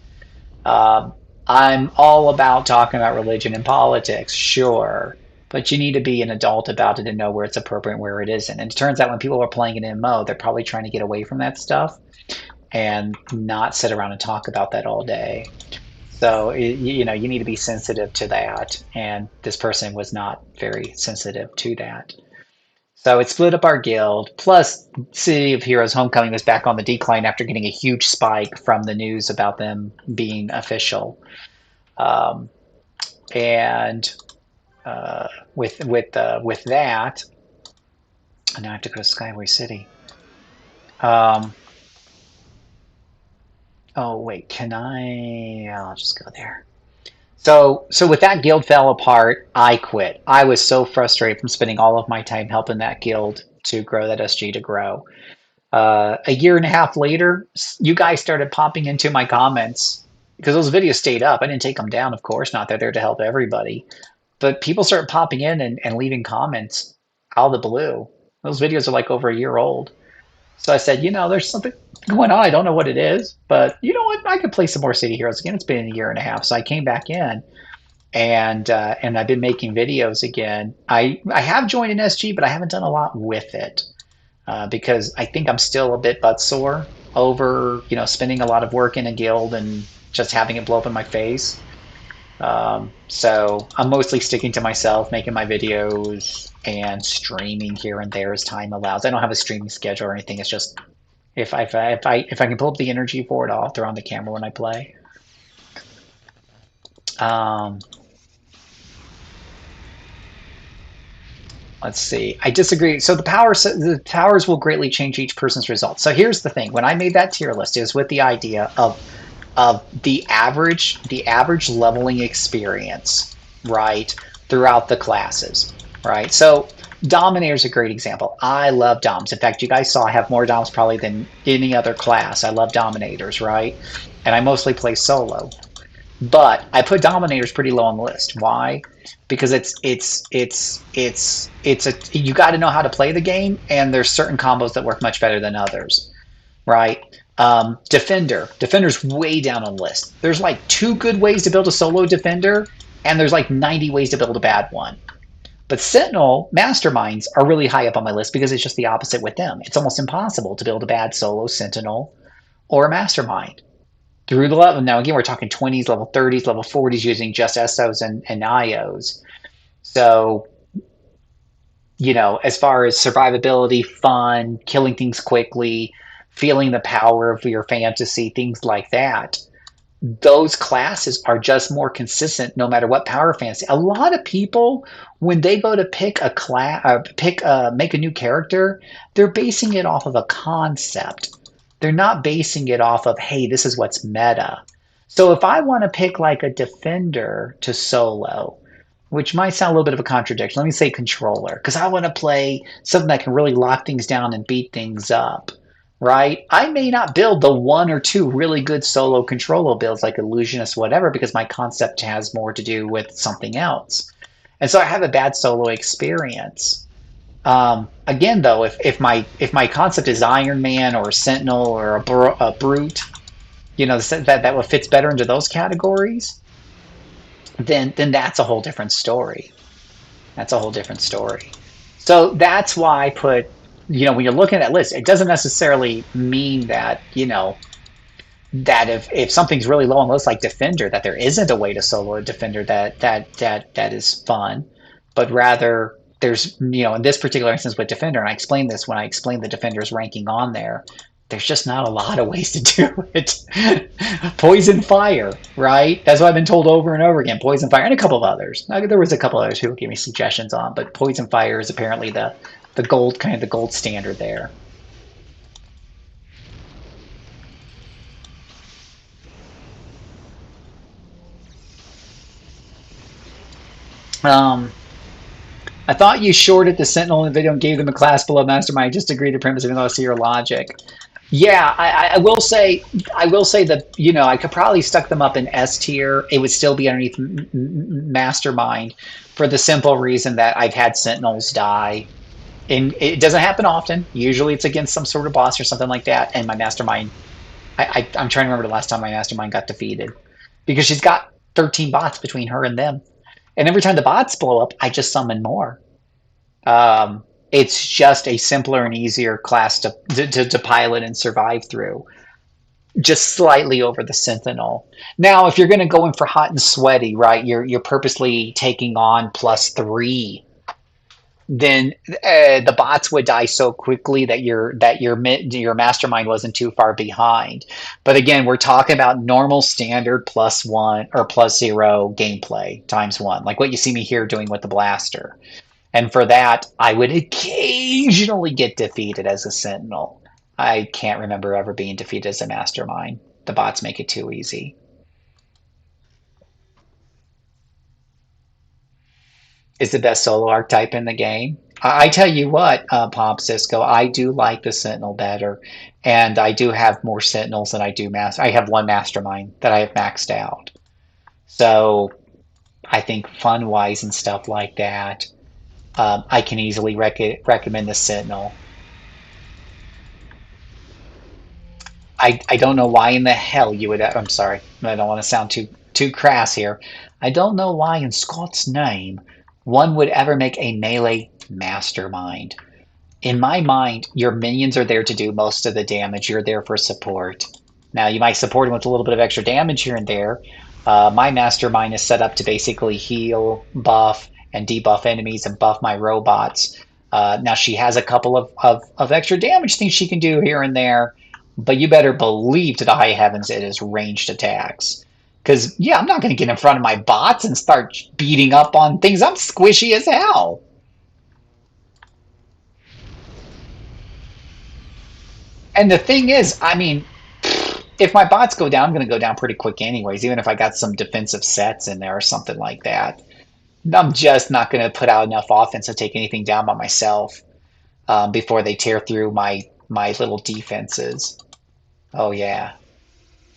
Um, I'm all about talking about religion and politics, sure, but you need to be an adult about it and know where it's appropriate and where it isn't. And it turns out when people are playing an MMO, they're probably trying to get away from that stuff and not sit around and talk about that all day. So, you need to be sensitive to that. And this person was not very sensitive to that. So it split up our guild. Plus, City of Heroes Homecoming was back on the decline after getting a huge spike from the news about them being official. Um, and with that, now I have to go to Skyway City. Um, oh wait, can I? I'll just go there. So with that guild fell apart, I quit. I was so frustrated from spending all of my time helping that guild to grow that SG to grow. A year and a half later, you guys started popping into my comments because those videos stayed up. I didn't take them down, of course, not that they're to help everybody. But people started popping in and leaving comments out of the blue. Those videos are like over a year old. So I said, there's something going on. I don't know what it is, but you know what? I could play some more City Heroes again. It's been a year and a half. So I came back in and I've been making videos again. I have joined an SG, but I haven't done a lot with it because I think I'm still a bit butt sore over spending a lot of work in a guild and just having it blow up in my face. So I'm mostly sticking to myself, making my videos and streaming here and there as time allows. I don't have a streaming schedule or anything. If I can pull up the energy for it, I'll throw on the camera when I play. Um, let's see. I disagree. So the powers will greatly change each person's results. So here's the thing: when I made that tier list, it was with the idea of the average leveling experience, right, throughout the classes, right? So Dominator is a great example. I love Doms. In fact, you guys saw I have more Doms probably than any other class. I love Dominators, right? And I mostly play solo. But I put Dominators pretty low on the list. Why? Because it's a you got to know how to play the game, and there's certain combos that work much better than others, right? Defender's way down on the list. There's like two good ways to build a solo defender, and there's like 90 ways to build a bad one. But Sentinel masterminds are really high up on my list because it's just the opposite with them. It's almost impossible to build a bad solo Sentinel or a mastermind through the level. Now, again, we're talking 20s, level 30s, level 40s using just SOs and IOs. So, as far as survivability, fun, killing things quickly, feeling the power of your fantasy, things like that, those classes are just more consistent no matter what power fantasy. A lot of people, when they go to pick a class, make a new character, they're basing it off of a concept. They're not basing it off of, hey, this is what's meta. So if I want to pick like a defender to solo, which might sound a little bit of a contradiction, let me say controller, because I want to play something that can really lock things down and beat things up, right? I may not build the one or two really good solo controller builds like Illusionist, whatever, because my concept has more to do with something else. And so I have a bad solo experience. Again, though, if my concept is Iron Man or Sentinel or a Brute, that fits better into those categories, then that's a whole different story. That's a whole different story. So that's why I put, when you're looking at that list, it doesn't necessarily mean that if something's really low on the list like Defender, that there isn't a way to solo a Defender that is fun, but rather there's, in this particular instance with Defender, and I explained this when I explained the Defender's ranking on there, there's just not a lot of ways to do it. Poison Fire, right? That's what I've been told over and over again. Poison Fire and a couple of others. There was a couple of others who gave me suggestions on, but Poison Fire is apparently the gold, kind of the gold standard there. Um, I thought you shorted the Sentinel in the video and gave them a class below Mastermind. I just agree the premise, even though I see your logic. Yeah, I will say that I could probably stuck them up in S tier. It would still be underneath Mastermind for the simple reason that I've had Sentinels die. And it doesn't happen often. Usually it's against some sort of boss or something like that. And my Mastermind, I'm trying to remember the last time my Mastermind got defeated because she's got 13 bots between her and them. And every time the bots blow up, I just summon more. It's just a simpler and easier class to pilot and survive through. Just slightly over the Sentinel. Now, if you're going to go in for hot and sweaty, right? You're purposely taking on +3. Then the bots would die so quickly that your mastermind wasn't too far behind. But again, we're talking about normal standard +1 or +0 gameplay times one, like what you see me here doing with the blaster. And for that, I would occasionally get defeated as a Sentinel. I can't remember ever being defeated as a Mastermind. The bots make it too easy. Is the best solo archetype in the game. I tell you what, Pomp Cisco, I do like the Sentinel better, and I do have more Sentinels than I do Master. I have one Mastermind that I have maxed out. So I think fun wise and stuff like that, I can easily recommend the Sentinel. I don't know why in the hell you would. I'm sorry, I don't want to sound too crass here. I don't know why in Scott's name one would ever make a melee mastermind. In my mind, your minions are there to do most of the damage. You're there for support. Now you might support them with a little bit of extra damage here and there. My mastermind is set up to basically heal, buff, and debuff enemies and buff my robots. Now she has a couple of extra damage things she can do here and there, But you better believe to the high heavens it is ranged attacks. Because, yeah, I'm not going to get in front of my bots and start beating up on things. I'm squishy as hell. And the thing is, I mean, if my bots go down, I'm going to go down pretty quick anyways, even if I got some defensive sets in there or something like that. I'm just not going to put out enough offense to take anything down by myself before they tear through my little defenses. Oh yeah,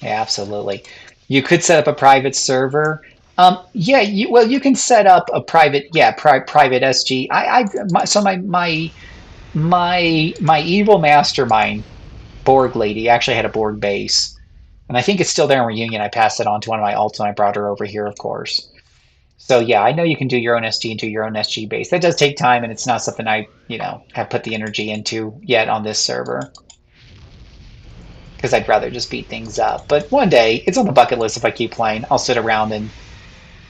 yeah, absolutely. You could set up a private server. Yeah, well, you can set up a private, yeah, private SG. So my evil mastermind Borg lady actually had a Borg base, and I think it's still there in Reunion. I passed it on to one of my alts and I brought her over here, of course. So yeah, I know you can do your own SG and do your own SG base. That does take time, and it's not something I, have put the energy into yet on this server because I'd rather just beat things up. But one day, it's on the bucket list. If I keep playing, I'll sit around and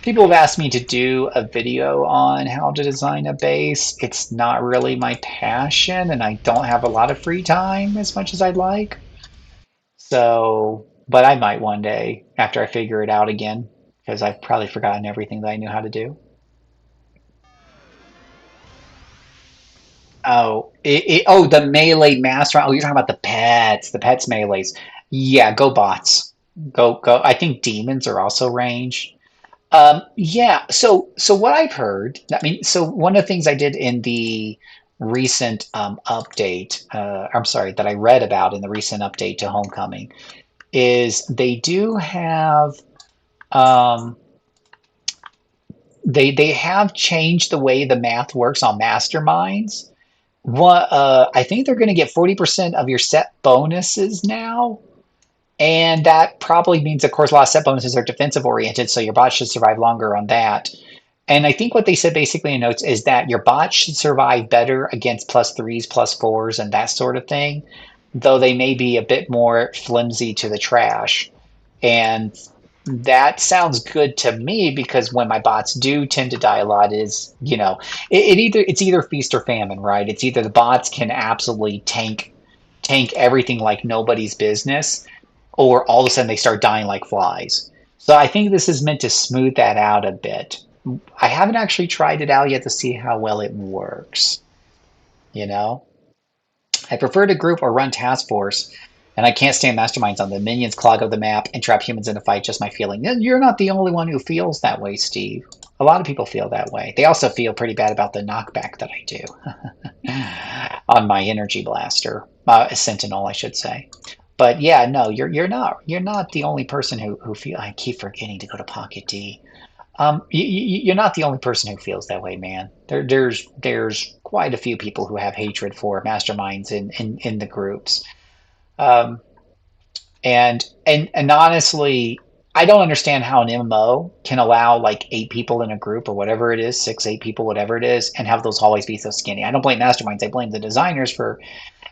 people have asked me to do a video on how to design a base. It's not really my passion, and I don't have a lot of free time as much as I'd like. So, but I might one day after I figure it out again because I've probably forgotten everything that I knew how to do. Oh, the melee master. Oh, you're talking about the pets melees. Yeah, go bots. Go. I think demons are also range. Yeah. So what I've heard, I mean, so one of the things I did in the recent update, I'm sorry, that I read about in the recent update to Homecoming, is they do have, um, they have changed the way the math works on masterminds. What I think they're going to get 40% of your set bonuses now. And that probably means, of course, a lot of set bonuses are defensive oriented, so your bot should survive longer on that. And I think what they said basically in notes is that your bot should survive better against plus threes, plus fours, and that sort of thing, though they may be a bit more flimsy to the trash. And that sounds good to me because when my bots do tend to die a lot is, it's either feast or famine, right? It's either the bots can absolutely tank everything like nobody's business, or all of a sudden they start dying like flies. So I think this is meant to smooth that out a bit. I haven't actually tried it out yet to see how well it works, you know? I prefer to group or run task force, and I can't stand masterminds on the minions clog up the map and trap humans in a fight. Just my feeling. You're not the only one who feels that way, Steve. A lot of people feel that way. They also feel pretty bad about the knockback that I do on my energy blaster, Sentinel, I should say. But yeah, no, you're not the only person who feel. I keep forgetting to go to Pocket D. You're not the only person who feels that way, man. There's quite a few people who have hatred for masterminds in the groups. Um, and honestly, I don't understand how an MMO can allow like 8 people in a group or whatever it is, 6, 8 people, whatever it is, and have those hallways be so skinny. I don't blame masterminds. I blame the designers for.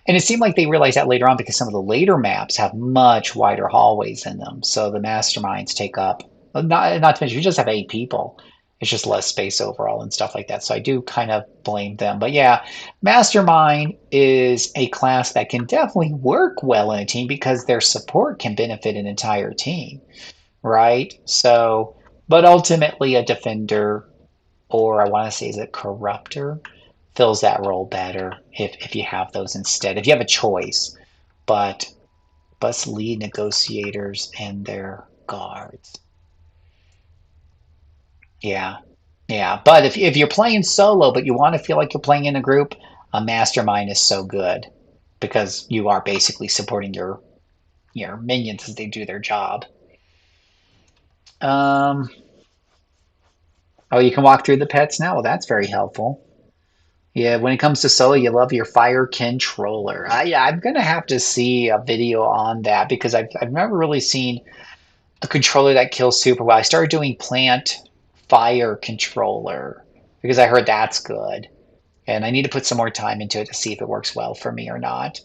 And it seemed like they realized that later on because some of the later maps have much wider hallways in them. So the masterminds take up, not to mention, you just have 8 people. It's just less space overall and stuff like that. So I do kind of blame them. But yeah, mastermind is a class that can definitely work well in a team because their support can benefit an entire team, right? So, but ultimately, a defender, or I want to say, is it corruptor, fills that role better if you have those instead. If you have a choice, but bus lead negotiators and their guards. Yeah, yeah. But if you're playing solo, but you want to feel like you're playing in a group, a mastermind is so good because you are basically supporting your minions as they do their job. Um, oh, you can walk through the pets now. Well, that's very helpful. Yeah, when it comes to solo, you love your fire controller. Yeah, I'm gonna have to see a video on that because I've never really seen a controller that kills super well. I started doing plant fire controller because I heard that's good, and I need to put some more time into it to see if it works well for me or not.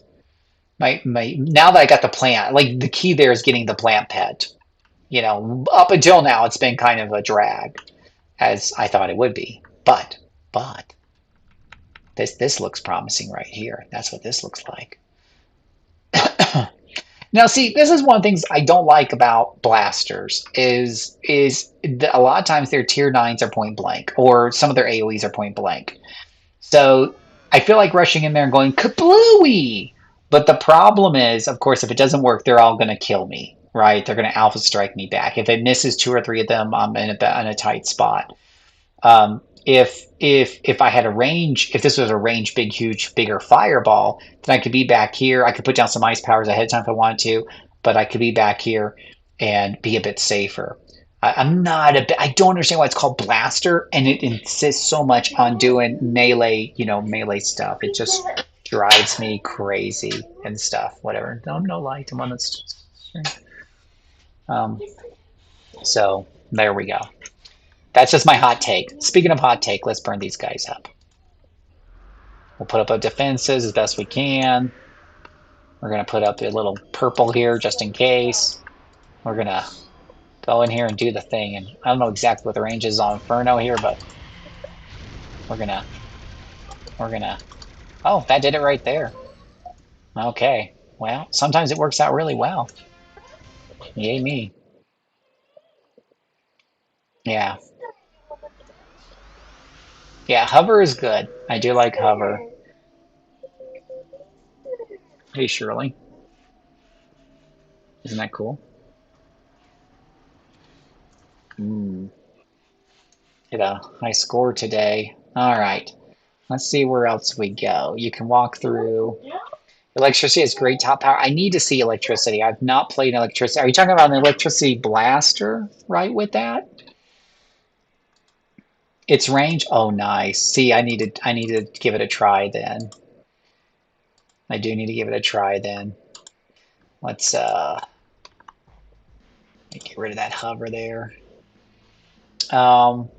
My now that I got the plant, like the key there is getting the plant pet. Up until now, it's been kind of a drag, as I thought it would be. But this looks promising right here. That's what this looks like. Now, see, this is one of the things I don't like about blasters a lot of times their tier nines are point blank, or some of their AOE's are point blank. So I feel like rushing in there and going kablooey. But the problem is, of course, if it doesn't work, they're all going to kill me, right? They're going to alpha strike me back. If it misses two or three of them, I'm in a tight spot. If I had a range, if this was a range, big, huge, bigger fireball, then I could be back here. I could put down some ice powers ahead of time if I wanted to, but I could be back here and be a bit safer. I'm not a bit, I don't understand why it's called blaster, and it insists so much on doing melee, melee stuff. It just drives me crazy and stuff. Whatever. No light. I'm on this. Um, so there we go. That's just my hot take. Speaking of hot take, let's burn these guys up. We'll put up our defenses as best we can. We're going to put up a little purple here just in case. We're going to go in here and do the thing. And I don't know exactly what the range is on Inferno here, but we're going to, oh, that did it right there. Okay. Well, sometimes it works out really well. Yay me. Yeah. Yeah, hover is good. I do like hover. Hey, Shirley. Isn't that cool? Mm. Hit a high score today. All right. Let's see where else we go. You can walk through. Electricity has great top power. I need to see electricity. I've not played electricity. Are you talking about an electricity blaster, right, with that? Its range? Oh, nice. See, I need to give it a try then. I do need to give it a try then. Let's get rid of that hover there. Um,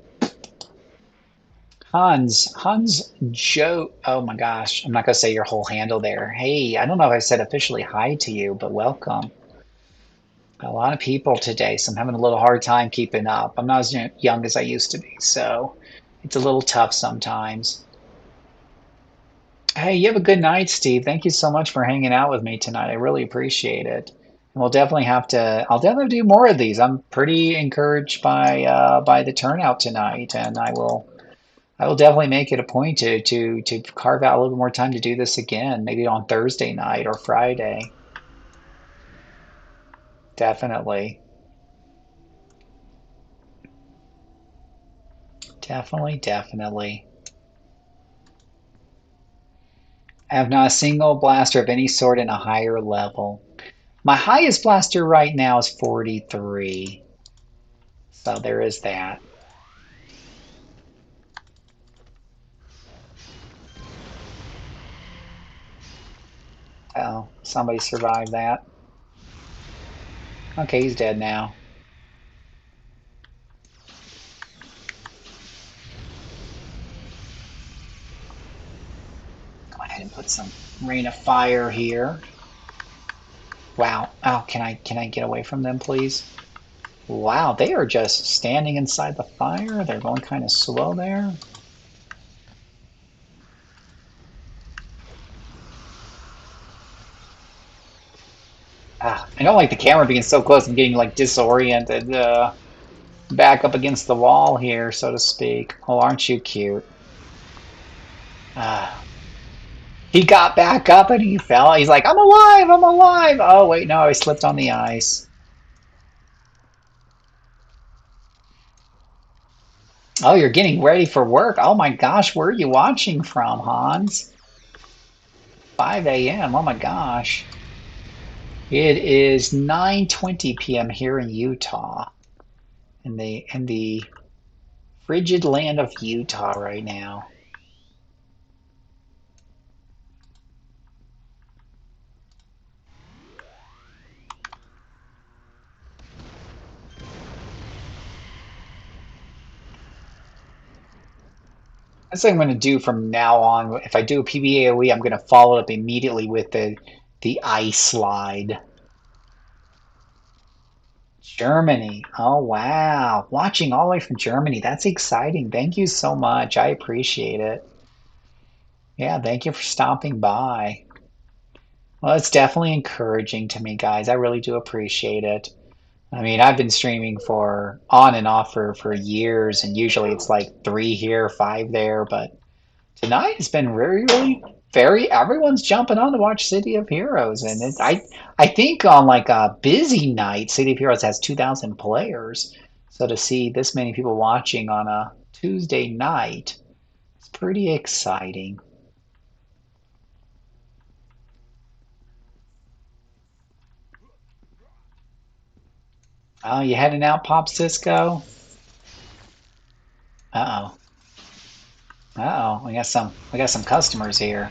Hans Joe. Oh my gosh, I'm not gonna say your whole handle there. Hey, I don't know if I said officially hi to you, but welcome. A lot of people today, so I'm having a little hard time keeping up. I'm not as young as I used to be, so it's a little tough sometimes. Hey, you have a good night, Steve. Thank you so much for hanging out with me tonight. I really appreciate it. And we'll definitely have to. I'll definitely do more of these. I'm pretty encouraged by the turnout tonight, and I will definitely make it a point to carve out a little bit more time to do this again, maybe on Thursday night or Friday. Definitely. Definitely, definitely. I have not a single blaster of any sort in a higher level. My highest blaster right now is 43. So there is that. Oh, somebody survived that. Okay, he's dead now. Go ahead and put some rain of fire here. Wow. Oh, can I get away from them, please? Wow, they are just standing inside the fire. They're going kind of slow there. Ah, I don't like the camera being so close. I'm getting like disoriented. Back up against the wall here, so to speak. Oh, aren't you cute? Ah. He got back up and he fell. He's like, I'm alive, I'm alive. Oh, wait, no, I slipped on the ice. Oh, you're getting ready for work. Oh my gosh, where are you watching from, Hans? 5 a.m. Oh my gosh. It is 9:20 p.m. here in Utah, in the frigid land of Utah right now. That's what I'm going to do from now on. If I do a PBAOE, I'm going to follow up immediately with the ice slide. Germany. Oh, wow. Watching all the way from Germany. That's exciting. Thank you so much. I appreciate it. Yeah, thank you for stopping by. Well, it's definitely encouraging to me, guys. I really do appreciate it. I mean, I've been streaming for on and off for years, and usually it's like three here, five there. But tonight has been really, really very. Everyone's jumping on to watch City of Heroes, and I think on like a busy night, City of Heroes has 2,000 players. So to see this many people watching on a Tuesday night, it's pretty exciting. Oh, you heading out, Pop Cisco? Uh-oh. Uh-oh. We got some customers here.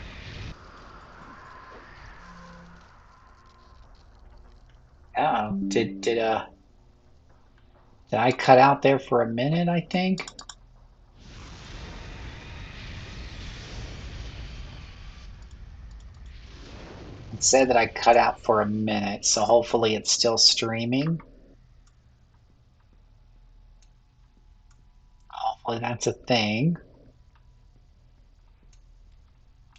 Uh-oh. Did I cut out there for a minute, I think? It said that I cut out for a minute, so hopefully it's still streaming. Hopefully that's a thing.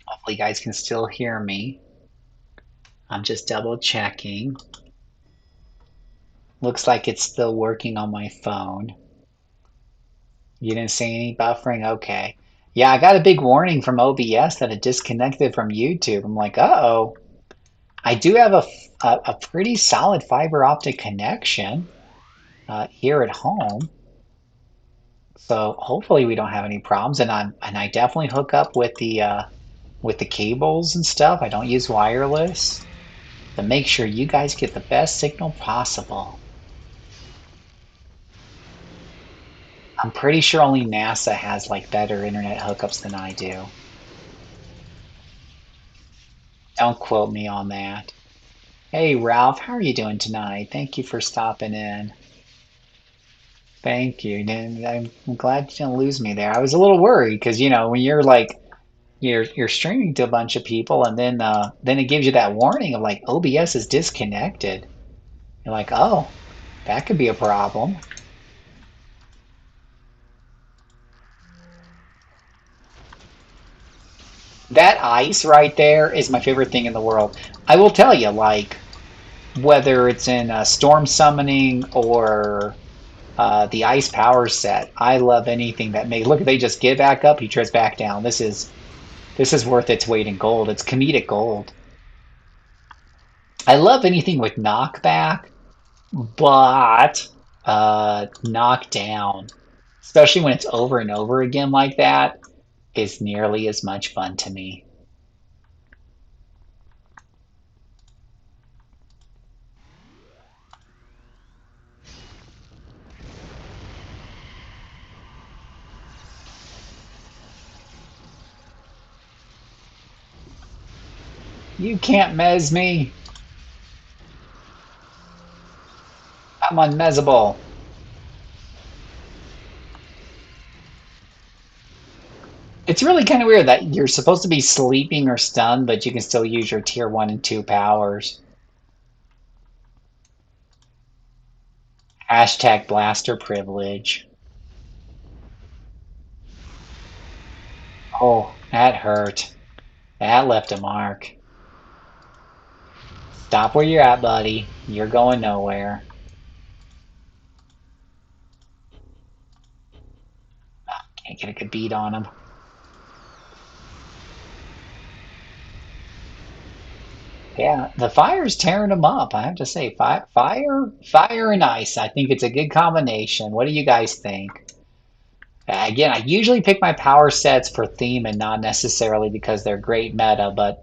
Hopefully you guys can still hear me. I'm just double checking. Looks like it's still working on my phone. You didn't see any buffering? Okay. Yeah, I got a big warning from OBS that it disconnected from YouTube. I'm like, uh-oh. I do have a pretty solid fiber optic connection here at home. So hopefully we don't have any problems. And I definitely hook up with the cables and stuff. I don't use wireless to make sure you guys get the best signal possible. I'm pretty sure only NASA has like better internet hookups than I do. Don't quote me on that. Hey Ralph, how are you doing tonight? Thank you for stopping in. Thank you. And I'm glad you didn't lose me there. I was a little worried because when you're like you're streaming to a bunch of people and then it gives you that warning of like OBS is disconnected. You're like, oh, that could be a problem. That ice right there is my favorite thing in the world. I will tell you, like, whether it's in storm summoning or the ice power set, I love anything that makes. Look, they just get back up, he trips back down. This is worth its weight in gold. It's comedic gold. I love anything with knockback, but knockdown, especially when it's over and over again like that, is nearly as much fun to me. You can't mez me. I'm unmezable. It's really kind of weird that you're supposed to be sleeping or stunned, but you can still use your tier 1 and 2 powers. Hashtag blaster privilege. Oh, that hurt. That left a mark. Stop where you're at, buddy. You're going nowhere. Can't get a good beat on him. Yeah, the fire's tearing him up. I have to say, fire, and ice. I think it's a good combination. What do you guys think? Again, I usually pick my power sets for theme and not necessarily because they're great meta, but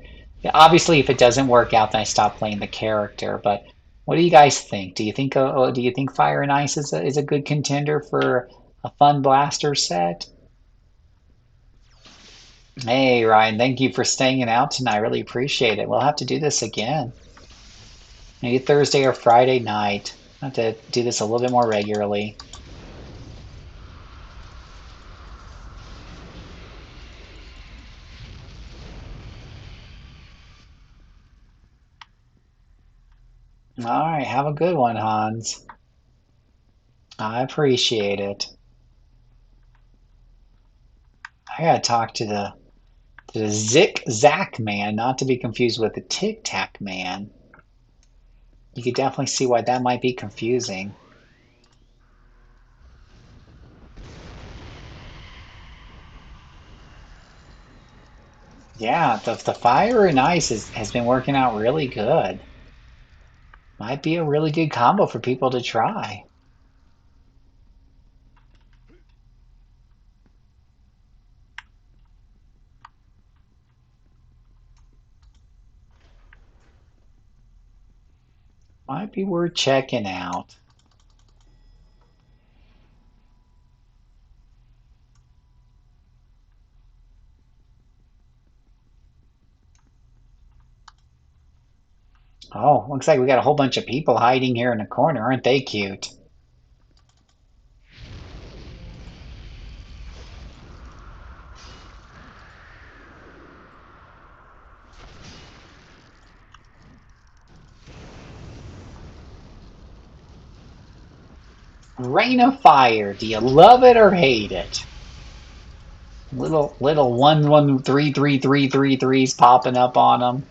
obviously if it doesn't work out, then I stop playing the character. But what do you guys think? Do you think Fire and Ice is a good contender for a fun blaster set? Hey Ryan, thank you for staying out tonight. I really appreciate it. We'll have to do this again. Maybe Thursday or Friday night. I'll have to do this a little bit more regularly. All right, have a good one, Hans. I appreciate it. I gotta talk to The Zig-Zack Man, not to be confused with the Tic Tac Man. You could definitely see why that might be confusing. Yeah, the fire and ice has been working out really good. Might be a really good combo for people to try. Might be worth checking out. Oh, looks like we got a whole bunch of people hiding here in the corner. Aren't they cute? Rain of Fire. Do you love it or hate it? Little 1 1 3 3 3 3s popping up on them.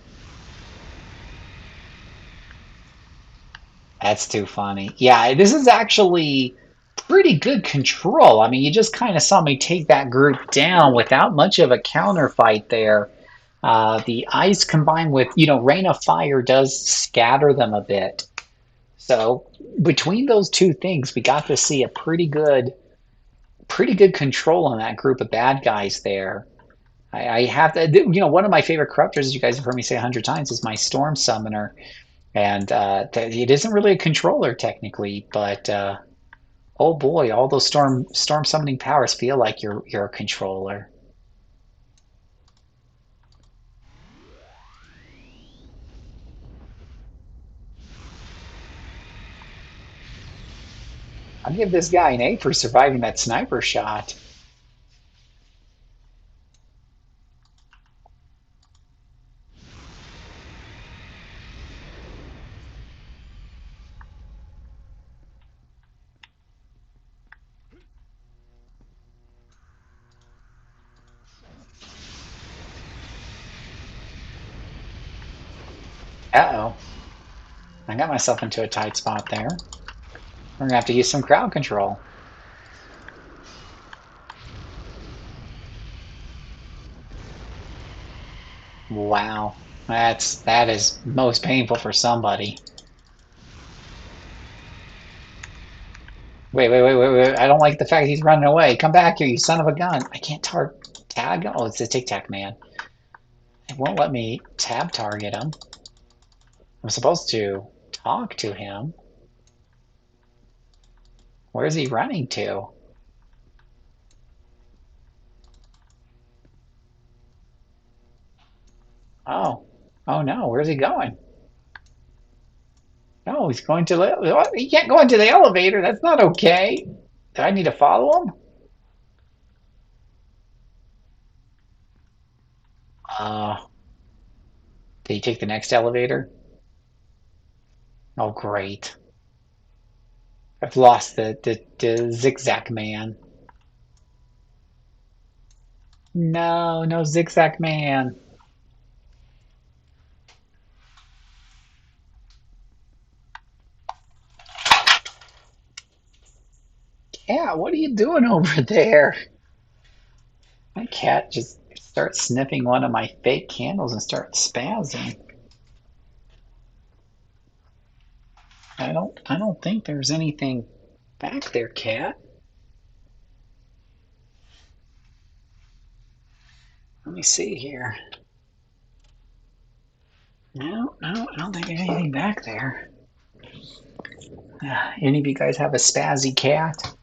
That's too funny. Yeah, this is actually pretty good control. I mean, you just kind of saw me take that group down without much of a counter fight there. The ice combined with, Rain of Fire does scatter them a bit. So between those two things, we got to see a pretty good control on that group of bad guys there. I have to, one of my favorite corruptors, as you guys have heard me say 100 times, is my Storm Summoner. And it isn't really a controller technically, but oh boy, all those storm summoning powers feel like you're a controller. I'll give this guy an A for surviving that sniper shot. Uh-oh. I got myself into a tight spot there. We're gonna have to use some crowd control. Wow. That is most painful for somebody. Wait. I don't like the fact he's running away. Come back here, you son of a gun. I can't tag him. Oh, it's a Tic Tac Man. It won't let me tab target him. I'm supposed to talk to him. Where's he running to? Oh, oh no, where's he going? No, he's going to the. He can't go into the elevator. That's not okay. Do I need to follow him? Uh, did he take the next elevator? Oh, great. I've lost the zigzag man. No, no zigzag man. Cat, what are you doing over there? My cat just starts sniffing one of my fake candles and starts spazzing. I don't think there's anything back there, cat. Let me see here. No, no, I don't think there's anything back there. Any of you guys have a spazzy cat?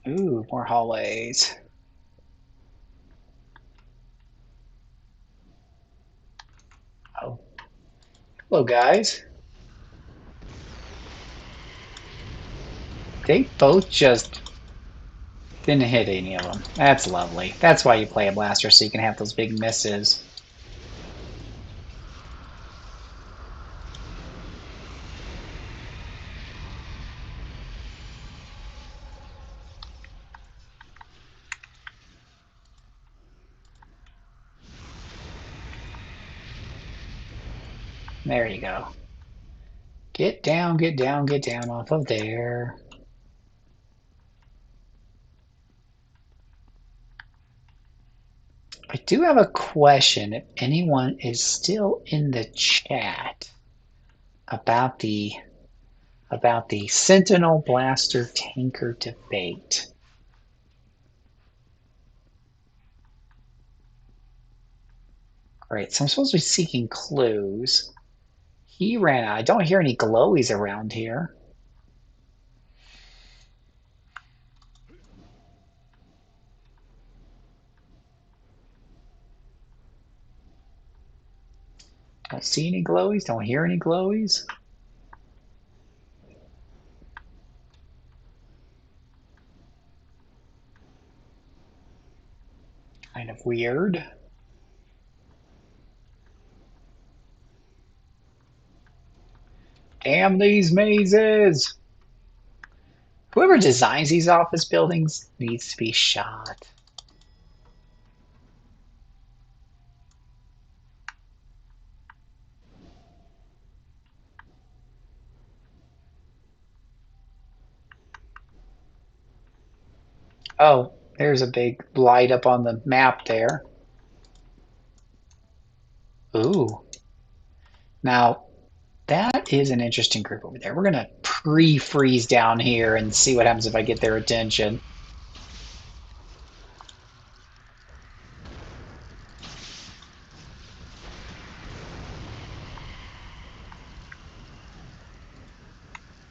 Ooh, more hallways. Oh, hello guys. They both just didn't hit any of them. That's lovely. That's why you play a blaster, so you can have those big misses. There you go. Get down, get down, get down off of there. I do have a question if anyone is still in the chat about the Sentinel Blaster Tanker debate. Great, so I'm supposed to be seeking clues. He ran out. I don't hear any glowies around here. Don't see any glowies, don't hear any glowies. Kind of weird. Damn these mazes! Whoever designs these office buildings needs to be shot. Oh, there's a big light up on the map there. Ooh. Now, that is an interesting group over there. We're going to pre-freeze down here and see what happens if I get their attention.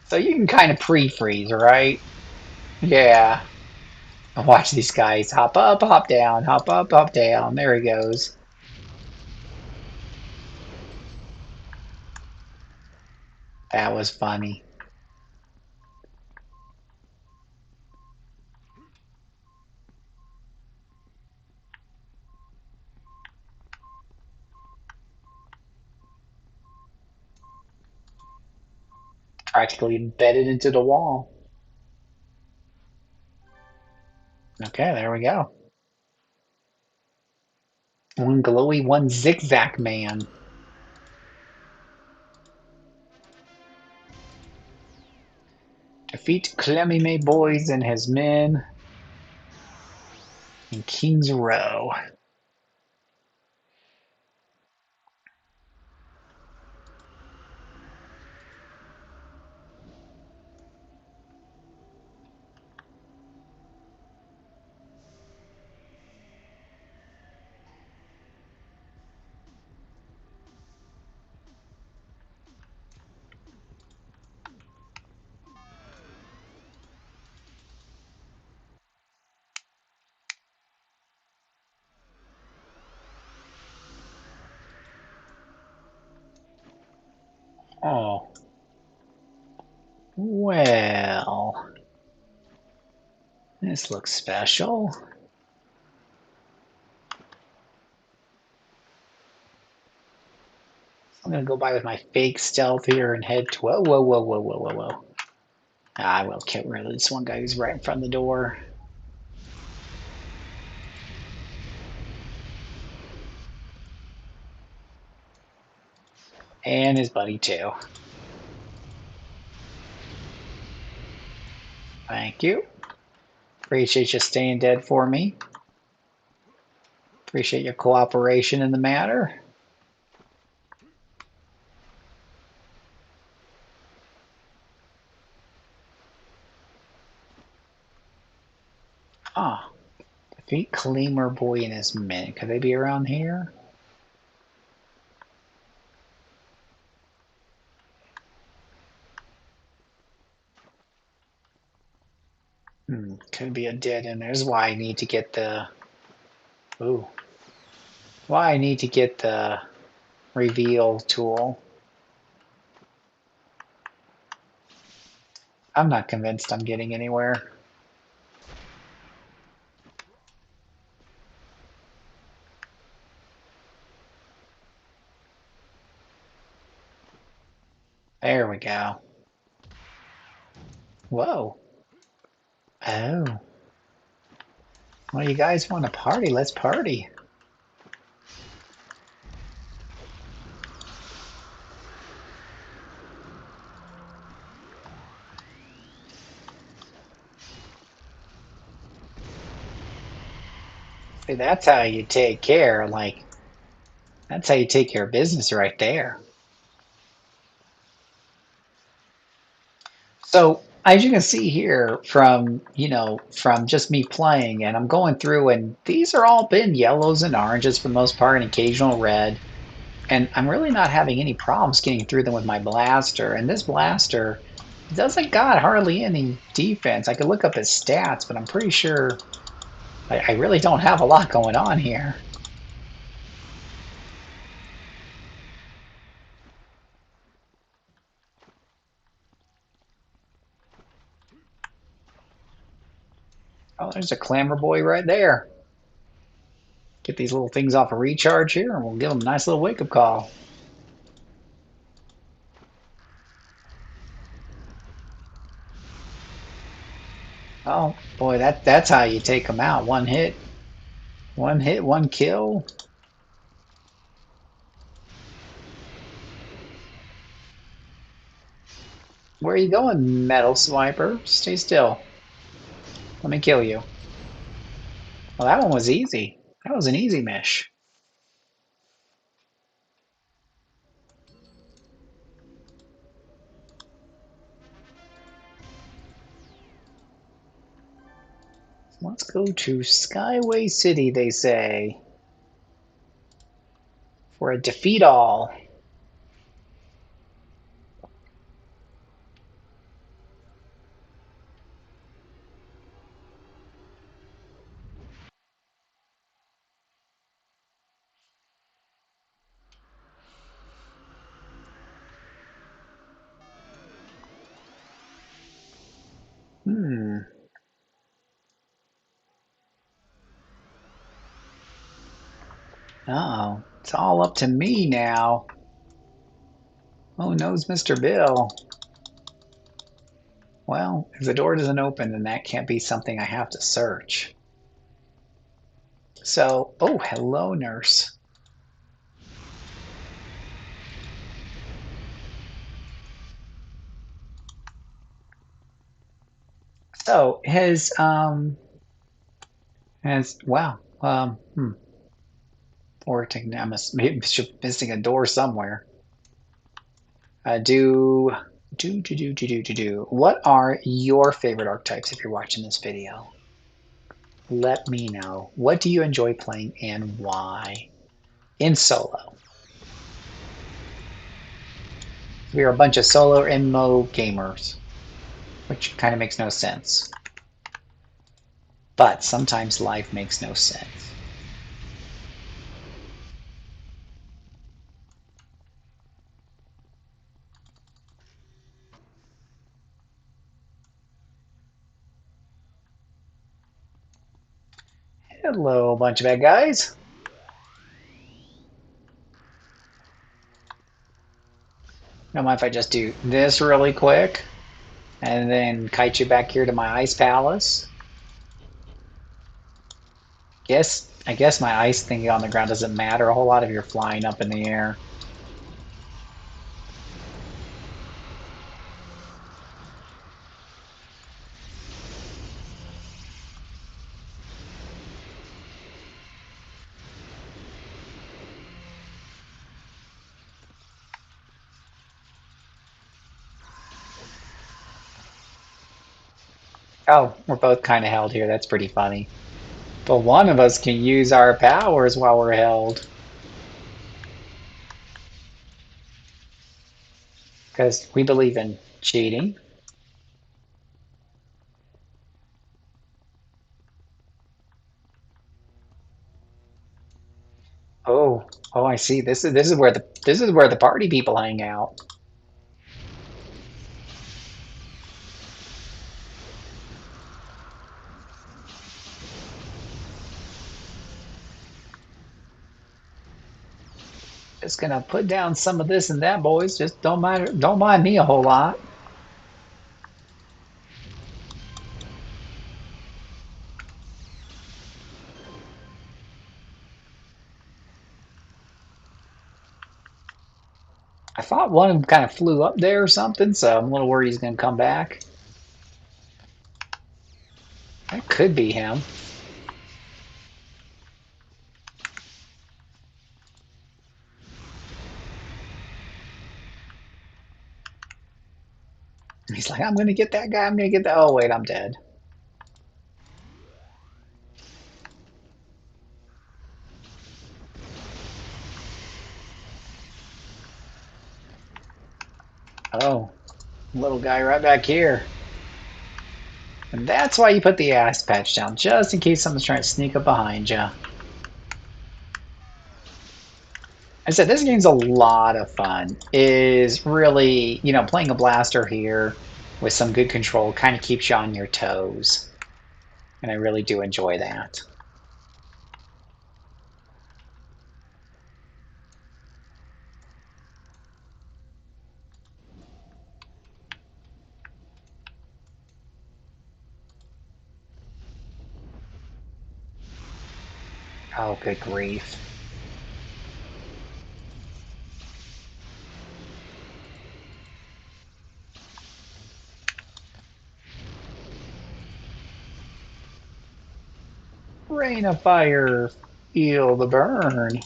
So you can kind of pre-freeze, right? Yeah. Watch these guys hop up, hop down, hop up, hop down. There he goes. That was funny. Practically embedded into the wall. Okay, there we go. One glowy, one zigzag man. Defeat Clemmy May Boys and his men in King's Row. Oh. Well. This looks special. I'm gonna go by with my fake stealth here and head to whoa, whoa, whoa, whoa, whoa, whoa, whoa. I will get rid of this one guy who's right in front of the door. And his buddy too. Thank you. Appreciate you staying dead for me. Appreciate your cooperation in the matter. Ah, defeat Claymore Boy and his men. Could they be around here? Could be a dead end. There's why I need to get the. Ooh. Why I need to get the reveal tool. I'm not convinced I'm getting anywhere. There we go. Whoa. Oh. Well, you guys want to party? Let's party. See, that's how you take care. Like, that's how you take care of business right there. So, as you can see here from, from just me playing, and I'm going through, and these are all been yellows and oranges for the most part, and occasional red. And I'm really not having any problems getting through them with my blaster. And this blaster doesn't got hardly any defense. I could look up his stats, but I'm pretty sure I really don't have a lot going on here. Oh, there's a clamor boy right there. Get these little things off a recharge here, and we'll give them a nice little wake-up call. Oh boy, that's how you take them out. One hit, one kill. Where are you going, Metal Swiper? Stay still. Let me kill you. Well, that one was easy. That was an easy mish. Let's go to Skyway City, they say, for a defeat all. Hmm. Uh-oh. It's all up to me now. Oh, knows Mr. Bill. Well, if the door doesn't open, then that can't be something I have to search. So, oh, hello, nurse. So, wow, or I'm missing a door somewhere. What are your favorite archetypes if you're watching this video? Let me know. What do you enjoy playing and why? In solo. We are a bunch of solo MMO gamers, which kind of makes no sense. But sometimes life makes no sense. Hello, bunch of bad guys. Don't mind if I just do this really quick and then kite you back here to my ice palace. I guess my ice thing on the ground doesn't matter a whole lot if you're flying up in the air. Oh, we're both kind of held here. That's pretty funny. But one of us can use our powers while we're held. Because we believe in cheating. Oh, oh, I see. This is where the party people hang out. Just gonna put down some of this and that, boys. Just don't mind me a whole lot. I thought one of them kind of flew up there or something, so I'm a little worried he's gonna come back. That could be him. He's like, I'm gonna get that guy. I'm gonna get that. Oh wait, I'm dead. Oh, little guy right back here. And that's why you put the ass patch down, just in case someone's trying to sneak up behind you. I said this game's a lot of fun. Is really, playing a blaster here with some good control kind of keeps you on your toes. And I really do enjoy that. Oh, good grief. Rain of fire, feel the burn.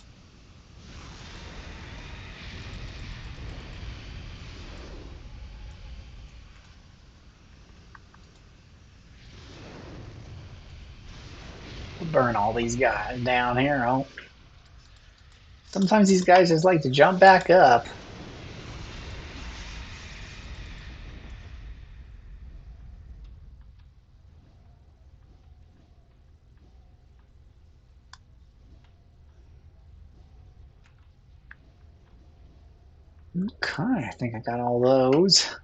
Burn all these guys down here. Oh, sometimes these guys just like to jump back up. Okay, I think I got all those.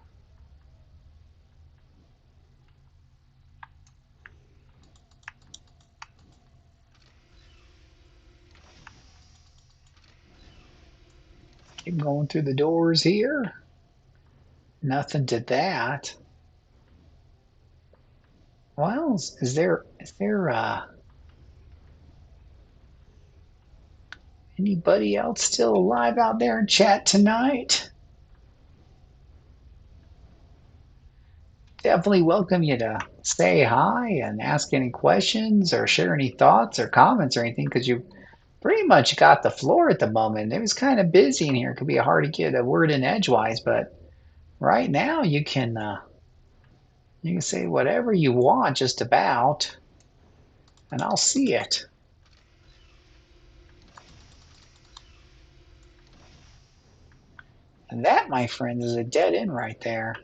Keep going through the doors here. Nothing to that. Well, is there anybody else still alive out there in chat tonight? Definitely welcome you to say hi and ask any questions or share any thoughts or comments or anything because you pretty much got the floor at the moment. It was kind of busy in here. It could be hard to get a word in edgewise, but right now you can say whatever you want just about, and I'll see it. And that, my friends, is a dead end right there.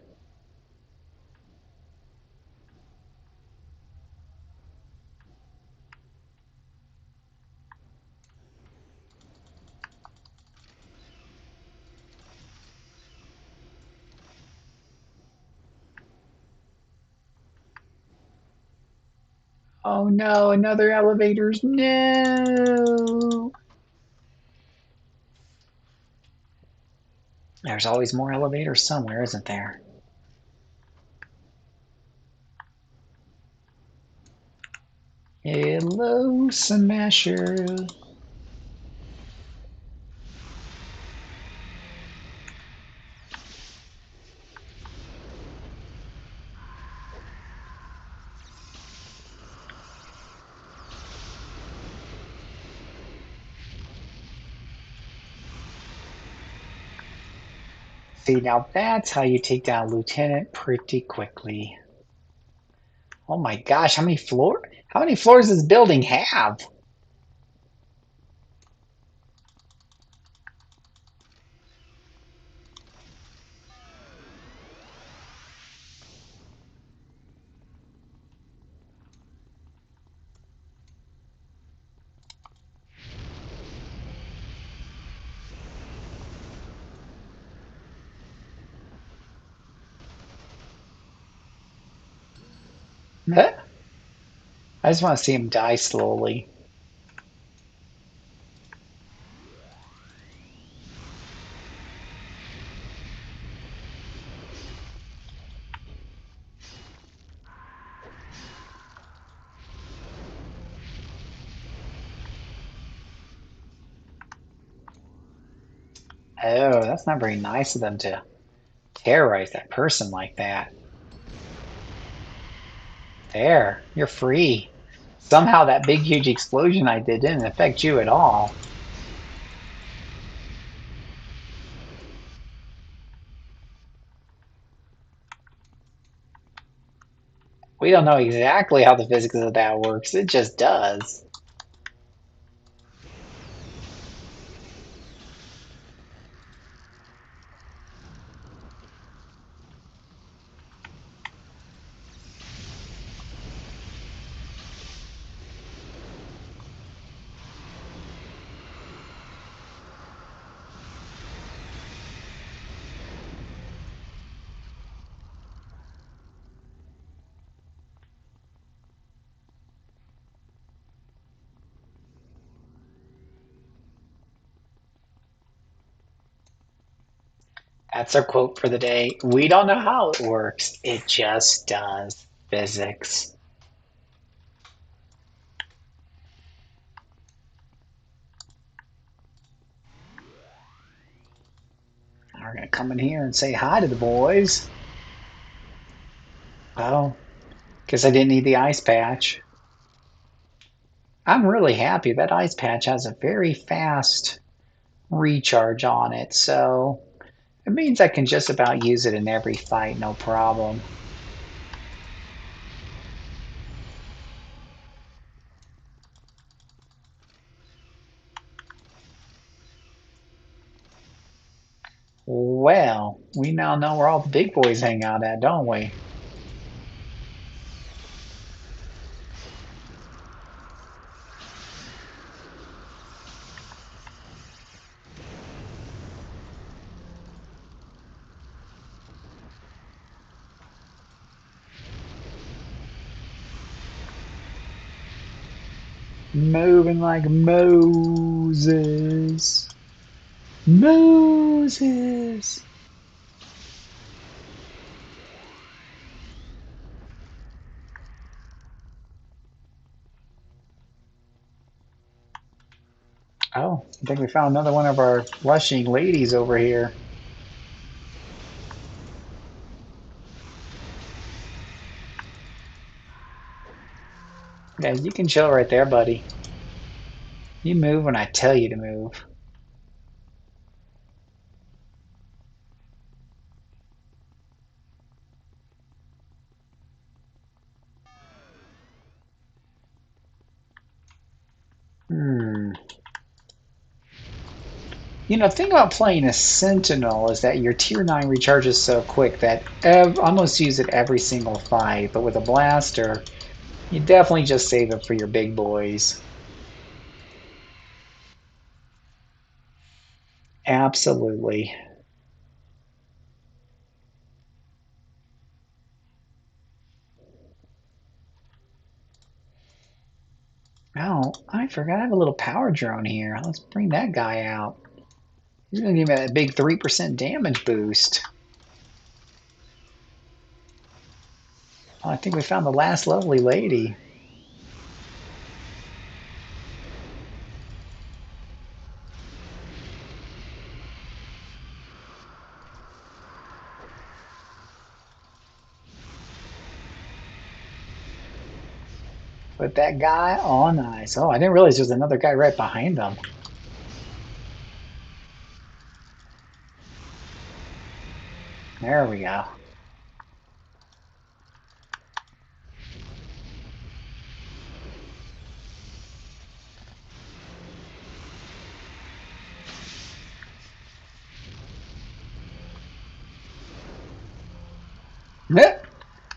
Oh no, another elevators. No. There's always more elevators somewhere, isn't there? Hello, Smasher. See, now that's how you take down Lieutenant pretty quickly. Oh my gosh, how many floors does this building have? Huh? I just want to see him die slowly. Oh, that's not very nice of them to terrorize that person like that. There, you're free. Somehow that big huge explosion I did didn't affect you at all. We don't know exactly how the physics of that works. It just does. That's our quote for the day. We don't know how it works. It just does. Physics. We're going to come in here and say hi to the boys. Oh, because I didn't need the ice patch. I'm really happy that ice patch has a very fast recharge on it, so it means I can just about use it in every fight, no problem. Well, we now know where all the big boys hang out at, don't we? Moving like Moses. Moses. Oh, I think we found another one of our blushing ladies over here. Yeah, you can chill right there, buddy. You move when I tell you to move. Hmm. You know, the thing about playing a Sentinel is that your tier 9 recharges so quick that almost use it every single fight. But with a blaster, you definitely just save it for your big boys. Absolutely. Oh, I forgot I have a little power drone here. Let's bring that guy out. He's going to give me that big 3% damage boost. Oh, I think we found the last lovely lady. Put that guy on ice. Oh, I didn't realize there was another guy right behind them. There we go.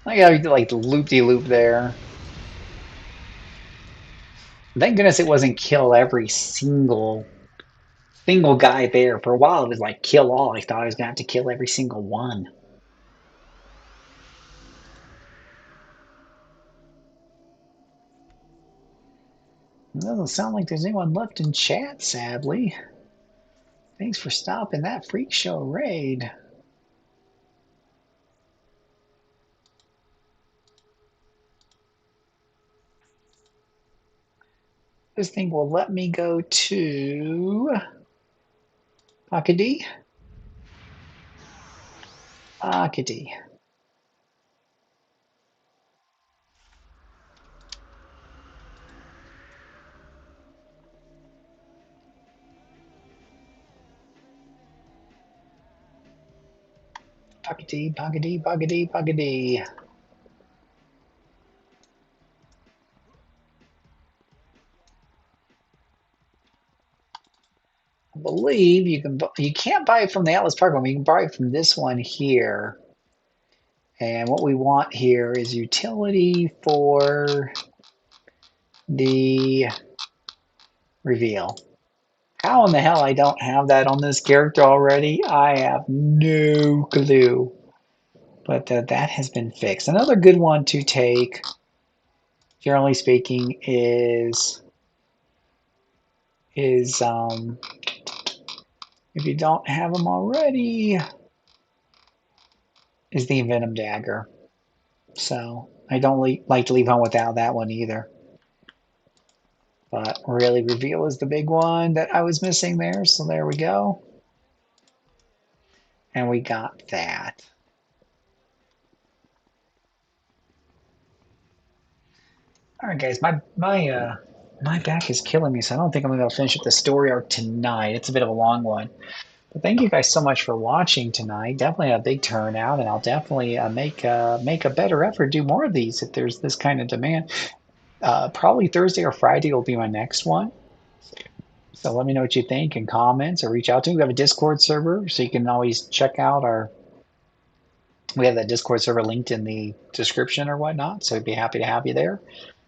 I got like the loop-de-loop there. Thank goodness it wasn't kill every single guy there. For a while it was like kill all. I thought I was gonna have to kill every single one. It doesn't sound like there's anyone left in chat, sadly. Thanks for stopping that freak show raid. This thing will let me go to Akadi, Akadi. Buggity, buggity, buggity, buggity. I believe you can't buy it from the Atlas Park one, but you can buy it from this one here. And what we want here is utility for the reveal. How in the hell I don't have that on this character already? I have no clue. But that has been fixed. Another good one to take, generally speaking, is if you don't have them already, is the Envenom Dagger. So I don't like to leave home without that one either. But really, Reveal is the big one that I was missing there. So there we go. And we got that. All right, guys, my back is killing me, so I don't think I'm gonna be able to finish up the story arc tonight. It's a bit of a long one. But thank you guys so much for watching tonight. Definitely a big turnout, and I'll definitely make a better effort to do more of these if there's this kind of demand. Probably Thursday or Friday will be my next one. So let me know what you think in comments or reach out to me. We have a Discord server, so you can always check out our. We have that Discord server linked in the description or whatnot, so I'd be happy to have you there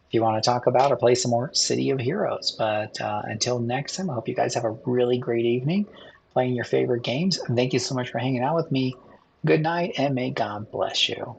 if you want to talk about or play some more City of Heroes. But until next time, I hope you guys have a really great evening playing your favorite games. And thank you so much for hanging out with me. Good night, and may God bless you.